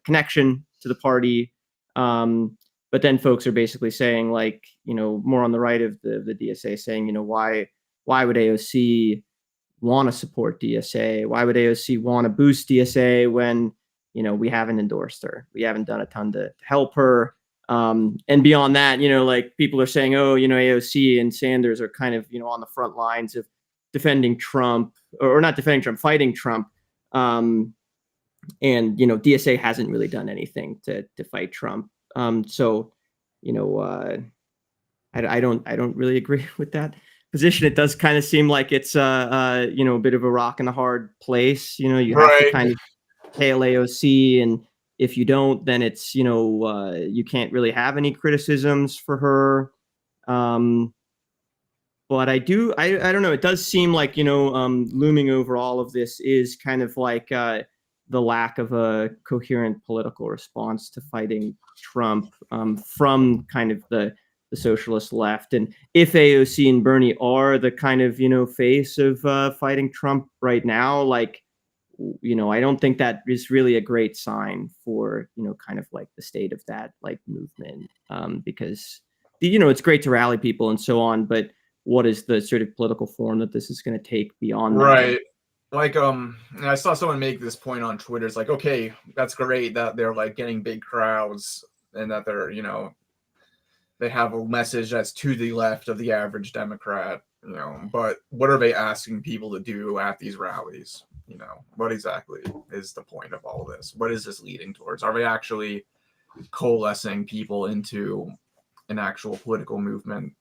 connection to the party. But then folks are basically saying like, more on the right of the DSA saying, why would AOC want to support DSA? Why would AOC want to boost DSA when, we haven't endorsed her? We haven't done a ton to help her. And beyond that, like people are saying, oh, AOC and Sanders are kind of, on the front lines of defending Trump or not defending Trump, fighting Trump. And, DSA hasn't really done anything to fight Trump. So, I don't really agree with that position. It does kind of seem like it's a bit of a rock and a hard place. You have to kind of hail AOC, and if you don't, then it's, you can't really have any criticisms for her. But I don't know. It does seem like, looming over all of this is kind of like the lack of a coherent political response to fighting Trump from kind of the socialist left. And if AOC and Bernie are the kind of, face of fighting Trump right now, like, I don't think that is really a great sign for, kind of like the state of that like movement, because, it's great to rally people and so on, but what is the sort of political form that this is going to take beyond that? Right. Like, I saw someone make this point on Twitter. It's like, okay, that's great that they're like getting big crowds and that they're, they have a message that's to the left of the average Democrat, but what are they asking people to do at these rallies? What exactly is the point of all this? What is this leading towards? Are they actually coalescing people into an actual political movement?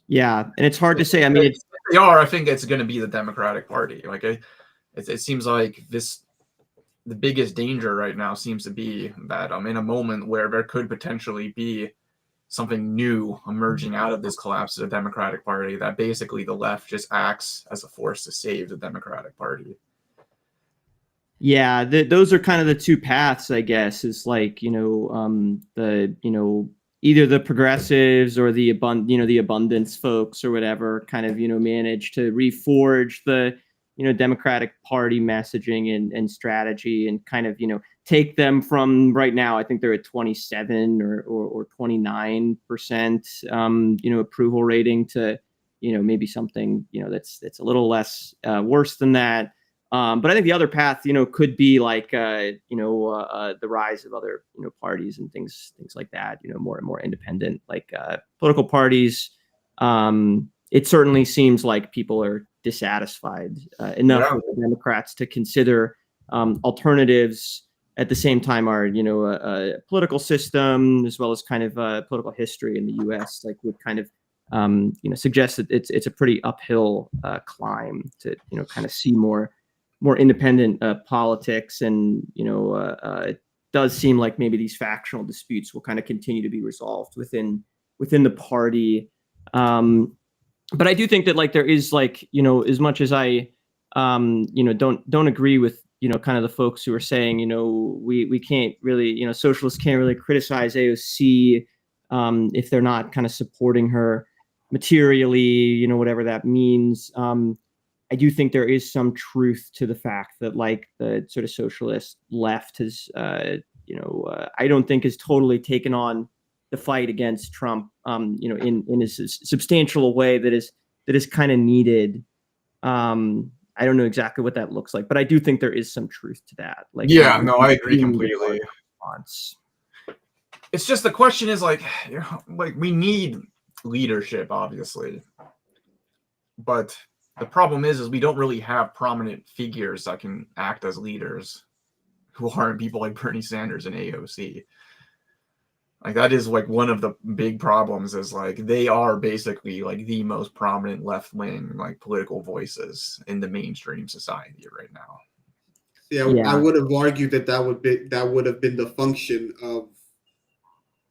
Yeah, and it's hard to say. I mean, if they are. I think it's going to be the Democratic Party. Like, it seems like the biggest danger right now seems to be that in a moment where there could potentially be something new emerging out of this collapse of the Democratic Party, that basically the left just acts as a force to save the Democratic Party. Yeah, those are kind of the two paths, I guess. Is like, either the progressives or the abundance folks or whatever kind of, manage to reforge the, Democratic Party messaging and strategy and kind of, take them from right now. I think they're at 27 or 29%, approval rating to, maybe something, that's a little less worse than that. But I think the other path, could be like, the rise of other, parties and things like that, more and more independent, like political parties. It certainly seems like people are dissatisfied enough with the Democrats to consider alternatives. At the same time, our, a political system as well as kind of political history in the U.S. like would kind of, suggest that it's a pretty uphill climb to, kind of see more independent politics. And, it does seem like maybe these factional disputes will kind of continue to be resolved within the party. But I do think that like there is like, as much as I, don't agree with, kind of the folks who are saying, we can't really, socialists can't really criticize AOC if they're not kind of supporting her materially, whatever that means. I do think there is some truth to the fact that like the sort of socialist left has, I don't think has totally taken on the fight against Trump, in a substantial way that is kind of needed. I don't know exactly what that looks like, but I do think there is some truth to that. Like, yeah, no, I agree completely. It's just the question is like we need leadership, obviously, but the problem is we don't really have prominent figures that can act as leaders who aren't people like Bernie Sanders and AOC. Like that is like one of the big problems is like they are basically like the most prominent left-wing like political voices in the mainstream society right now. Yeah. I would have argued that would have been the function of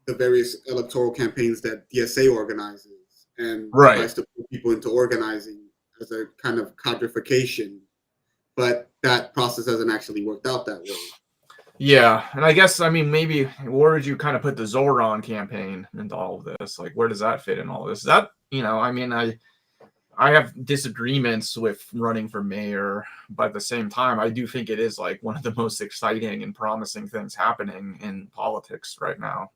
the various electoral campaigns that DSA organizes and tries to put people into organizing as a kind of codification, but that process hasn't actually worked out that way. Yeah, and I guess maybe where would you kind of put the Zoran campaign into all of this? Like, where does that fit in all this? That I have disagreements with running for mayor, but at the same time, I do think it is like one of the most exciting and promising things happening in politics right now.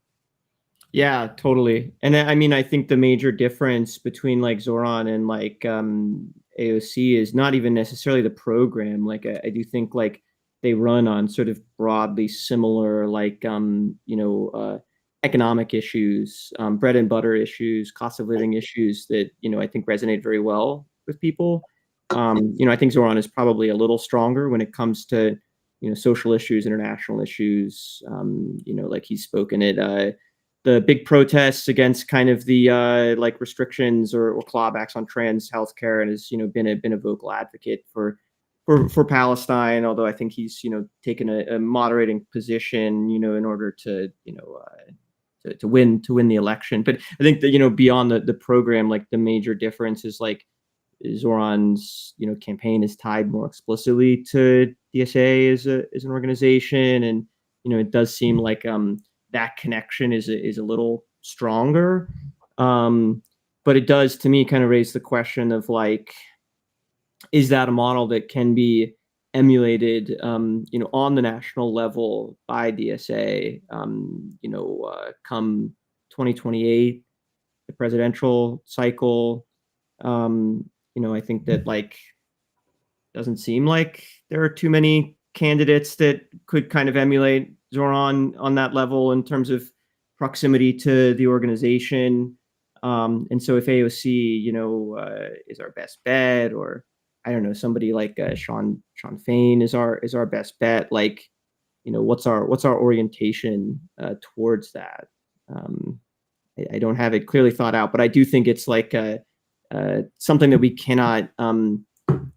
Yeah, totally. And I think the major difference between like Zoran and like AOC is not even necessarily the program. Like I do think like they run on sort of broadly similar like economic issues, bread and butter issues, cost of living issues that I think resonate very well with people. I think Zoran is probably a little stronger when it comes to social issues, international issues. Like he's spoken at the big protests against kind of the like restrictions or clawbacks on trans healthcare, and has been a vocal advocate for for Palestine, although I think he's, taken a moderating position, in order to, to win the election. But I think that, beyond the program, like the major difference is like Zoran's, campaign is tied more explicitly to DSA as an organization. And, it does seem like that connection is a little stronger. But it does, to me, kind of raise the question of like, is that a model that can be emulated, on the national level by DSA, come 2028, the presidential cycle? I think that like doesn't seem like there are too many candidates that could kind of emulate Zoran on that level in terms of proximity to the organization. And so if AOC, is our best bet, or I don't know, somebody like Sean Fain is our best bet, like, what's our orientation towards that? I don't have it clearly thought out, but I do think it's like something that we cannot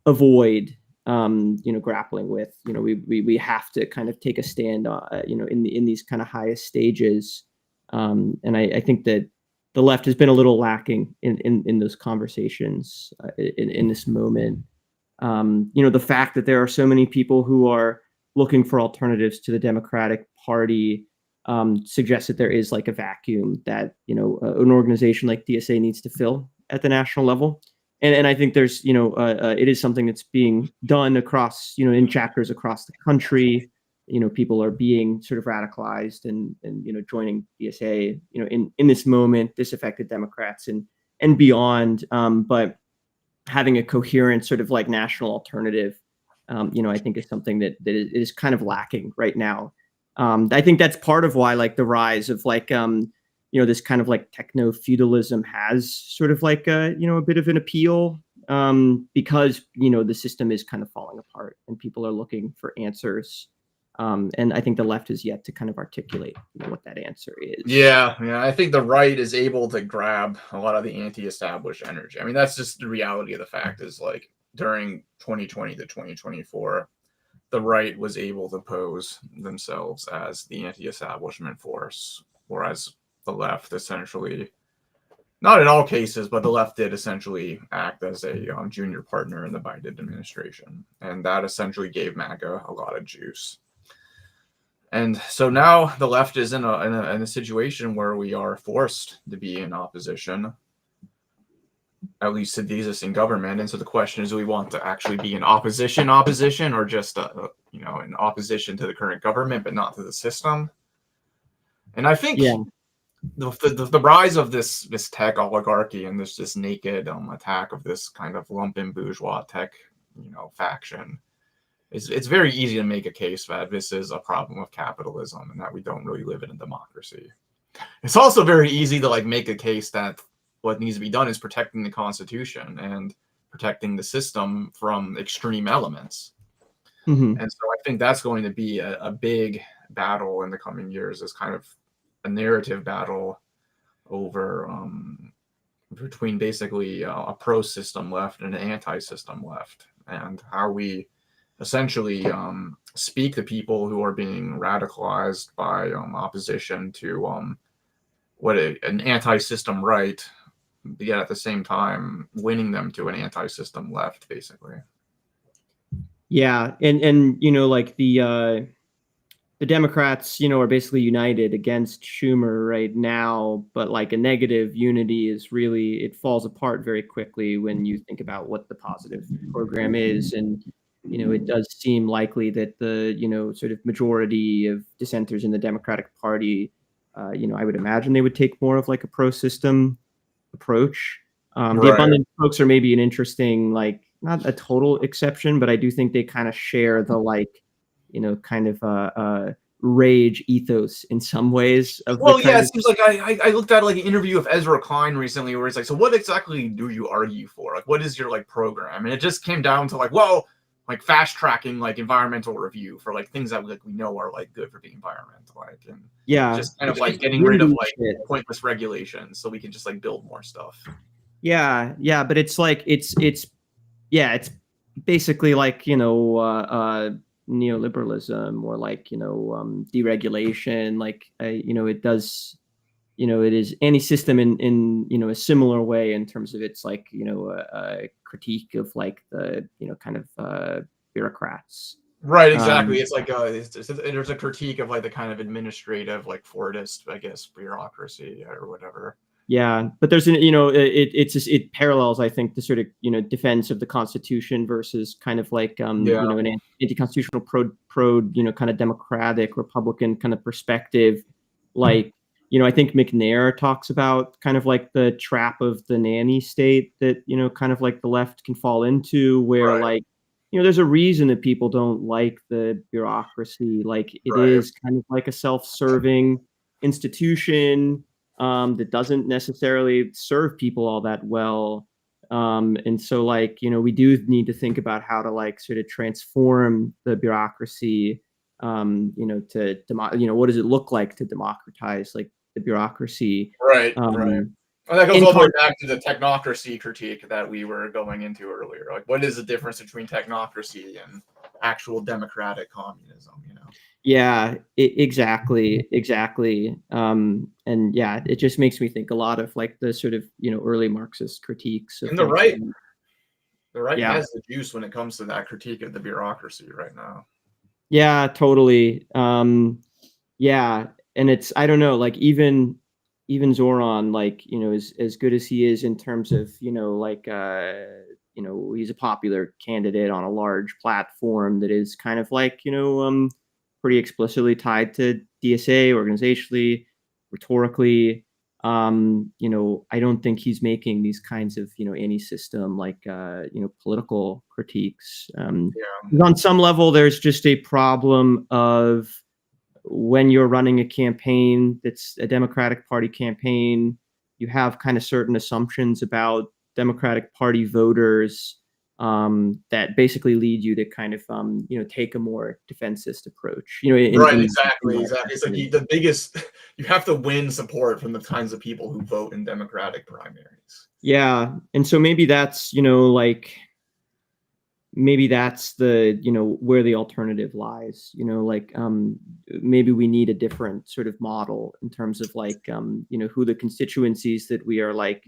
avoid, grappling with. We have to kind of take a stand, in these kind of highest stages. And I think that the left has been a little lacking in those conversations in this moment. The fact that there are so many people who are looking for alternatives to the Democratic Party suggests that there is like a vacuum that, an organization like DSA needs to fill at the national level. And I think there's, it is something that's being done across, in chapters across the country. People are being sort of radicalized and joining DSA, in this moment, disaffected Democrats and beyond. But having a coherent sort of like national alternative, I think is something that is kind of lacking right now. I think that's part of why like the rise of like, this kind of like techno feudalism has sort of like a bit of an appeal, because, the system is kind of falling apart and people are looking for answers. And I think the left has yet to kind of articulate what that answer is. Yeah. I think the right is able to grab a lot of the anti-established energy. I mean, that's just the reality of the fact is like during 2020 to 2024, the right was able to pose themselves as the anti-establishment force, whereas the left essentially, not in all cases, but the left did essentially act as a junior partner in the Biden administration. And that essentially gave MAGA a lot of juice. And so now the left is in a situation where we are forced to be in opposition, at least to the existing government. And so the question is, do we want to actually be in opposition, or just, in opposition to the current government, but not to the system? And I think the rise of this tech oligarchy and this naked attack of this kind of lumpen bourgeois tech, faction, it's very easy to make a case that this is a problem of capitalism and that we don't really live in a democracy. It's also very easy to like make a case that what needs to be done is protecting the Constitution and protecting the system from extreme elements. Mm-hmm. And so I think that's going to be a big battle in the coming years, as kind of a narrative battle over between basically a pro-system left and an anti-system left, and how we essentially speak to people who are being radicalized by opposition to an anti-system right, yet at the same time winning them to an anti-system left, basically. Yeah, and like the Democrats, are basically united against Schumer right now, but like a negative unity is really, it falls apart very quickly when you think about what the positive program is. And it does seem likely that the, sort of majority of dissenters in the Democratic Party, I would imagine they would take more of like a pro-system approach. Right. The abundant folks are maybe an interesting, like, not a total exception, but I do think they kind of share the like, kind of rage ethos in some ways. It seems like I looked at like an interview of Ezra Klein recently where it's like, so what exactly do you argue for? Like, what is your like program? And it just came down to like, well, like fast tracking like environmental review for like things that like we know are like good for the environment, like, and just kind of like getting rid of like pointless regulations so we can just like build more stuff. Yeah, but it's like it's basically like neoliberalism or like deregulation. Like it does. It is any system in a similar way in terms of its like a critique of like the kind of bureaucrats. Right, exactly. It's like there's a critique of like the kind of administrative, like Fordist, I guess, bureaucracy or whatever. Yeah, but there's it parallels, I think, the sort of defense of the Constitution versus kind of like an anti-constitutional pro kind of democratic Republican kind of perspective. Like I think McNair talks about kind of like the trap of the nanny state that kind of like the left can fall into, where like there's a reason that people don't like the bureaucracy. Like it is kind of like a self-serving institution that doesn't necessarily serve people all that well. And so like, we do need to think about how to like sort of transform the bureaucracy, what does it look like to democratize like the bureaucracy? Right. And that goes all the way back to the technocracy critique that we were going into earlier. Like, what is the difference between technocracy and actual democratic communism? Yeah, exactly. And yeah, it just makes me think a lot of like the sort of early Marxist critiques. And the right has the juice when it comes to that critique of the bureaucracy right now. Yeah, totally. Yeah, and it's I don't know, like even Zoran, like as good as he is in terms of he's a popular candidate on a large platform that is kind of like pretty explicitly tied to DSA organizationally, rhetorically. I don't think he's making these kinds of anti-system like political critiques. On some level, there's just a problem of when you're running a campaign that's a Democratic Party campaign, you have kind of certain assumptions about Democratic Party voters that basically lead you to kind of take a more defensist approach. Exactly. It's like the biggest. You have to win support from the kinds of people who vote in Democratic primaries. Yeah, and so maybe that's maybe that's the where the alternative lies. Maybe we need a different sort of model in terms of like who the constituencies that we are like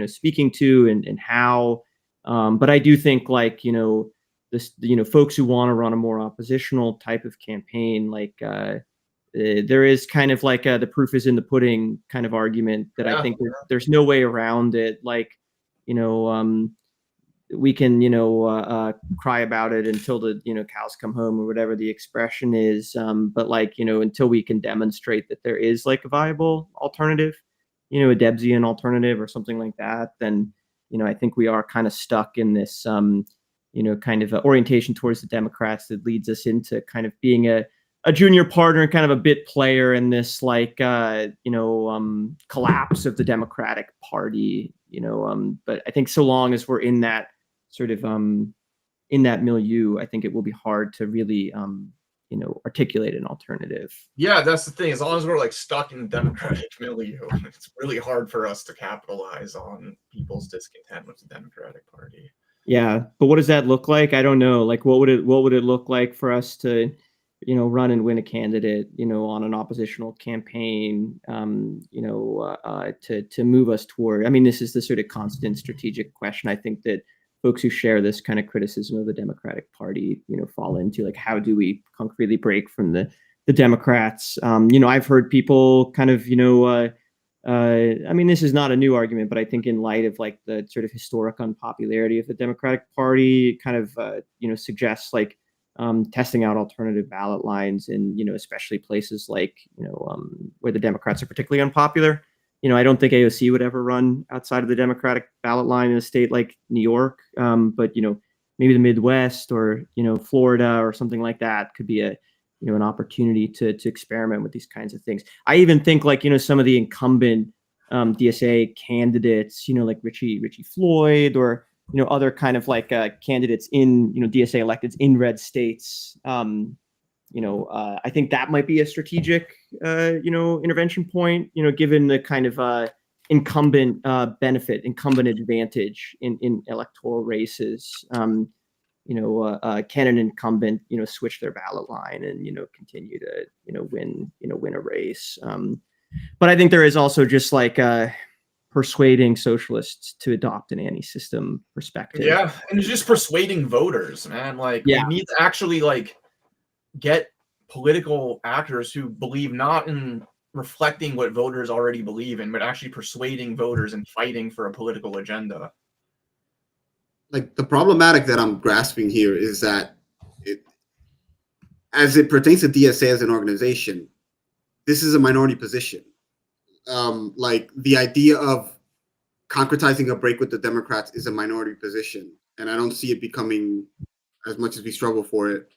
speaking to and how. But I do think like this folks who want to run a more oppositional type of campaign, like there is kind of like the proof is in the pudding kind of argument that I think there's no way around it. Like we can cry about it until the cows come home or whatever the expression is, but like until we can demonstrate that there is like a viable alternative, a Debsian alternative or something like that, then I think we are kind of stuck in this kind of orientation towards the Democrats that leads us into kind of being a junior partner and kind of a bit player in this like collapse of the Democratic Party. But I think so long as we're in that sort of in that milieu, I think it will be hard to really articulate an alternative. Yeah, that's the thing. As long as we're like stuck in the Democratic milieu, it's really hard for us to capitalize on people's discontent with the Democratic Party. Yeah, but what does that look like? I don't know. Like, what would it look like for us to run and win a candidate on an oppositional campaign to move us toward? I mean, this is the sort of constant strategic question I think that folks who share this kind of criticism of the Democratic Party fall into. Like, how do we concretely break from the Democrats? I've heard people kind of I mean, this is not a new argument, but I think in light of like the sort of historic unpopularity of the Democratic Party, kind of suggests like testing out alternative ballot lines in especially places like where the Democrats are particularly unpopular. I don't think AOC would ever run outside of the Democratic ballot line in a state like New York, but maybe the Midwest or Florida or something like that could be an opportunity to experiment with these kinds of things. I even think like some of the incumbent DSA candidates, like Richie Floyd or other kind of like candidates in DSA electeds in red states. I think that might be a strategic intervention point. Given the kind of incumbent advantage in electoral races. can an incumbent, switch their ballot line and, continue to, win a race. But I think there is also just like persuading socialists to adopt an anti-system perspective. Yeah, and just persuading voters, man. Like, we need to actually like get political actors who believe not in reflecting what voters already believe in, but actually persuading voters and fighting for a political agenda. Like, the problematic that I'm grasping here is that as it pertains to DSA as an organization, this is a minority position. Like, the idea of concretizing a break with the Democrats is a minority position, and I don't see it becoming, as much as we struggle for it,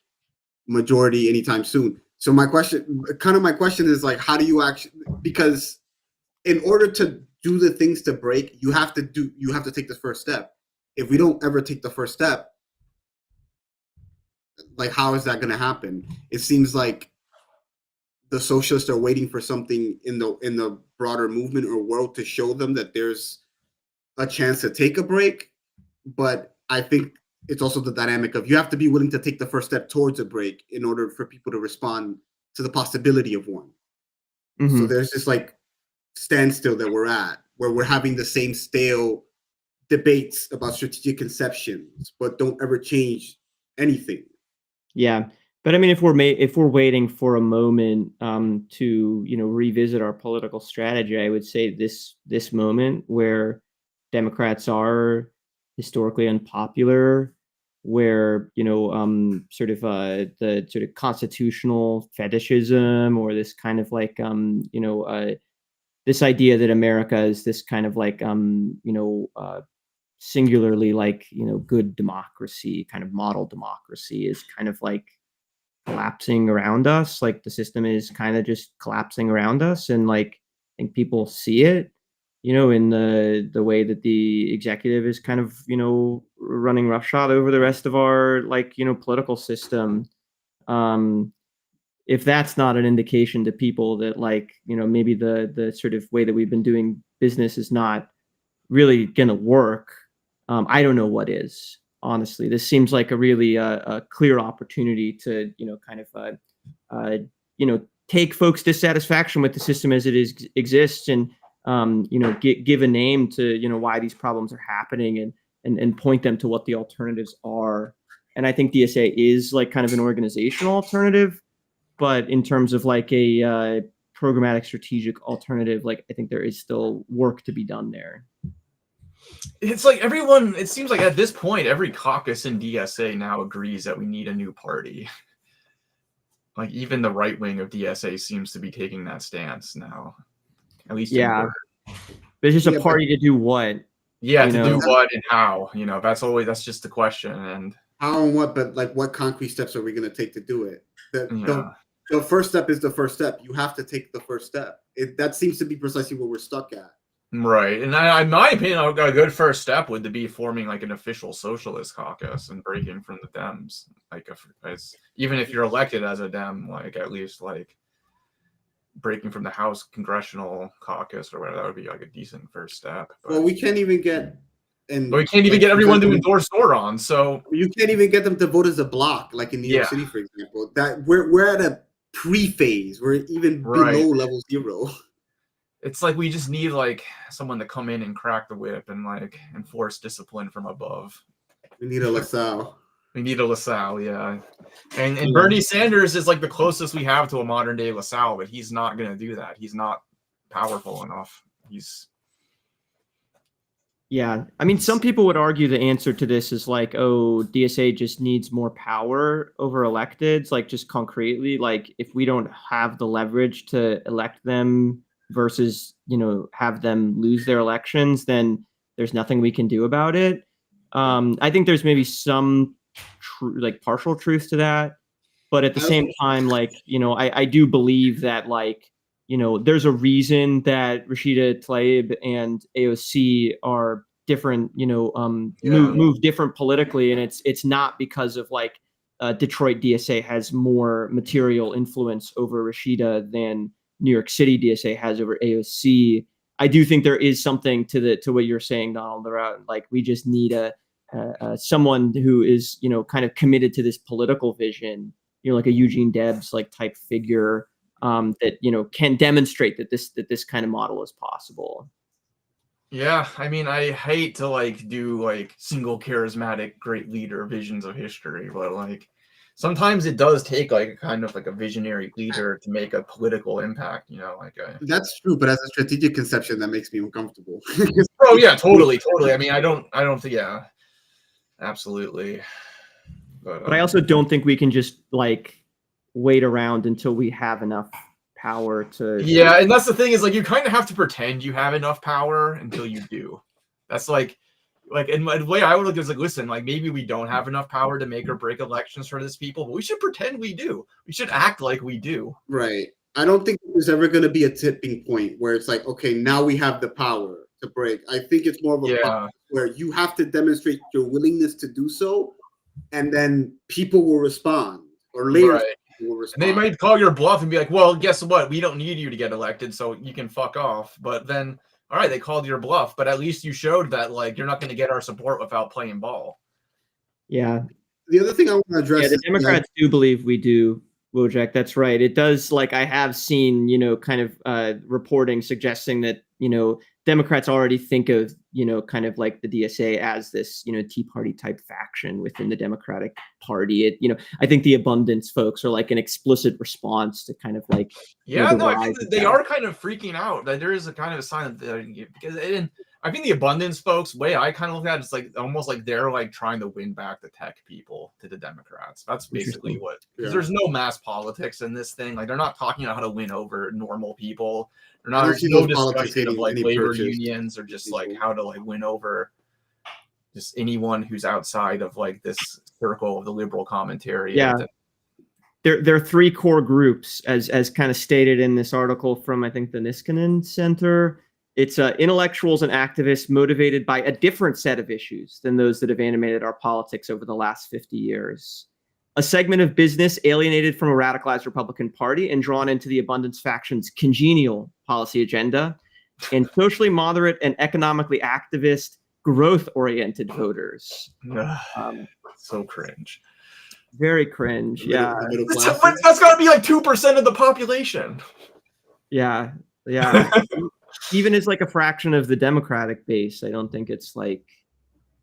majority anytime soon. So my question is like, how do you actually, because in order to do the things to break, you have to take the first step. If we don't ever take the first step, like, how is that going to happen? It seems like the socialists are waiting for something in the broader movement or world to show them that there's a chance to take a break. But I think it's also the dynamic of you have to be willing to take the first step towards a break in order for people to respond to the possibility of one. So there's this like standstill that we're at, where we're having the same stale debates about strategic conceptions, but don't ever change anything. Yeah, but I mean, if we're waiting for a moment to revisit our political strategy, I would say this moment where Democrats are historically unpopular, where sort of the sort of constitutional fetishism, or this kind of like this idea that America is this kind of like singularly like good democracy, kind of model democracy, is kind of like collapsing around us. Like, the system is kind of just collapsing around us, and like I think people see it in the way that the executive is kind of running roughshod over the rest of our like political system. If that's not an indication to people that like maybe the sort of way that we've been doing business is not really gonna work, I don't know what is. Honestly, this seems like a really a clear opportunity to kind of take folks' dissatisfaction with the system as it exists, and give a name to why these problems are happening, and point them to what the alternatives are. And I think DSA is like kind of an organizational alternative, but in terms of like a programmatic strategic alternative, like I think there is still work to be done there. It's like everyone, it seems like at this point, every caucus in DSA now agrees that we need a new party. Like, even the right wing of DSA seems to be taking that stance now. At least but it's just a party to do what? Yeah, to do what and how? That's just the question. And how and what, but like, what concrete steps are we going to take to do it? The first step is the first step. You have to take the first step. That seems to be precisely where we're stuck at. Right. And in my opinion, a good first step would be forming like an official socialist caucus and breaking from the Dems. Like, even if you're elected as a Dem, like at least like breaking from the House Congressional Caucus or whatever, that would be like a decent first step. But, well, we can't even get everyone to endorse Oron. So you can't even get them to vote as a bloc, like in New York City, for example. That we're at a pre-phase. We're even below level 0. It's like we just need like someone to come in and crack the whip and like enforce discipline from above. We need a LaSalle. Yeah. And Bernie Sanders is like the closest we have to a modern day LaSalle, but he's not going to do that. He's not powerful enough. Yeah. I mean, some people would argue the answer to this is like, oh, DSA just needs more power over electeds. Like, just concretely, like if we don't have the leverage to elect them versus, have them lose their elections, then there's nothing we can do about it. I think there's maybe some partial truth to that, but at the same time, like, I do believe that like, there's a reason that Rashida Tlaib and AOC are different, move different politically. And it's not because of like Detroit DSA has more material influence over Rashida than New York City DSA has over AOC. I do think there is something to what you're saying, Donald, around like we just need a someone who is, kind of committed to this political vision, like a Eugene Debs like type figure, that, can demonstrate that this kind of model is possible. Yeah, I mean, I hate to like do like single charismatic great leader visions of history, but like sometimes it does take like a kind of like a visionary leader to make a political impact, That's true, but as a strategic conception, that makes me uncomfortable. Oh yeah, totally. I mean, I don't think, yeah, absolutely. But I also don't think we can just like wait around until we have enough power to. Yeah, and that's the thing is like you kind of have to pretend you have enough power until you do. That's like in the way I would look is like, listen, like maybe we don't have enough power to make or break elections for this people, but we should pretend we do. We should act like we do. Right. I don't think there's ever going to be a tipping point where it's like, okay, now we have the power to break. I think it's more of a process where you have to demonstrate your willingness to do so, and then people will respond, or later people will respond. And they might call your bluff and be like, well, guess what? We don't need you to get elected, so you can fuck off. But then, all right, they called your bluff, but at least you showed that like you're not going to get our support without playing ball. Yeah. The other thing I want to address is the Democrats do believe we do, Wojak. That's right. It does. Like I have seen, kind of reporting suggesting that, Democrats already think of, kind of like the DSA as this, Tea Party type faction within the Democratic Party. I think the abundance folks are like an explicit response to kind of like, yeah, no, I think they are kind of freaking out. That there is a kind of a sign that because I think the abundance folks, way I kind of look at it, it's like almost like they're like trying to win back the tech people to the Democrats. That's basically what, because there's no mass politics in this thing. Like they're not talking about how to win over normal people. They're not, there's no discussion of like labor unions or just like how to like win over just anyone who's outside of like this circle of the liberal commentary. Yeah. There are three core groups as kind of stated in this article from, I think, the Niskanen Center. It's intellectuals and activists motivated by a different set of issues than those that have animated our politics over the last 50 years. A segment of business alienated from a radicalized Republican Party and drawn into the abundance faction's congenial policy agenda, and socially moderate and economically activist, growth-oriented voters. So cringe. Very cringe. Yeah. That's got to be like 2% of the population. Yeah. Even as like a fraction of the Democratic base, I don't think it's like,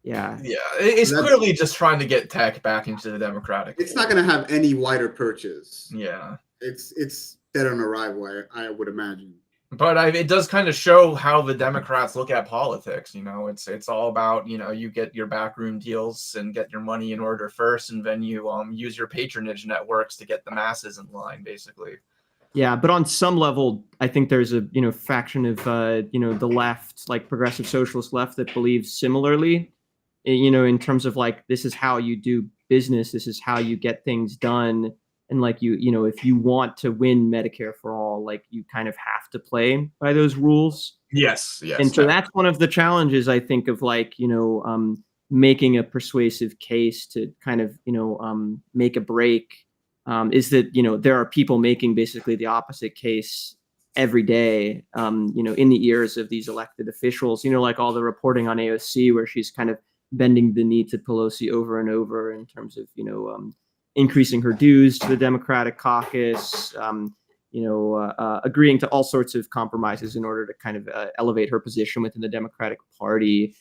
it's clearly just trying to get tech back into the Democratic. It's not going to have any wider purchase. Yeah, it's dead on arrival, I would imagine. But it does kind of show how the Democrats look at politics. It's all about you get your backroom deals and get your money in order first, and then you use your patronage networks to get the masses in line, basically. Yeah, but on some level, I think there's a faction of the left, like progressive socialist left, that believes similarly. In terms of like, this is how you do business, this is how you get things done, and like if you want to win Medicare for all, like you kind of have to play by those rules. Yes. And so definitely. that's one of the challenges, I think, of like making a persuasive case to kind of make a break. Is that there are people making basically the opposite case every day, in the ears of these elected officials. Like all the reporting on AOC, where she's kind of bending the knee to Pelosi over and over in terms of increasing her dues to the Democratic caucus, agreeing to all sorts of compromises in order to kind of elevate her position within the Democratic Party.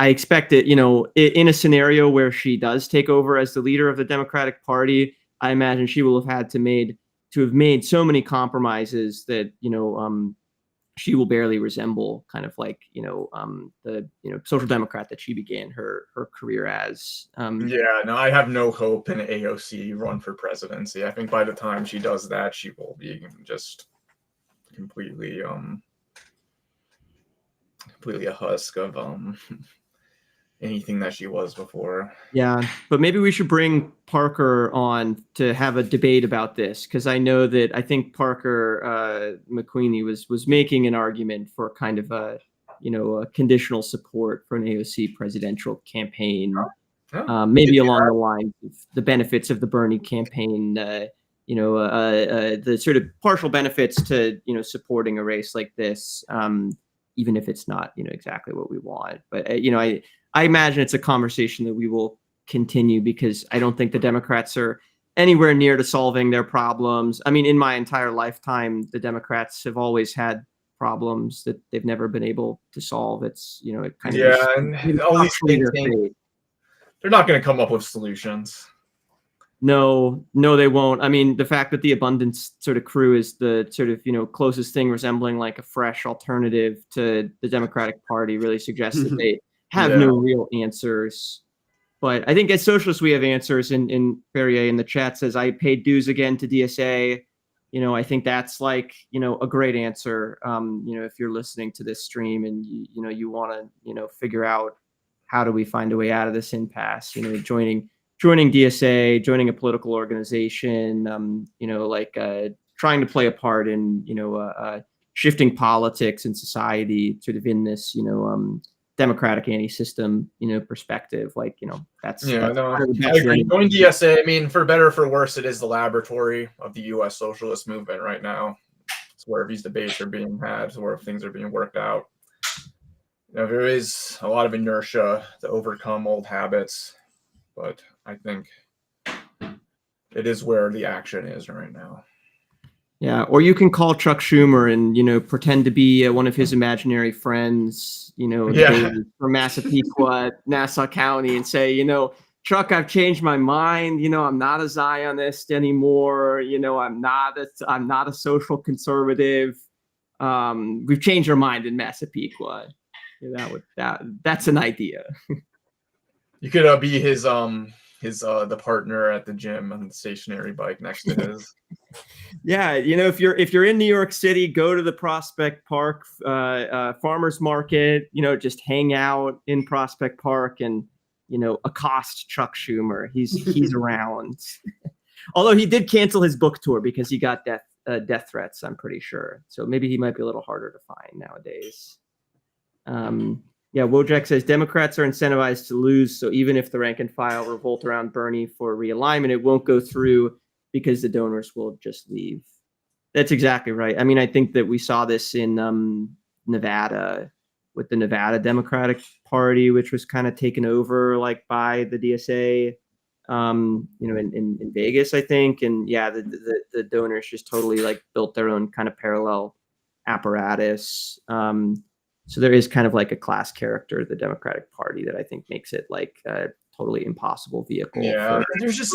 I expect it, in a scenario where she does take over as the leader of the Democratic Party, I imagine she will have had to have made so many compromises that, she will barely resemble kind of like, the, social democrat that she began her career as. I have no hope in AOC run for presidency. I think by the time she does that, she will be just completely a husk of anything that she was before. Yeah, but maybe we should bring Parker on to have a debate about this, because I think Parker McQueenie was making an argument for kind of a conditional support for an AOC presidential campaign, maybe along the lines of the benefits of the Bernie campaign, the sort of partial benefits to supporting a race like this. even if it's not, exactly what we want. But I imagine it's a conversation that we will continue, because I don't think the Democrats are anywhere near to solving their problems. I mean, in my entire lifetime, the Democrats have always had problems that they've never been able to solve. It's, it kind of and all these things, they're not going to come up with solutions. No, they won't. I mean, the fact that the abundance sort of crew is the sort of, closest thing resembling like a fresh alternative to the Democratic Party really suggests that they have no real answers. But I think as socialists, we have answers. In Ferrier in the chat says, I paid dues again to DSA. I think that's like, a great answer. If you're listening to this stream and you want to, figure out how do we find a way out of this impasse, joining DSA, joining a political organization, trying to play a part in, shifting politics and society sort of in this, democratic anti-system, perspective. That's I agree. Join DSA. I mean, for better or for worse, it is the laboratory of the U.S. socialist movement right now. It's where these debates are being had, it's where things are being worked out. There is a lot of inertia to overcome old habits, but I think it is where the action is right now. Yeah, or you can call Chuck Schumer and, pretend to be one of his imaginary friends, from Massapequa, Nassau County, and say, Chuck, I've changed my mind. I'm not a Zionist anymore. I'm not a social conservative. We've changed our mind in Massapequa. That's an idea. You could be his the partner at the gym on the stationary bike next to his. Yeah, if you're in New York City, go to the Prospect Park farmers market. Just hang out in Prospect Park and accost Chuck Schumer. He's around. Although he did cancel his book tour because he got death threats, I'm pretty sure. So maybe he might be a little harder to find nowadays. Yeah, Wojak says Democrats are incentivized to lose, so even if the rank and file revolt around Bernie for realignment, it won't go through because the donors will just leave. That's exactly right. I mean, I think that we saw this in Nevada with the Nevada Democratic Party, which was kind of taken over by the DSA, in Vegas, I think. And yeah, the donors just totally built their own kind of parallel apparatus. So there is kind of a class character of the Democratic Party that I think makes it a totally impossible vehicle. Yeah, there's just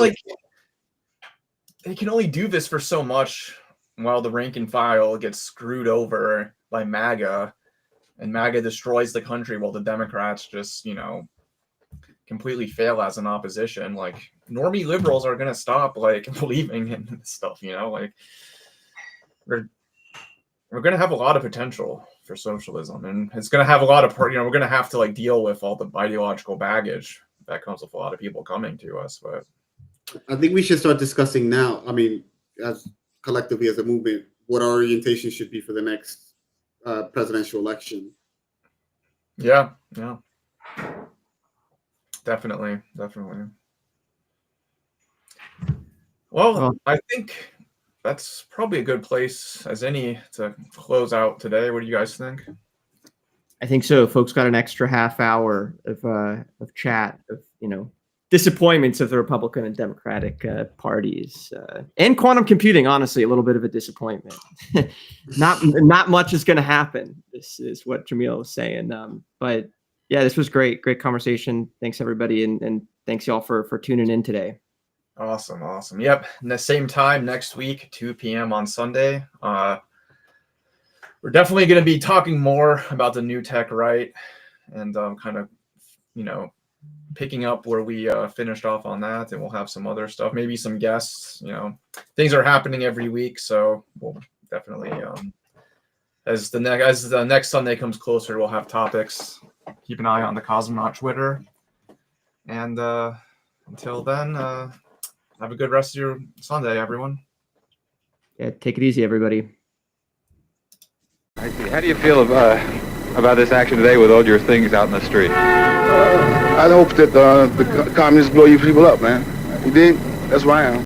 they can only do this for so much while the rank and file gets screwed over by MAGA, and MAGA destroys the country while the Democrats just, completely fail as an opposition. Normie liberals are going to stop believing in this stuff, we're going to have a lot of potential for socialism, and it's going to have a lot of we're going to have to deal with all the ideological baggage that comes with a lot of people coming to us. But I think we should start discussing now, I mean, as collectively as a movement, what our orientation should be for the next presidential election. Yeah, definitely. Well, I think that's probably a good place as any to close out today. What do you guys think? I think so. Folks got an extra half hour of chat of disappointments of the Republican and Democratic parties and quantum computing. Honestly, a little bit of a disappointment. not much is going to happen. This is what Jamil was saying. But yeah, this was great conversation. Thanks everybody, and thanks y'all for tuning in today. Awesome. Yep. And the same time next week, 2 p.m. on Sunday. We're definitely going to be talking more about the new tech right, and kind of, picking up where we finished off on that, and we'll have some other stuff, maybe some guests. Things are happening every week, so we'll definitely, as the next Sunday comes closer, we'll have topics. Keep an eye on the Cosmonaut Twitter, and until then, have a good rest of your Sunday, everyone. Yeah, take it easy, everybody. I see. How do you feel about this action today with all your things out in the street? I hope that the communists blow you people up, man. You dig? That's where I am.